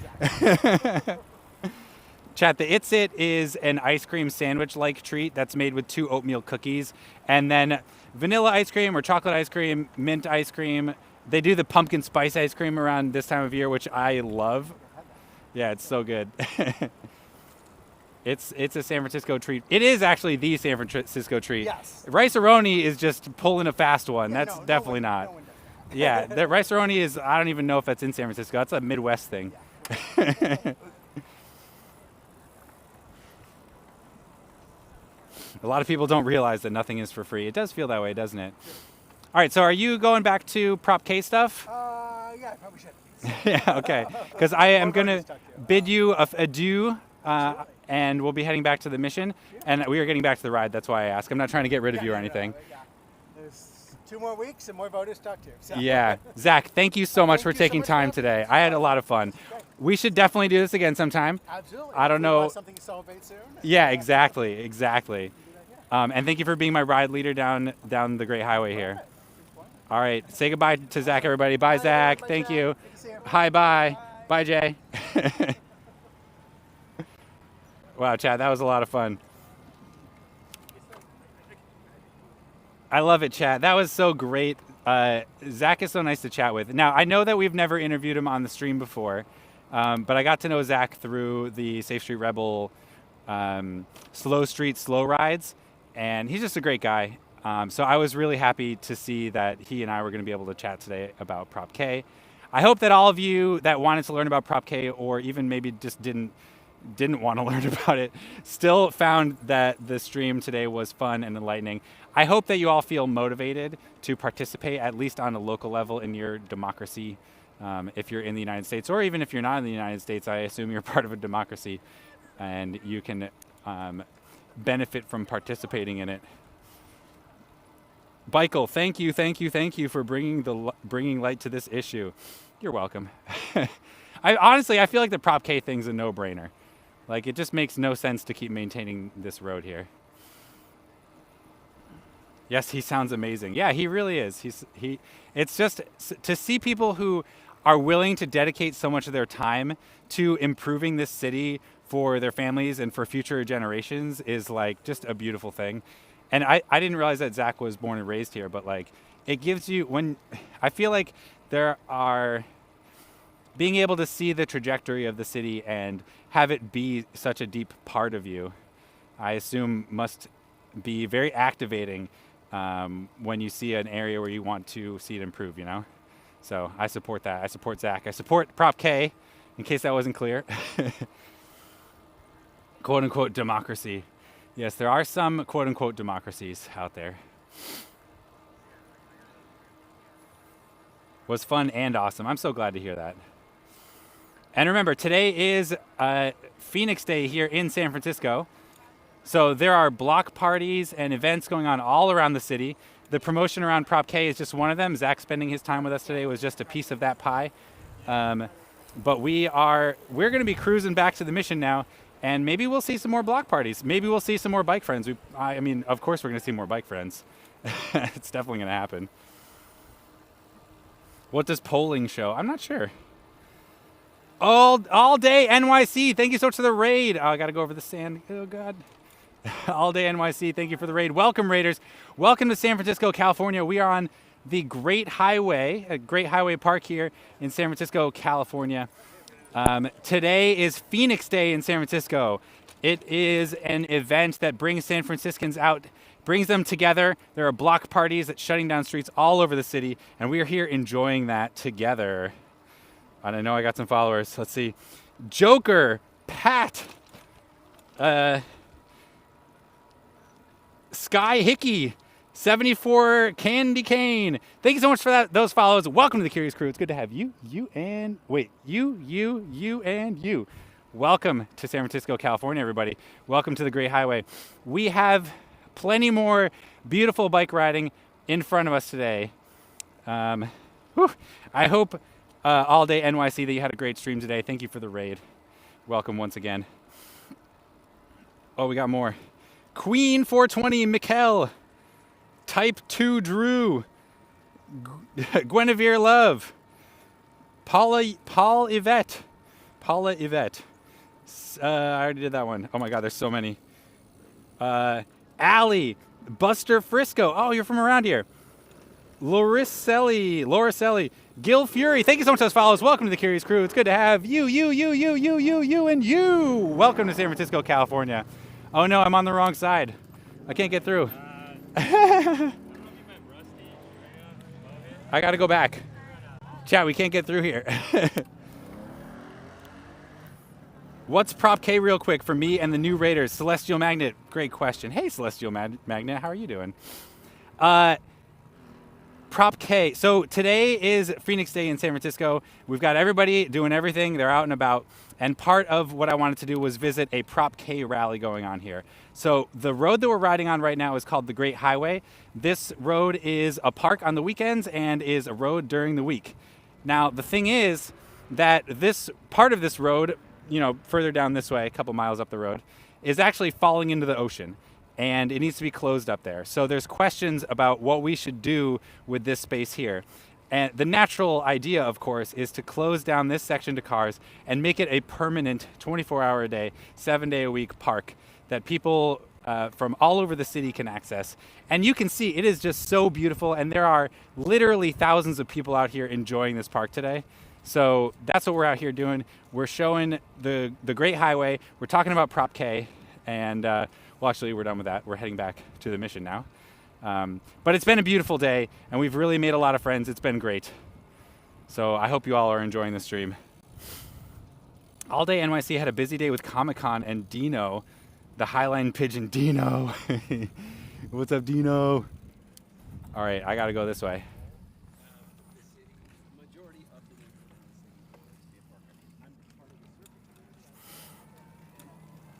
Chat, the It's It is an ice cream sandwich-like treat that's made with 2 oatmeal cookies and then vanilla ice cream or chocolate ice cream, mint ice cream. They do the pumpkin spice ice cream around this time of year, which I love. Yeah, it's so good. It's a San Francisco treat. It is actually the San Francisco treat. Yes. Rice-A-Roni is just pulling a fast one. Yeah, That's no definitely one- not. no one does. Yeah, the Rice-A-Roni is, I don't even know if that's in San Francisco. That's a Midwest thing. A lot of people don't realize that nothing is for free. It does feel that way, doesn't it? All right, so are you going back to Prop K stuff? Yeah, I probably should. Yeah, okay. Because I am Or going to bonus tuck, yeah. bid you adieu, and we'll be heading back to the mission. And we are getting back to the ride. That's why I ask. I'm not trying to get rid of you or anything. Yeah. There's 2 more weeks and more voters to talk to. So. Yeah. Zach, thank you so much Thank for you so taking much for time having me. today. I had a lot of fun. We should definitely do this again sometime. Absolutely. I don't If you want know- Something to celebrate soon. Yeah, exactly. And thank you for being my ride leader down the Great Highway here. All right, say goodbye to Zach, everybody. Bye, Zach. Bye, Thank Zach. you. Good to see you. Hi, bye. Bye, Jay. Wow, Chad, that was a lot of fun. I love it, Chad. That was so great. Zach is so nice to chat with. Now, I know that we've never interviewed him on the stream before, but I got to know Zach through the Safe Street Rebel Slow Street Slow Rides, and he's just a great guy. So I was really happy to see that he and I were going to be able to chat today about Prop K. I hope that all of you that wanted to learn about Prop K, or even maybe just didn't want to learn about it, still found that the stream today was fun and enlightening. I hope that you all feel motivated to participate, at least on a local level, in your democracy. If you're in the United States, or even if you're not in the United States, I assume you're part of a democracy, and you can benefit from participating in it. Beichel, thank you for bringing light to this issue. You're welcome. I feel like the Prop K thing's a no-brainer. Like, it just makes no sense to keep maintaining this road here. Yes, he sounds amazing. Yeah, he really is. It's just to see people who are willing to dedicate so much of their time to improving this city for their families and for future generations is like just a beautiful thing. And I didn't realize that Zach was born and raised here, but like it gives you I feel like being able to see the trajectory of the city and have it be such a deep part of you, I assume must be very activating when you see an area where you want to see it improve, you know? So I support that. I support Zach. I support Prop K, in case that wasn't clear. Quote unquote democracy. Yes, there are some quote unquote democracies out there. Was fun and awesome. I'm so glad to hear that. And remember, today is Phoenix Day here in San Francisco. So there are block parties and events going on all around the city. The promotion around Prop K is just one of them. Zach spending his time with us today was just a piece of that pie. But we're going to be cruising back to the mission now, and maybe we'll see some more block parties. Maybe we'll see some more bike friends. I mean, of course we're going to see more bike friends. It's definitely going to happen. What does polling show? I'm not sure. All day NYC. Thank you so much for the raid. Oh, I got to go over the sand. Oh, God. All day NYC. Thank you for the raid. Welcome, Raiders. Welcome to San Francisco, California. We are on the Great Highway, Great Highway Park here in San Francisco, California. Today is Phoenix Day in San Francisco. It is an event that brings San Franciscans out, brings them together. There are block parties that's shutting down streets all over the city, and we are here enjoying that together. And I know I got some followers. Let's see. Joker, Pat, Sky Hickey, 74 Candy Cane. Thank you so much for those follows. Welcome to the Curious Crew. It's good to have you, and you. Welcome to San Francisco, California, everybody. Welcome to the Great Highway. We have plenty more beautiful bike riding in front of us today. I hope All Day NYC that you had a great stream today. Thank you for the raid. Welcome once again. Oh, we got more. Queen 420 Mikkel. Type 2 Drew. Guinevere Love. Paula Yvette. I already did that one. Oh my God, there's so many. Allie. Buster Frisco. Oh, you're from around here. Lauricelli. Gil Fury. Thank you so much for those follows. Welcome to the Curious Crew. It's good to have you, and you. Welcome to San Francisco, California. Oh no, I'm on the wrong side. I can't get through. I gotta go back. Chat, we can't get through here. What's Prop K real quick for me and the new Raiders? Celestial Magnet, great question. Hey, Celestial Magnet, how are you doing? Prop K. So today is Phoenix Day in San Francisco. We've got everybody doing everything. They're out and about. And part of what I wanted to do was visit a Prop K rally going on here. So the road that we're riding on right now is called the Great Highway. This road is a park on the weekends and is a road during the week. Now, the thing is that this part of this road, further down this way, a couple miles up the road, is actually falling into the ocean. And it needs to be closed up there. So there's questions about what we should do with this space here. And the natural idea, of course, is to close down this section to cars and make it a permanent 24-hour a day, 7-day-a-week park that people from all over the city can access. And you can see it is just so beautiful. And there are literally thousands of people out here enjoying this park today. So that's what we're out here doing. We're showing the Great Highway. We're talking about Prop K. And well, actually, we're done with that. We're heading back to the mission now. But it's been a beautiful day, and we've really made a lot of friends. It's been great. So I hope you all are enjoying the stream. All Day NYC had a busy day with Comic-Con and Dino, the Highline Pigeon Dino. What's up, Dino? All right, I got to go this way.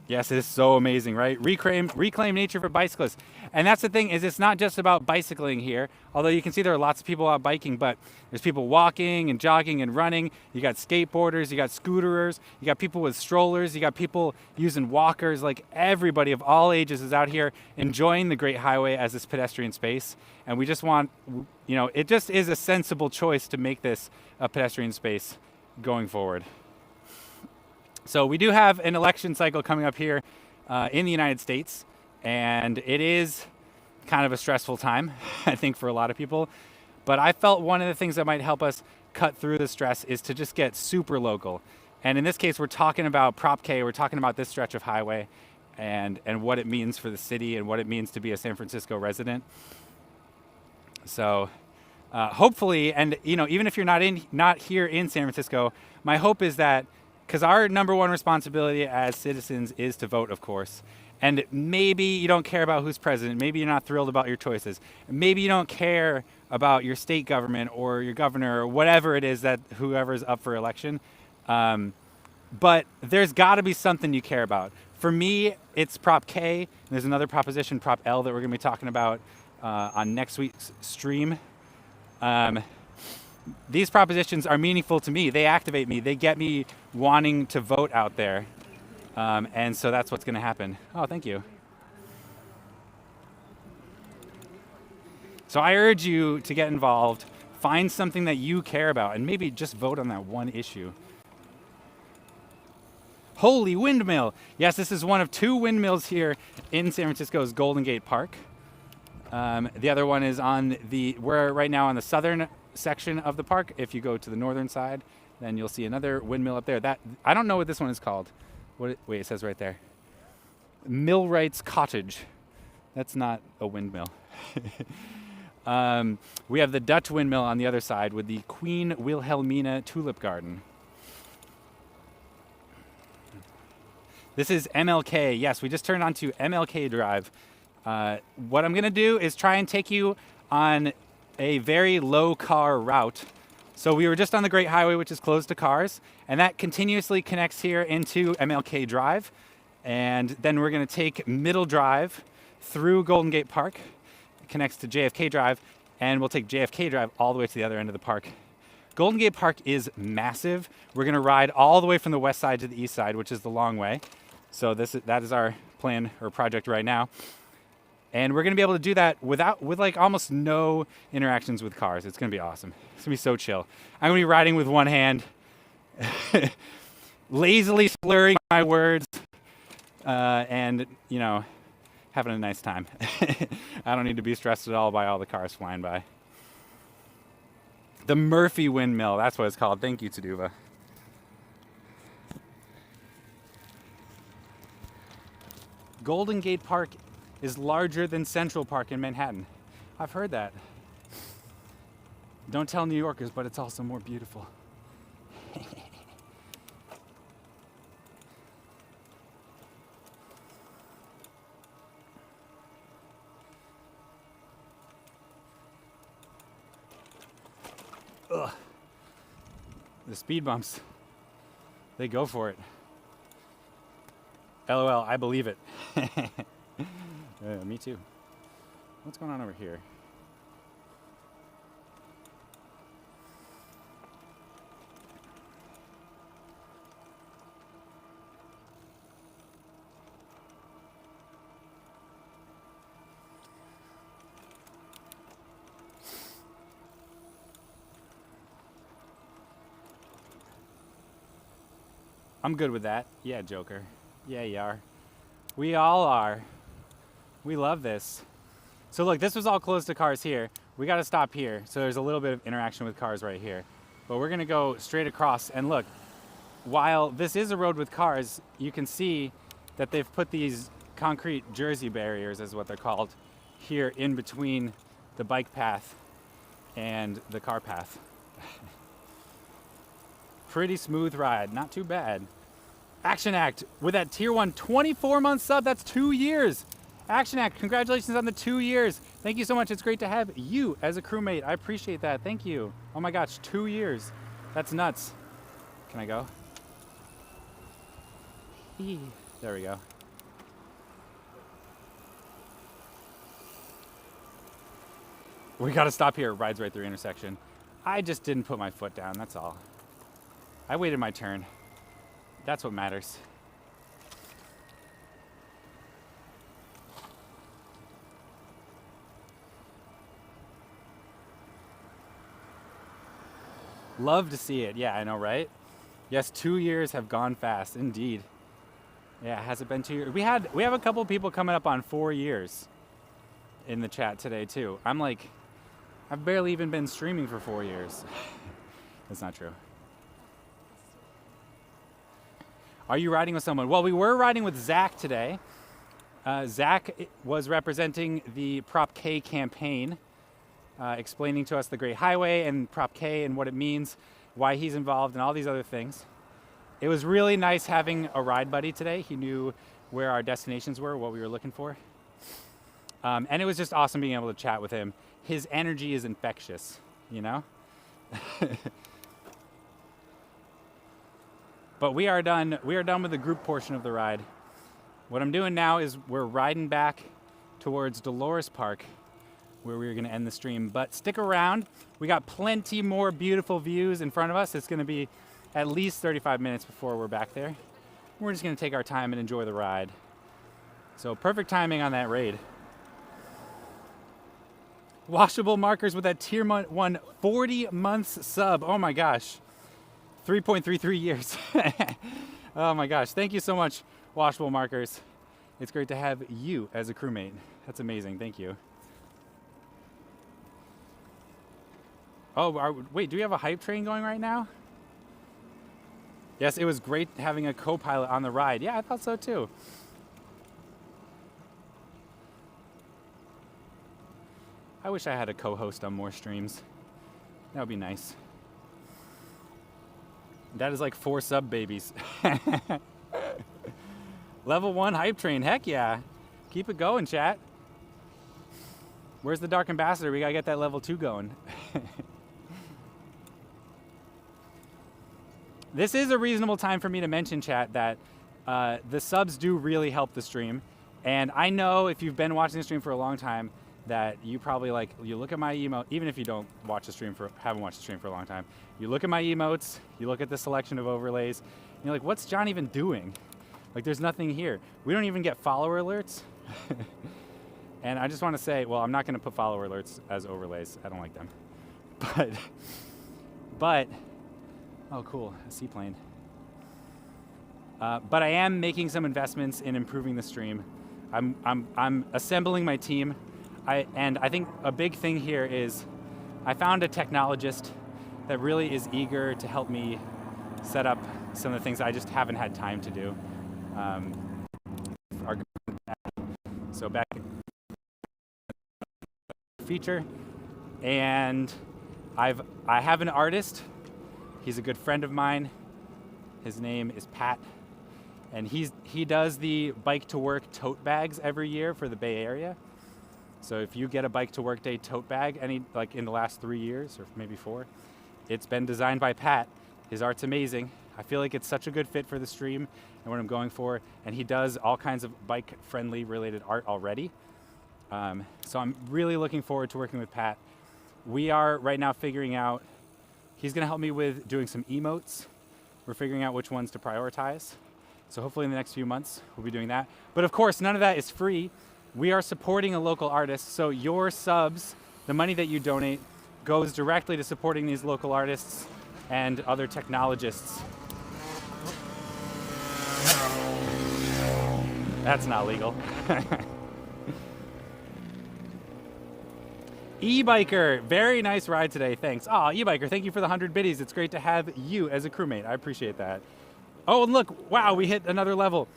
Yes, it is so amazing, right? Reclaim nature for bicyclists. And that's the thing, is it's not just about bicycling here, although you can see there are lots of people out biking, but there's people walking and jogging and running. You got skateboarders, you got scooterers, you got people with strollers, you got people using walkers. Like, everybody of all ages is out here enjoying the Great Highway as this pedestrian space. And we just want, it just is a sensible choice to make this a pedestrian space going forward. So we do have an election cycle coming up here in the United States, and it is kind of a stressful time, I think, for a lot of people. But I felt one of the things that might help us cut through the stress is to just get super local. And in this case, we're talking about Prop K. We're talking about this stretch of highway and what it means for the city and what it means to be a San Francisco resident. So hopefully, and even if you're not here in San Francisco, my hope is that, because our number one responsibility as citizens is to vote, of course. And maybe you don't care about who's president. Maybe you're not thrilled about your choices. Maybe you don't care about your state government or your governor or whatever it is that whoever's up for election. But there's got to be something you care about. For me, it's Prop K. And there's another proposition, Prop L, that we're going to be talking about on next week's stream. These propositions are meaningful to me. They activate me. They get me wanting to vote out there. And so that's what's going to happen. Oh, thank you. So I urge you to get involved, find something that you care about, and maybe just vote on that one issue. Holy Windmill. Yes, this is one of 2 windmills here in San Francisco's Golden Gate Park. The other one is we're right now on the southern section of the park. If you go to the northern side, then you'll see another windmill up there. That I don't know what this one is called. Wait, it says right there. Millwright's Cottage. That's not a windmill. We have the Dutch windmill on the other side with the Queen Wilhelmina Tulip Garden. This is MLK. Yes, we just turned onto MLK Drive. What I'm gonna do is try and take you on a very low car route. So we were just on the Great Highway, which is closed to cars, and that continuously connects here into MLK Drive. And then we're gonna take Middle Drive through Golden Gate Park, it connects to JFK Drive, and we'll take JFK Drive all the way to the other end of the park. Golden Gate Park is massive. We're gonna ride all the way from the west side to the east side, which is the long way. So that is our plan or project right now. And we're gonna be able to do that with like almost no interactions with cars. It's gonna be awesome. It's gonna be so chill. I'm gonna be riding with one hand, lazily slurring my words, and having a nice time. I don't need to be stressed at all by all the cars flying by. The Murphy Windmill, that's what it's called. Thank you, Taduva. Golden Gate Park is larger than Central Park in Manhattan. I've heard that. Don't tell New Yorkers, but it's also more beautiful. Ugh. The speed bumps, they go for it. LOL, I believe it. Me too. What's going on over here? I'm good with that. Yeah, Joker. Yeah, you are. We all are. We love this. So look, this was all closed to cars here. We got to stop here. So there's a little bit of interaction with cars right here. But we're going to go straight across. And look, while this is a road with cars, you can see that they've put these concrete Jersey barriers, is what they're called, here in between the bike path and the car path. Pretty smooth ride. Not too bad. Action Act with that tier 1 24-month sub. That's 2 years. Action Act, congratulations on the 2 years. Thank you so much. It's great to have you as a crewmate. I appreciate that. Thank you. Oh my gosh, 2 years. That's nuts. Can I go? There we go. We gotta stop here. Rides right through intersection. I just didn't put my foot down, that's all. I waited my turn. That's what matters. Love to see it. Yeah, I know, right? Yes, 2 years have gone fast, indeed. Yeah, has it been 2 years? We have a couple people coming up on 4 years in the chat today too. I'm like, I've barely even been streaming for 4 years. That's not true. Are you riding with someone? Well, we were riding with Zach today. Zach was representing the Prop K campaign, explaining to us the Great Highway and Prop K and what it means, why he's involved, and all these other things. It was really nice having a ride buddy today. He knew where our destinations were, what we were looking for. And it was just awesome being able to chat with him. His energy is infectious, you know? But we are done with the group portion of the ride. What I'm doing now is we're riding back towards Dolores Park, where we're gonna end the stream. But stick around, we got plenty more beautiful views in front of us. It's gonna be at least 35 minutes before we're back there. We're just gonna take our time and enjoy the ride. So perfect timing on that raid. Washable markers with that tier 1 40 months sub. Oh my gosh. 3.33 years. Oh my gosh. Thank you so much, Washable Markers. It's great to have you as a crewmate. That's amazing. Thank you. Oh, wait, do we have a hype train going right now? Yes, it was great having a co-pilot on the ride. Yeah, I thought so too. I wish I had a co-host on more streams. That would be nice. That is like 4 sub babies. Level 1 hype train, heck yeah. Keep it going, chat. Where's the Dark Ambassador? We gotta get that level 2 going. This is a reasonable time for me to mention, chat, that the subs do really help the stream. And I know if you've been watching the stream for a long time that you probably you look at my emote, even if you don't watch the stream haven't watched the stream for a long time, you look at my emotes, you look at the selection of overlays, and you're like, what's John even doing? Like, there's nothing here. We don't even get follower alerts. And I just want to say, well, I'm not going to put follower alerts as overlays. I don't like them. But, oh, cool, a seaplane. But I am making some investments in improving the stream. I'm assembling my team. And I think a big thing here is I found a technologist that really is eager to help me set up some of the things I just haven't had time to do. So back feature, and I have an artist. He's a good friend of mine. His name is Pat, and he does the bike to work tote bags every year for the Bay Area. So if you get a bike to work day tote bag, like in the last 3 years or maybe 4, it's been designed by Pat. His art's amazing. I feel like it's such a good fit for the stream and what I'm going for. And he does all kinds of bike-friendly related art already. So I'm really looking forward to working with Pat. We are right now figuring out, he's gonna help me with doing some emotes. We're figuring out which ones to prioritize. So hopefully in the next few months, we'll be doing that. But of course, none of that is free. We are supporting a local artist. So your subs, the money that you donate, goes directly to supporting these local artists and other technologists. That's not legal. E-Biker, very nice ride today, thanks. Oh, E-Biker, thank you for the 100 biddies. It's great to have you as a crewmate. I appreciate that. Oh, and look, wow, we hit another level.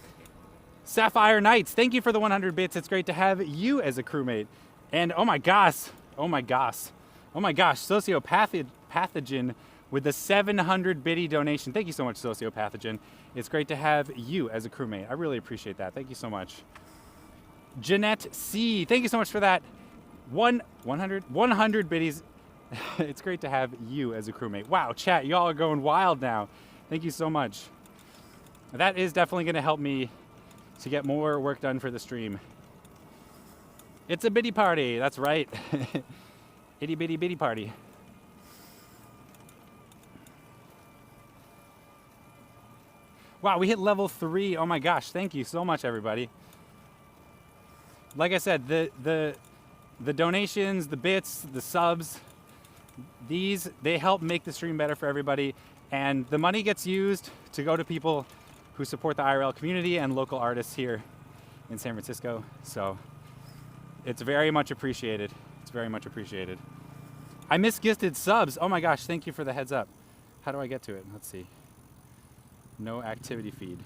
Sapphire Knights, thank you for the 100 bits. It's great to have you as a crewmate. And oh my gosh, Sociopathogen with the 700 biddy donation. Thank you so much, Sociopathogen. It's great to have you as a crewmate. I really appreciate that. Thank you so much. Jeanette C, thank you so much for that. 100 biddies. It's great to have you as a crewmate. Wow, chat, y'all are going wild now. Thank you so much. That is definitely going to help me to get more work done for the stream. It's a biddy party, that's right. Itty bitty bitty party. Wow, we hit level 3. Oh my gosh, thank you so much, everybody. Like I said, the donations, the bits, the subs, they help make the stream better for everybody. And the money gets used to go to people who support the IRL community and local artists here in San Francisco. So it's very much appreciated. It's very much appreciated. I missed gifted subs. Oh my gosh, thank you for the heads up. How do I get to it? Let's see. No activity feed.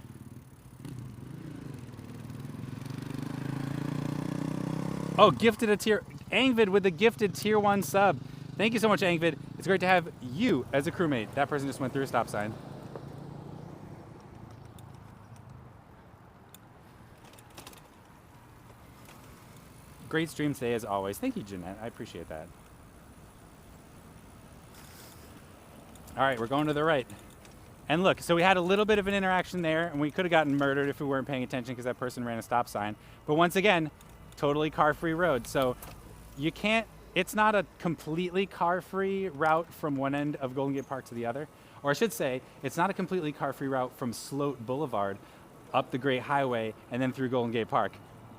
Oh, gifted a tier. Angvid with the gifted tier 1 sub. Thank you so much, Angvid. It's great to have you as a crewmate. That person just went through a stop sign. Great stream today as always. Thank you, Jeanette. I appreciate that. All right, we're going to the right. And look, so we had a little bit of an interaction there, and we could have gotten murdered if we weren't paying attention because that person ran a stop sign. But once again, totally car-free road. So you can't, it's not a completely car-free route from one end of Golden Gate Park to the other. Or I should say, it's not a completely car-free route from Sloat Boulevard up the Great Highway and then through Golden Gate Park.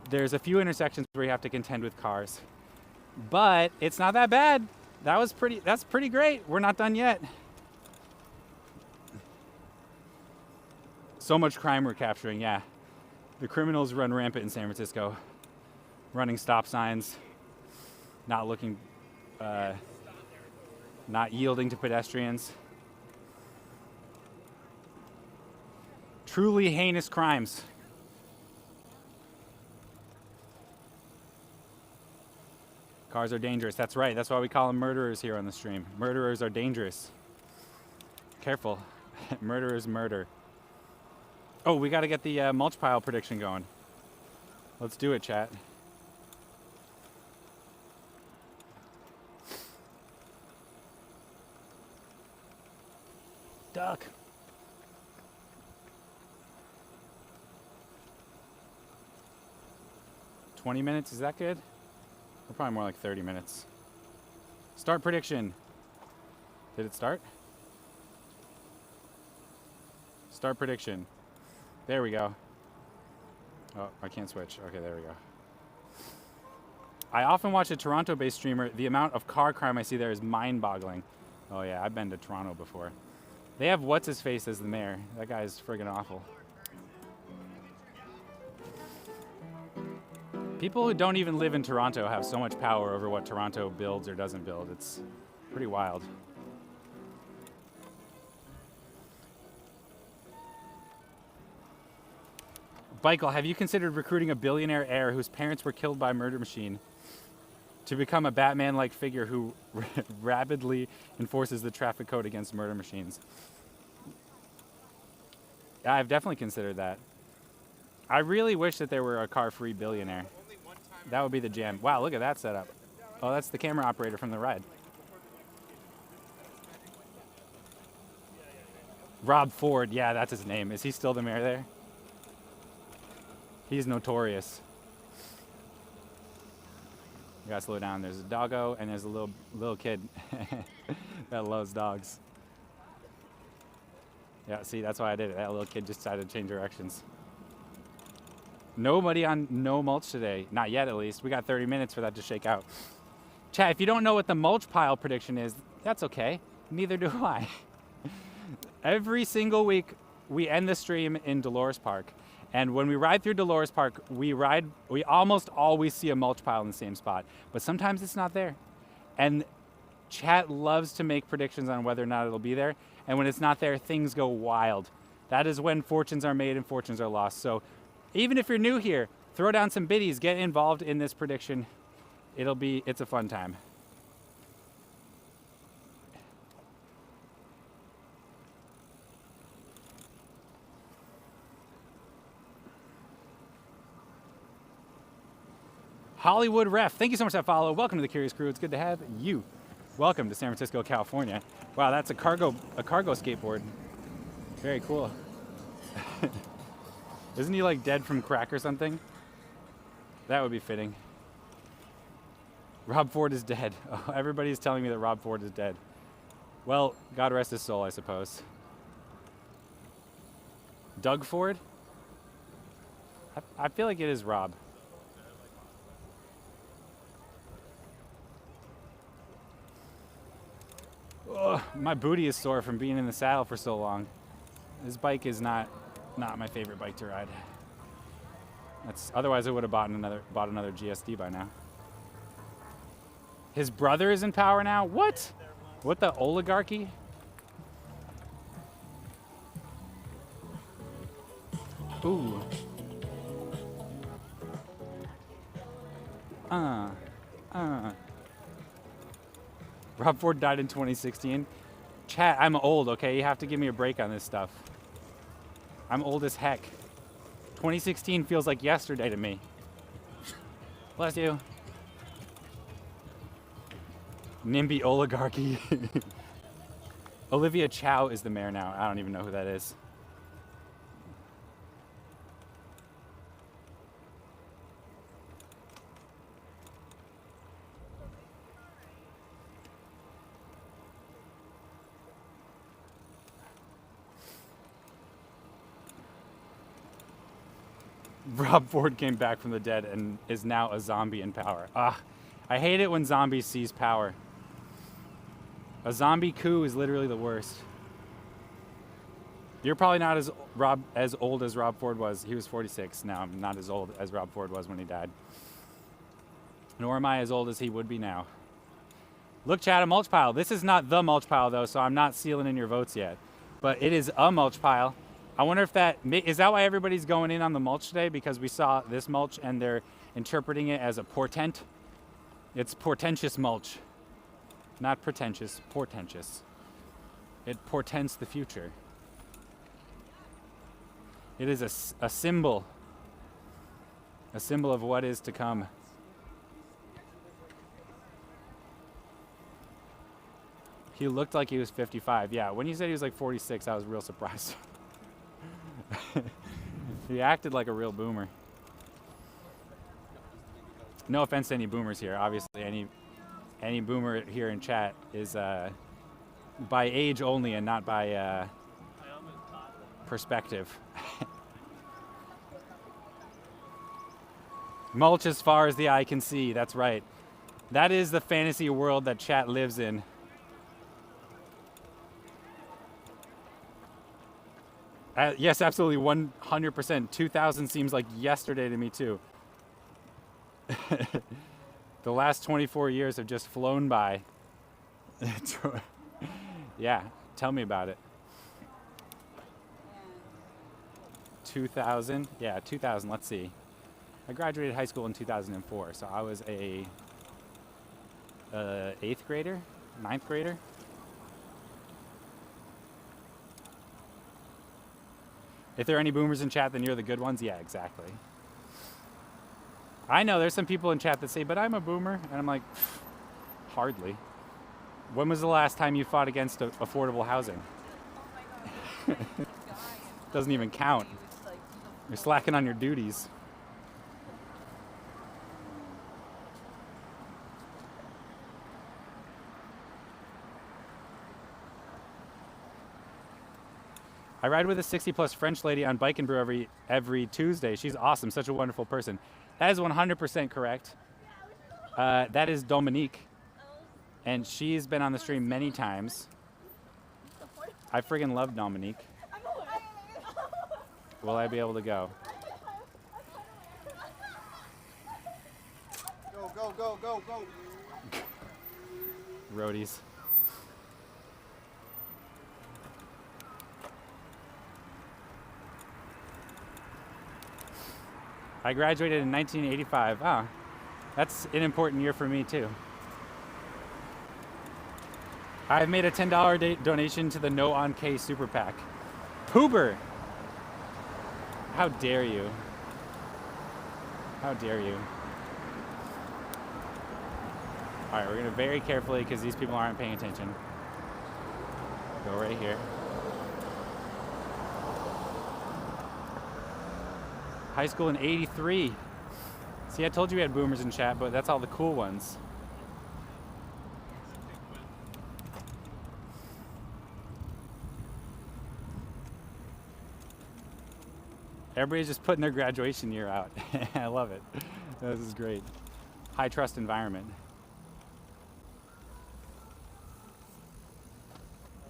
There's a few intersections where you have to contend with cars. But it's not that bad. That's pretty great. We're not done yet. So much crime we're capturing, yeah. The criminals run rampant in San Francisco. Running stop signs, not looking, not yielding to pedestrians. Truly heinous crimes. Cars are dangerous, that's right. That's why we call them murderers here on the stream. Murderers are dangerous. Careful, murderers murder. Oh, we gotta get the mulch pile prediction going. Let's do it, chat. 20 minutes, is that good? Or probably more like 30 minutes. Start prediction. Did it start? Start prediction. There we go. Oh, I can't switch. Okay, there we go. I often watch a Toronto-based streamer. The amount of car crime I see there is mind-boggling. Oh yeah, I've been to Toronto before. They have what's-his-face as the mayor. That guy's friggin' awful. People who don't even live in Toronto have so much power over what Toronto builds or doesn't build. It's pretty wild. Michael, have you considered recruiting a billionaire heir whose parents were killed by a murder machine to become a Batman-like figure who rapidly enforces the traffic code against murder machines? Yeah, I've definitely considered that. I really wish that there were a car-free billionaire. That would be the jam. Wow, look at that setup. Oh, that's the camera operator from the ride. Rob Ford, yeah, that's his name. Is he still the mayor there? He's notorious. You gotta slow down. There's a doggo and there's a little kid that loves dogs. Yeah, see, that's why I did it. That little kid just decided to change directions. Nobody on no mulch today. Not yet, at least. We got 30 minutes for that to shake out. Chat, if you don't know what the mulch pile prediction is, that's okay. Neither do I. Every single week, we end the stream in Dolores Park. And when we ride through Dolores Park, we almost always see a mulch pile in the same spot. But sometimes it's not there. And chat loves to make predictions on whether or not it'll be there. And when it's not there, things go wild. That is when fortunes are made and fortunes are lost. So even if you're new here, throw down some biddies, get involved in this prediction. It's a fun time. Hollywood Ref, thank you so much for that follow. Welcome to the Curious Crew. It's good to have you. Welcome to San Francisco, California. Wow, that's a cargo skateboard. Very cool. Isn't he like dead from crack or something? That would be fitting. Rob Ford is dead. Oh, everybody's telling me that Rob Ford is dead. Well, God rest his soul, I suppose. Doug Ford? I feel like it is Rob. Ugh, my booty is sore from being in the saddle for so long. This bike is not my favorite bike to ride. Otherwise I would have bought another GSD by now. His brother is in power now? What? What, the oligarchy? Ooh. Rob Ford died in 2016. Chat, I'm old, okay? You have to give me a break on this stuff. I'm old as heck. 2016 feels like yesterday to me. Bless you. NIMBY oligarchy. Olivia Chow is the mayor now. I don't even know who that is. Rob Ford came back from the dead and is now a zombie in power. I hate it when zombies seize power. A zombie coup is literally the worst. You're probably not as old as Rob Ford was. He was 46. Now I'm not as old as Rob Ford was when he died. Nor am I as old as he would be now. Look, chat, a mulch pile. This is not the mulch pile, though, so I'm not sealing in your votes yet. But it is a mulch pile. I wonder if is that why everybody's going in on the mulch today? Because we saw this mulch and they're interpreting it as a portent. It's portentous mulch. Not pretentious, portentous. It portends the future. It is a symbol. A symbol of what is to come. He looked like he was 55. Yeah, when you said he was like 46, I was real surprised. He acted like a real boomer. No offense to any boomers here. Obviously, any boomer here in chat is by age only and not by perspective. Mulch as far as the eye can see. That's right. That is the fantasy world that chat lives in. Yes, absolutely, 100%. 2000 seems like yesterday to me too. The last 24 years have just flown by. Yeah, tell me about it. 2000? Yeah, 2000, let's see. I graduated high school in 2004, so I was a 8th grader, 9th grader. If there are any boomers in chat, then you're the good ones. Yeah, exactly. I know there's some people in chat that say, but I'm a boomer. And I'm like, hardly. When was the last time you fought against affordable housing? Doesn't even count. You're slacking on your duties. I ride with a 60-plus French lady on Bike and Brew every Tuesday. She's awesome, such a wonderful person. That is 100% correct. That is Dominique, and she's been on the stream many times. I friggin' love Dominique. Will I be able to go? Go, go, go, go, go. Roadies. I graduated in 1985. Ah, that's an important year for me too. I've made a $10 donation to the No on K Super PAC. Poober! How dare you? How dare you? All right, we're gonna very carefully, because these people aren't paying attention. Go right here. High school in 83. See, I told you we had boomers in chat, but that's all the cool ones. Everybody's just putting their graduation year out. I love it. This is great. High trust environment.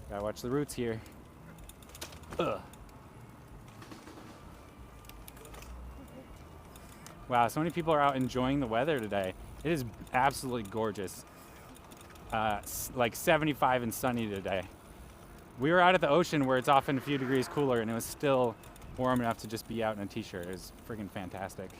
Gotta watch the roots here. Ugh. Wow, so many people are out enjoying the weather today. It is absolutely gorgeous. Like 75 and sunny today. We were out at the ocean where it's often a few degrees cooler, and it was still warm enough to just be out in a t-shirt. It was friggin' fantastic.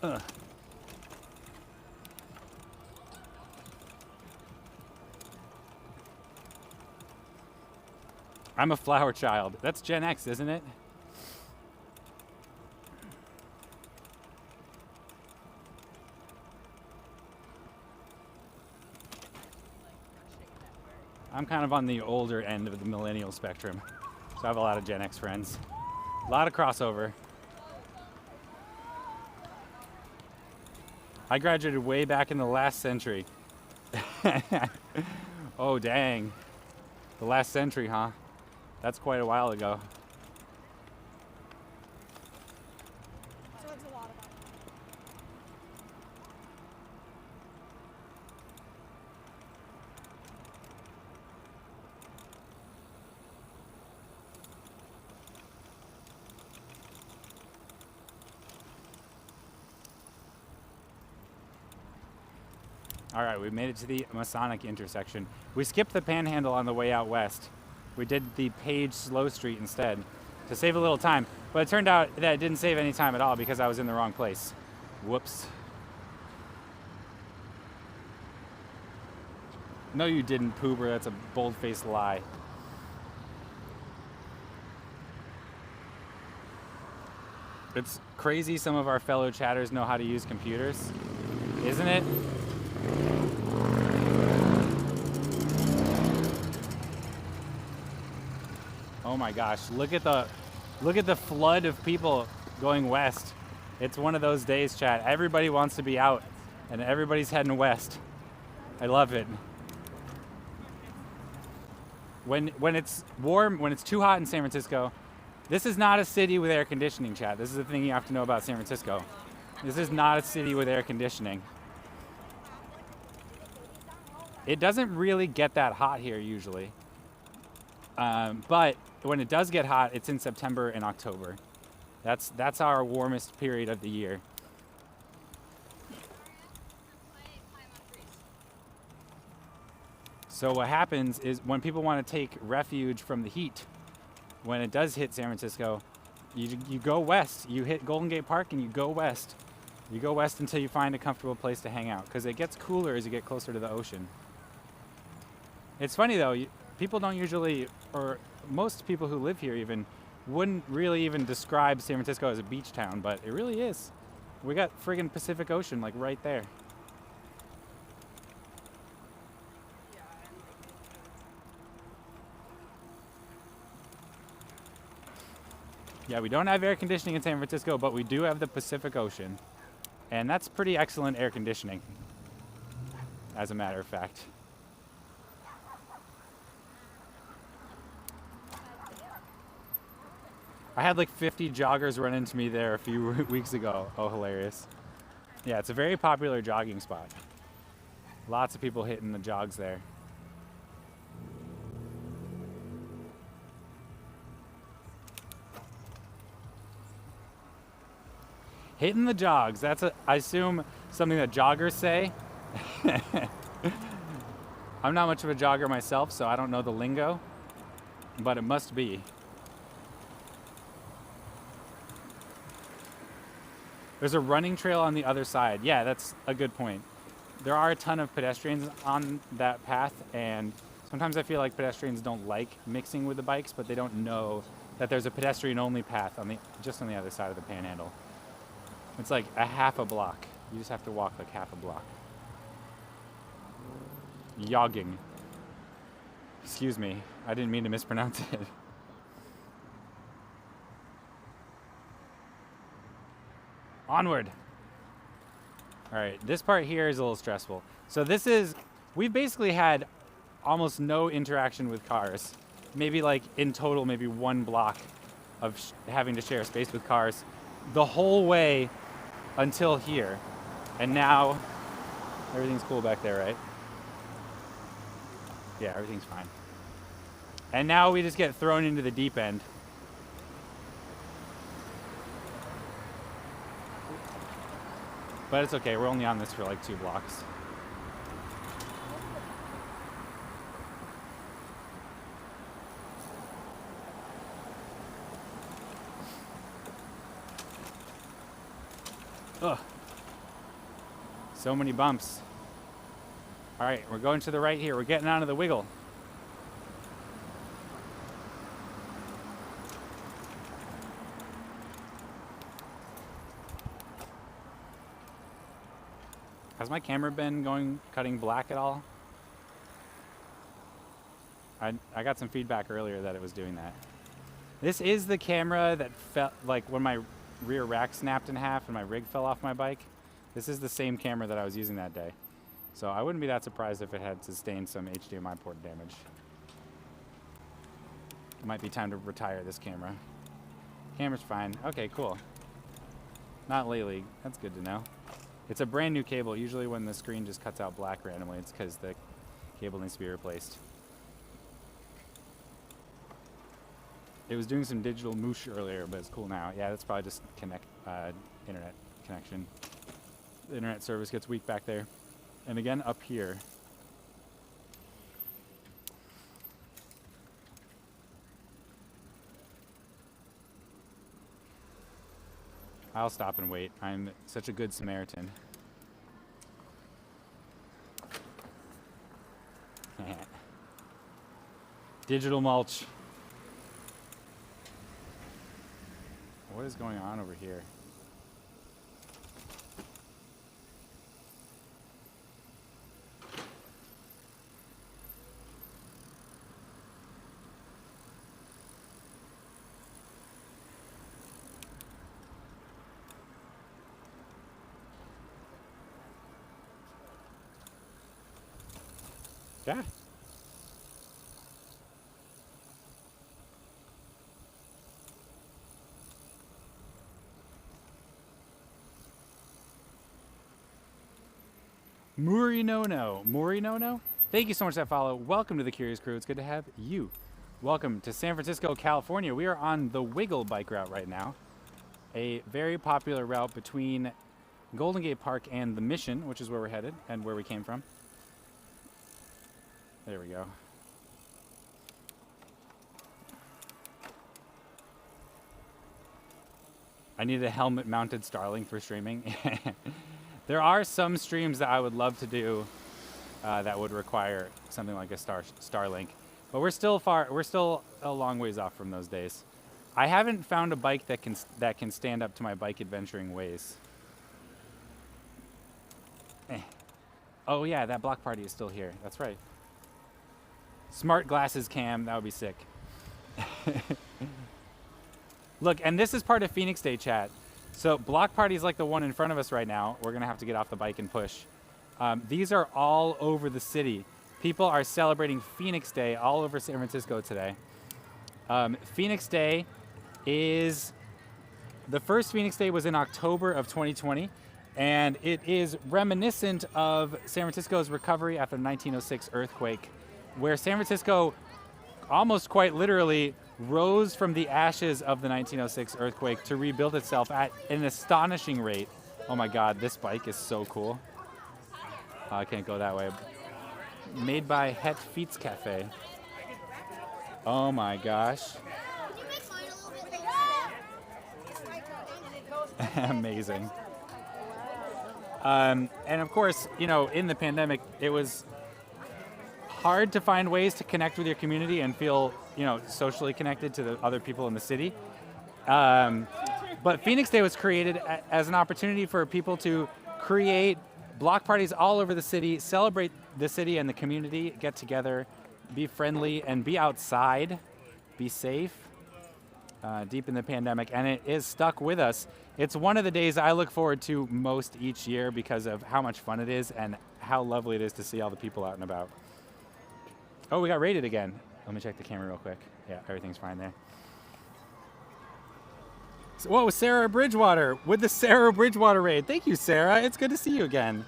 Ugh. I'm a flower child. That's Gen X, isn't it? I'm kind of on the older end of the millennial spectrum, so I have a lot of Gen X friends. A lot of crossover. I graduated way back in the last century. Oh, dang. The last century, huh? That's quite a while ago. So it's a lot of All right, we made it to the Masonic intersection. We skipped the Panhandle on the way out west. We did the Page Slow Street instead to save a little time, but it turned out that it didn't save any time at all because I was in the wrong place. Whoops. No, you didn't, Poober. That's a bold-faced lie. It's crazy some of our fellow chatters know how to use computers, isn't it? Oh my gosh, look at the flood of people going west. It's one of those days, chat. Everybody wants to be out and everybody's heading west. I love it. When it's warm, when it's too hot in San Francisco, this is not a city with air conditioning, chat. This is the thing you have to know about San Francisco. This is not a city with air conditioning. It doesn't really get that hot here usually. But when it does get hot, it's in September and October. That's our warmest period of the year. So what happens is when people want to take refuge from the heat, when it does hit San Francisco, you go west. You hit Golden Gate Park and you go west. You go west until you find a comfortable place to hang out, because it gets cooler as you get closer to the ocean. It's funny though, people don't usually, or most people who live here even, wouldn't really even describe San Francisco as a beach town, but it really is. We got friggin' Pacific Ocean like right there. Yeah, we don't have air conditioning in San Francisco, but we do have the Pacific Ocean. And that's pretty excellent air conditioning, as a matter of fact. I had like 50 joggers run into me there a few weeks ago. Oh, hilarious. Yeah, it's a very popular jogging spot. Lots of people hitting the jogs there. Hitting the jogs, that's I assume something that joggers say. I'm not much of a jogger myself, so I don't know the lingo, but it must be. There's a running trail on the other side. Yeah, that's a good point. There are a ton of pedestrians on that path, and sometimes I feel like pedestrians don't like mixing with the bikes, but they don't know that there's a pedestrian-only path just on the other side of the Panhandle. It's like a half a block. You just have to walk like half a block. Jogging. Excuse me, I didn't mean to mispronounce it. Onward. All right, this part here is a little stressful. So we've basically had almost no interaction with cars. Maybe like in total, maybe one block of having to share space with cars the whole way until here. And now everything's cool back there, right? Yeah, everything's fine. And now we just get thrown into the deep end. But it's okay, we're only on this for like 2 blocks. Ugh. So many bumps. All right, we're going to the right here. We're getting onto the wiggle. Has my camera been cutting black at all? I got some feedback earlier that it was doing that. This is the camera that felt like when my rear rack snapped in half and my rig fell off my bike. This is the same camera that I was using that day. So I wouldn't be that surprised if it had sustained some HDMI port damage. It might be time to retire this camera. Camera's fine. Okay, cool. Not lately. That's good to know. It's a brand new cable. Usually when the screen just cuts out black randomly, it's because the cable needs to be replaced. It was doing some digital moosh earlier, but it's cool now. Yeah, that's probably just internet connection. The internet service gets weak back there. And again, up here. I'll stop and wait. I'm such a good Samaritan. Digital mulch. What is going on over here? Yeah. Morinono. Thank you so much for that follow. Welcome to the Curious Crew. It's good to have you. Welcome to San Francisco, California. We are on the Wiggle bike route right now, a very popular route between Golden Gate Park and the Mission, which is where we're headed and where we came from. There we go. I need a helmet-mounted Starlink for streaming. There are some streams that I would love to do that would require something like a Starlink, but we're still a long ways off from those days. I haven't found a bike that can stand up to my bike adventuring ways. Oh yeah, that block party is still here. That's right. Smart glasses cam, that would be sick. Look, and this is part of Phoenix Day chat. So block parties like the one in front of us right now, we're gonna have to get off the bike and push. These are all over the city. People are celebrating Phoenix Day all over San Francisco today. Phoenix Day is, the first Phoenix Day was in October of 2020, and it is reminiscent of San Francisco's recovery after the 1906 earthquake, where San Francisco almost quite literally rose from the ashes of the 1906 earthquake to rebuild itself at an astonishing rate. Oh my God, this bike is so cool. I can't go that way. Made by Het Fiets Cafe. Oh my gosh. Amazing. And of course, you know, in the pandemic, it was hard to find ways to connect with your community and feel, you know, socially connected to the other people in the city. But Phoenix Day was created as an opportunity for people to create block parties all over the city, celebrate the city and the community, get together, be friendly, and be outside, be safe, deep in the pandemic. And it is stuck with us. It's one of the days I look forward to most each year because of how much fun it is and how lovely it is to see all the people out and about. Oh, we got raided again. Let me check the camera real quick. Yeah, everything's fine there. So, whoa, Sarah Bridgewater with the Sarah Bridgewater raid. Thank you, Sarah. It's good to see you again.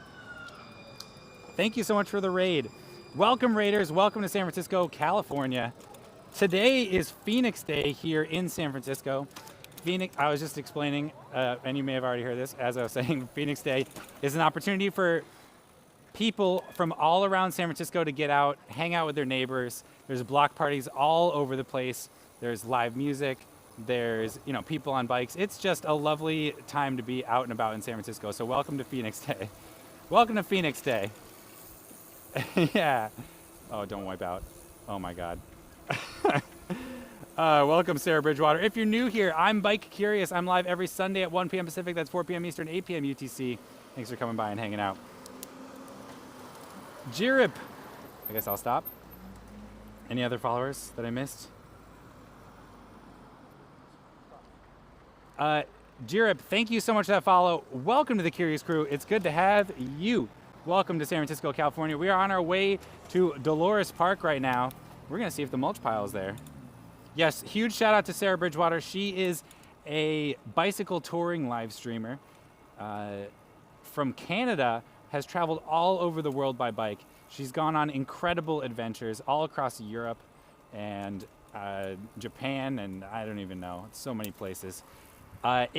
Thank you so much for the raid. Welcome, Raiders. Welcome to San Francisco, California. Today is Phoenix Day here in San Francisco. Phoenix, I was just explaining, and you may have already heard this, as I was saying, Phoenix Day is an opportunity for people from all around San Francisco to get out, hang out with their neighbors. There's block parties all over the place. There's live music. There's, you know, people on bikes. It's just a lovely time to be out and about in San Francisco. So welcome to Phoenix Day. Welcome to Phoenix Day. Yeah. Oh, don't wipe out. Oh my God. Welcome, Sarah Bridgewater. If you're new here, I'm Bike Curious. I'm live every Sunday at 1 p.m. Pacific. That's 4 p.m. Eastern, 8 p.m. UTC. Thanks for coming by and hanging out. Jirip. I guess I'll stop. Any other followers that I missed? Jirip, thank you so much for that follow. Welcome to the Curious Crew. It's good to have you. Welcome to San Francisco, California. We are on our way to Dolores Park right now. We're going to see if the mulch pile is there. Yes, huge shout out to Sarah Bridgewater. She is a bicycle touring live streamer from Canada, has traveled all over the world by bike. She's gone on incredible adventures all across Europe and Japan, and I don't even know, so many places.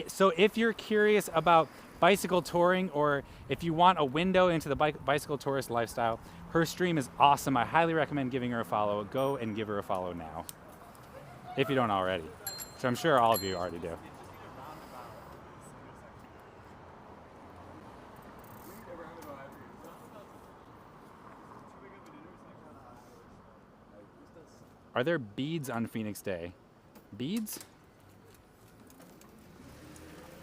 So if you're curious about bicycle touring, or if you want a window into the bicycle tourist lifestyle, her stream is awesome. I highly recommend giving her a follow. Go and give her a follow now, if you don't already, which I'm sure all of you already do. Are there beads on Phoenix Day? Beads?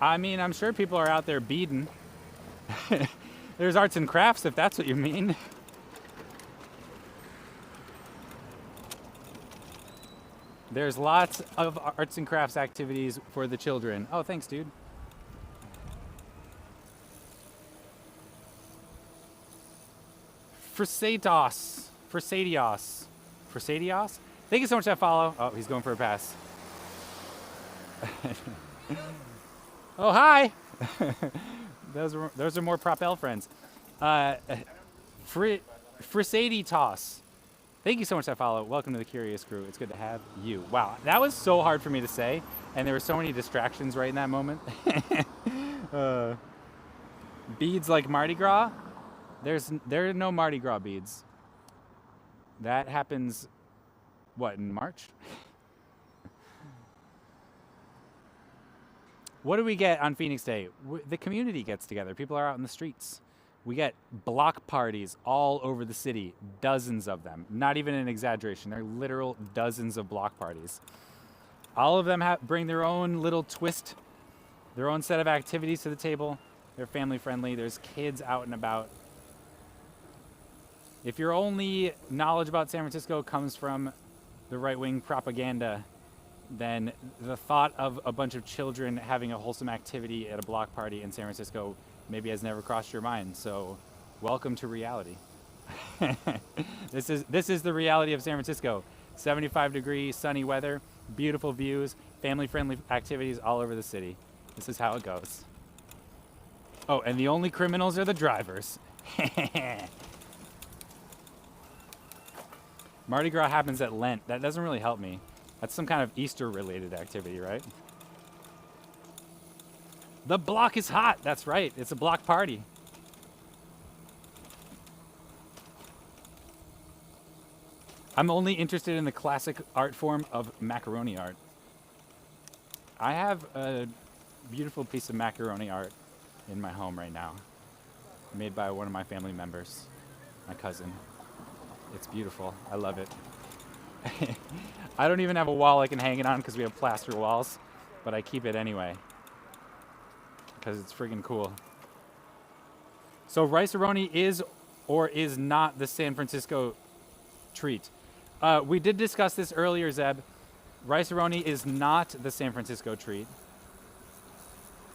I mean, I'm sure people are out there beading. There's arts and crafts, if that's what you mean. There's lots of arts and crafts activities for the children. Oh, thanks, dude. Frisetos. Frisadios. Frisadios? Thank you so much for that follow. Oh, he's going for a pass. Oh, hi. Those are more Propel friends. Frisaditos. Thank you so much for that follow. Welcome to the Curious Crew. It's good to have you. Wow, that was so hard for me to say, and there were so many distractions right in that moment. Beads like Mardi Gras? There are no Mardi Gras beads. That happens, what, in March? What do we get on Phoenix Day? The community gets together. People are out in the streets. We get block parties all over the city, dozens of them. Not even an exaggeration. They're literal dozens of block parties. All of them bring their own little twist, their own set of activities to the table. They're family friendly. There's kids out and about. If your only knowledge about San Francisco comes from the right-wing propaganda, then the thought of a bunch of children having a wholesome activity at a block party in San Francisco maybe has never crossed your mind. So welcome to reality. This is the reality of San Francisco. 75-degree sunny weather, beautiful views, family-friendly activities all over the city. This is how it goes. Oh, and the only criminals are the drivers. Mardi Gras happens at Lent. That doesn't really help me. That's some kind of Easter-related activity, right? The block is hot. That's right. It's a block party. I'm only interested in the classic art form of macaroni art. I have a beautiful piece of macaroni art in my home right now, made by one of my family members, my cousin. It's beautiful. I love it. I don't even have a wall I can hang it on because we have plaster walls, but I keep it anyway because it's friggin' cool. So Rice-A-Roni is or is not the San Francisco treat. We did discuss this earlier, Zeb. Rice-A-Roni is not the San Francisco treat.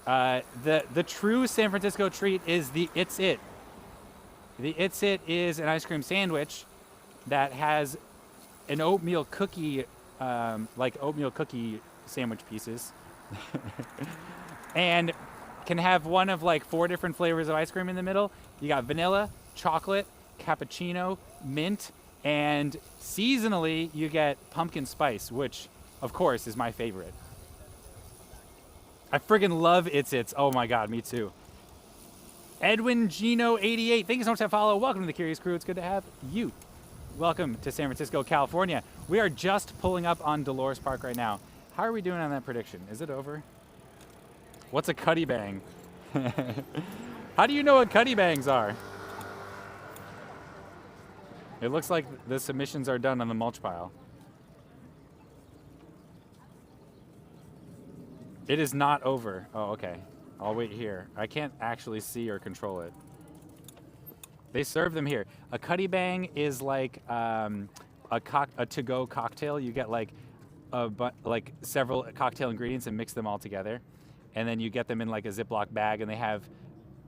The true San Francisco treat is the It's It. The It's It is an ice cream sandwich that has an oatmeal cookie, like oatmeal cookie sandwich pieces, and can have one of like 4 different flavors of ice cream in the middle. You got vanilla, chocolate, cappuccino, mint, and seasonally you get pumpkin spice, which of course is my favorite. I friggin' love It's Its. Oh my God, me too. Edwin Gino 88, thank you so much for that follow. Welcome to the Curious Crew. It's good to have you. Welcome to San Francisco, California. We are just pulling up on Dolores Park right now. How are we doing on that prediction? Is it over? What's a cutty bang? How do you know what cutty bangs are? It looks like the submissions are done on the mulch pile. It is not over. Oh, okay. I'll wait here. I can't actually see or control it. They serve them here. A cutty bang is like a to-go cocktail. You get like several cocktail ingredients and mix them all together, and then you get them in like a Ziploc bag, and they have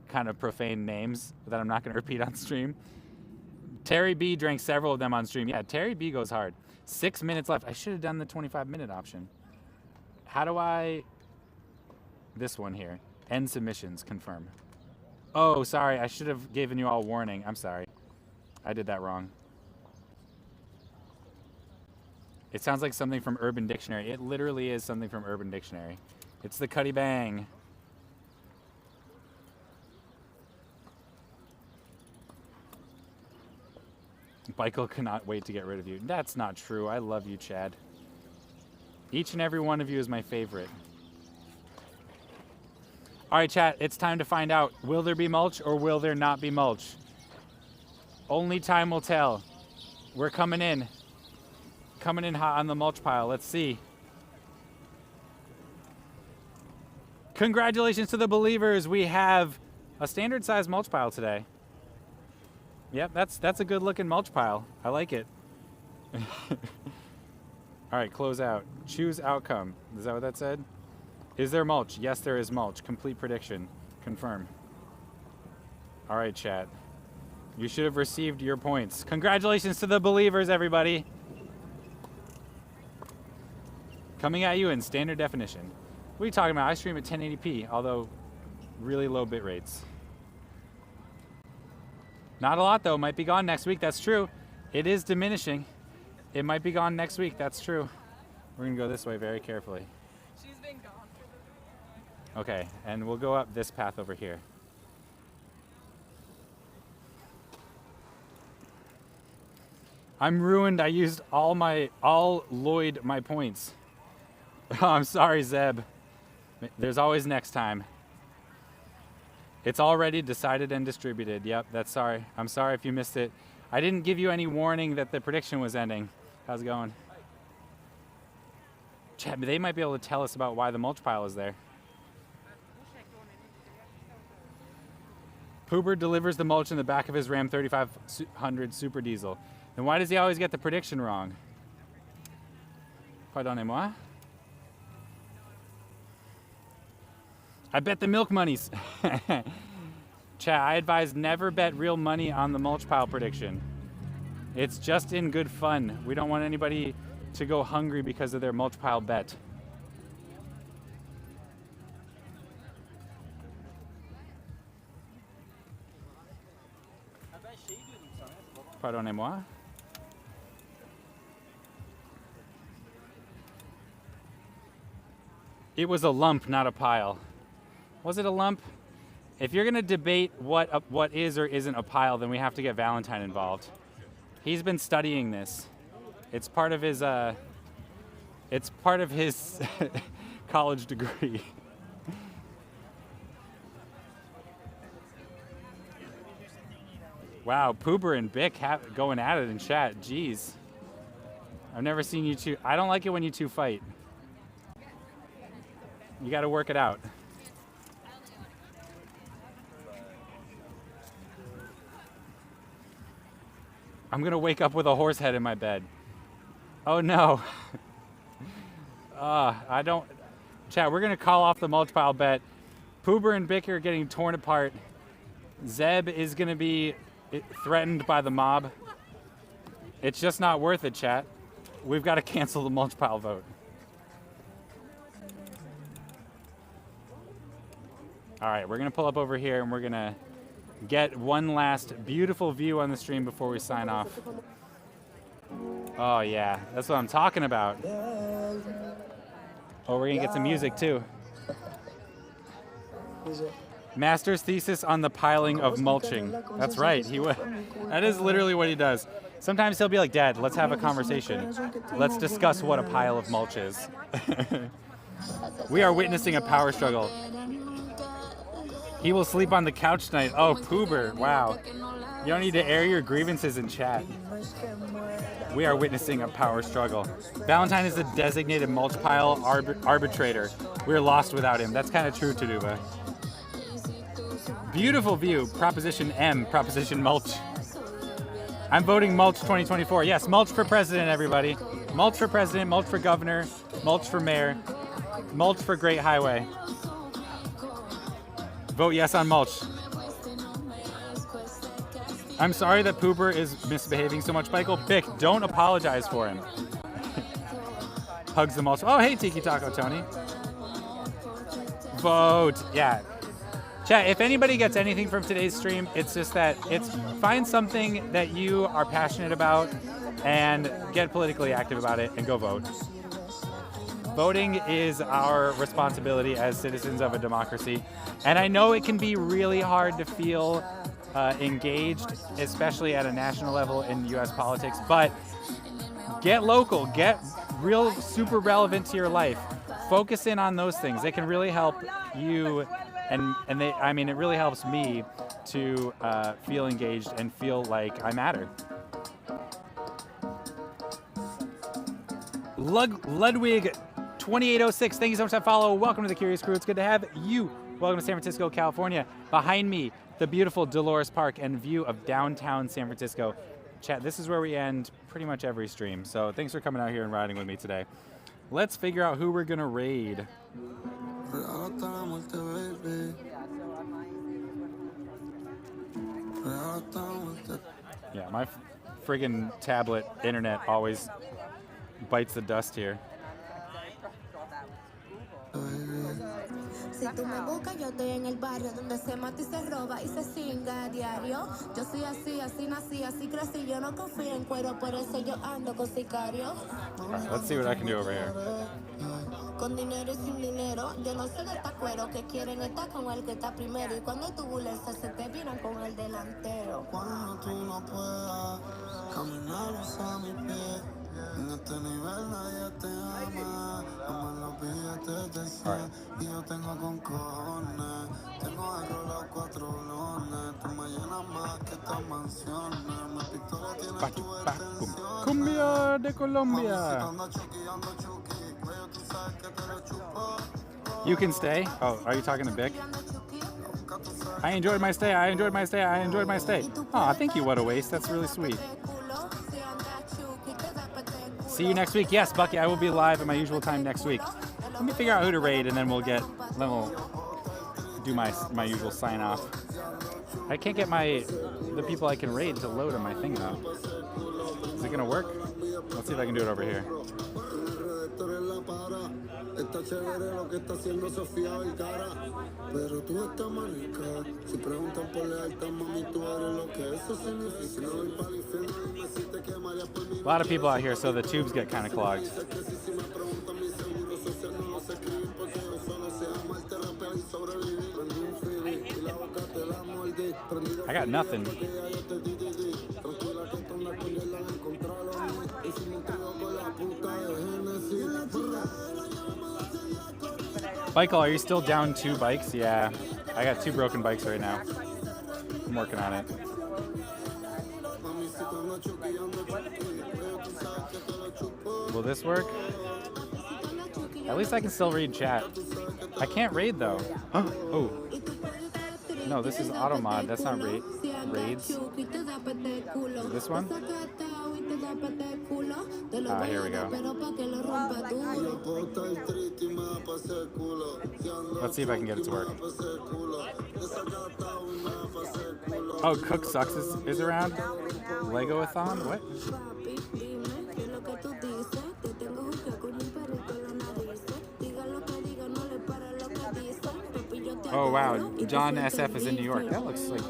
kind of profane names that I'm not going to repeat on stream. Terry B drank several of them on stream. Yeah, Terry B goes hard. 6 minutes left. I should have done the 25-minute option. How do I? This one here. End submissions. Confirm. Oh, sorry. I should have given you all a warning. I'm sorry. I did that wrong. It sounds like something from Urban Dictionary. It literally is something from Urban Dictionary. It's the Cutty Bang. Michael cannot wait to get rid of you. That's not true. I love you, Chad. Each and every one of you is my favorite. All right, chat, it's time to find out. Will there be mulch or will there not be mulch? Only time will tell. We're coming in. Coming in hot on the mulch pile. Let's see. Congratulations to the believers. We have a standard size mulch pile today. Yep, that's a good looking mulch pile. I like it. All right, close out. Choose outcome. Is that what that said? Is there mulch? Yes, there is mulch. Complete prediction. Confirm. All right, chat. You should have received your points. Congratulations to the believers, everybody. Coming at you in standard definition. What are you talking about? I stream at 1080p, although really low bit rates. Not a lot though, might be gone next week, that's true. It is diminishing. It might be gone next week, that's true. We're gonna go this way very carefully. She's been gone. Okay, and we'll go up this path over here. I'm ruined. I used all Lloyd my points. Oh, I'm sorry, Zeb. There's always next time. It's already decided and distributed. Yep, that's sorry. I'm sorry if you missed it. I didn't give you any warning that the prediction was ending. How's it going? Chat, they might be able to tell us about why the mulch pile is there. Poober delivers the mulch in the back of his Ram 3500 Super Diesel. Then why does he always get the prediction wrong? Pardonnez-moi. I bet the milk monies. Chat, I advise never bet real money on the mulch pile prediction. It's just in good fun. We don't want anybody to go hungry because of their mulch pile bet. Pardonnez-moi. It was a lump, not a pile. Was it a lump? If you're gonna debate what is or isn't a pile, then we have to get Valentine involved. He's been studying this. It's part of his college degree. Wow, Poober and Bick going at it in chat. Jeez. I've never seen you two. I don't like it when you two fight. You got to work it out. I'm going to wake up with a horse head in my bed. Oh no. I don't. Chat, we're going to call off the mulch pile bet. Poober and Bick are getting torn apart. Zeb is going to be threatened by the mob. It's just not worth it, chat. We've got to cancel the mulch pile vote. All right, we're gonna pull up over here and we're gonna get one last beautiful view on the stream before we sign off. Oh yeah, that's what I'm talking about. Oh, we're gonna get some music too. Master's thesis on the piling of mulching. That's right, he would. That is literally what he does. Sometimes he'll be like, Dad, let's have a conversation. Let's discuss what a pile of mulch is. We are witnessing a power struggle. He will sleep on the couch tonight. Oh, Poober, wow. You don't need to air your grievances in chat. We are witnessing a power struggle. Valentine is the designated mulch pile arbitrator. We're lost without him. That's kind of true, Taduba. Beautiful view. Proposition M, Proposition Mulch. I'm voting Mulch 2024. Yes, Mulch for president, everybody. Mulch for president, Mulch for governor, Mulch for mayor, Mulch for Great Highway. Vote yes on Mulch. I'm sorry that Poober is misbehaving so much, Michael. Bick, don't apologize for him. Hugs the mulch. Oh, hey, Tiki Taco Tony. Vote. Yeah. Chat, if anybody gets anything from today's stream, it's just that find something that you are passionate about and get politically active about it and go vote. Voting is our responsibility as citizens of a democracy. And I know it can be really hard to feel engaged, especially at a national level in US politics, but get local, get real super relevant to your life. Focus in on those things. They can really help you, and it really helps me to feel engaged and feel like I matter. Ludwig 2806, thank you so much for that follow. Welcome to the Curious Crew. It's good to have you. Welcome to San Francisco, California. Behind me, the beautiful Dolores Park and view of downtown San Francisco. Chat, this is where we end pretty much every stream. So thanks for coming out here and riding with me today. Let's figure out who we're gonna raid. My friggin' tablet internet always bites the dust here. Si tú me buscas, yo estoy en el barrio donde se mata y se roba y se cinga a diario. Yo soy así, así nací, así crecí. Yo no confío en cuero, por eso yo ando con sicarios. Alright, let's see what I can do over here. Con dinero y sin dinero, yo no sé de esta cuero que quieren estar con el que está primero. Y cuando tu buller se te viran con el delantero. Cuando tú no puedas caminar a mi pie, en este nivel nadie te ama. Aman los billetes de 100 y yo tengo con cojones. Tengo enrolado 4 blones. Tú me llenas más que estas mansiones. Mi pistola tiene tu atención. Cumbia de Colombia. Ando chuki, veo tú sabes que te lo chupo. You can stay. Oh, are you talking to Vic? I enjoyed my stay. I enjoyed my stay. I enjoyed my stay. Oh, thank you. What a waste. That's really sweet. See you next week. Yes, Bucky, I will be live at my usual time next week. Let me figure out who to raid, and then we'll do my usual sign off. I can't get the people I can raid to load on my thing though. Is it gonna work? Let's see if I can do it over here. Está chévere lo que está haciendo Sofía Vergara, pero tú estás más rica. Si preguntan por lealtad, mami, tú eres lo que eso significa. Si no voy para el infierno, dime si te quemaría por mi. A lot of people out here, so the tubes get kind of clogged. Si me preguntan mi seguro social, no lo sé escribir porque yo solo sé amarte, rapear y sobrevivir. Prendí un freebie y la boca te la mordí. I got nothing. Tranquila que tú andas con ella, la encontraron. Y si me entrego con la puta de Genesis. Michael, are you still down 2 bikes? Yeah, I got 2 broken bikes right now. I'm working on it. Will this work? At least I can still read chat. I can't raid though. Oh. No, this is auto mod. That's not raids. This one? Ah, here we go. Let's see if I can get it to work. Oh, Cook Sucks is around? Legoathon? What? Oh wow, John SF is in New York. That looks like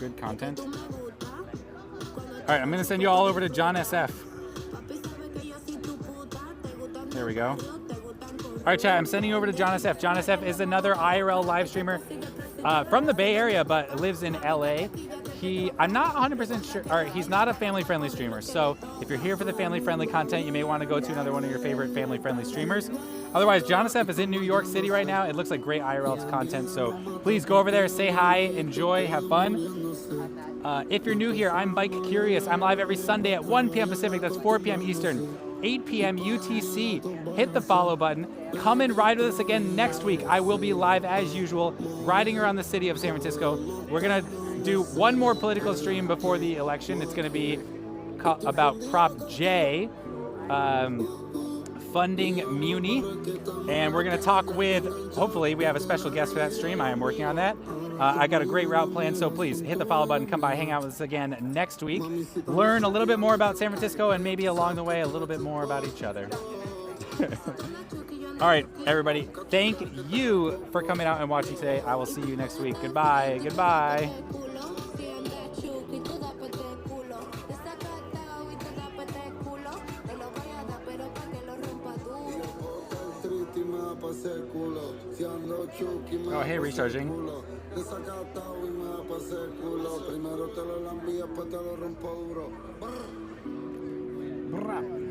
good content. Alright, I'm gonna send you all over to John SF. There we go. Alright chat, I'm sending you over to John SF. John SF is another IRL live streamer from the Bay Area but lives in LA. I'm not 100% sure, or he's not a family-friendly streamer, so if you're here for the family-friendly content, you may want to go to another one of your favorite family-friendly streamers. Otherwise, John SF is in New York City right now. It looks like great IRL content, so please go over there, say hi, enjoy, have fun. If you're new here, I'm Bike Curious. I'm live every Sunday at 1 p.m. Pacific, that's 4 p.m. Eastern, 8 p.m. UTC. Hit the follow button. Come and ride with us again next week. I will be live as usual, riding around the city of San Francisco. We're gonna do one more political stream before the election. It's gonna be about Prop J, funding Muni, and we're gonna talk with, hopefully we have a special guest for that stream. I am working on that. I got a great route planned, so please hit the follow button, come by, hang out with us again next week, learn a little bit more about San Francisco, and maybe along the way a little bit more about each other. All right, everybody, thank you for coming out and watching today. I will see you next week. Goodbye, goodbye. Oh, hey, recharging. Brrrr.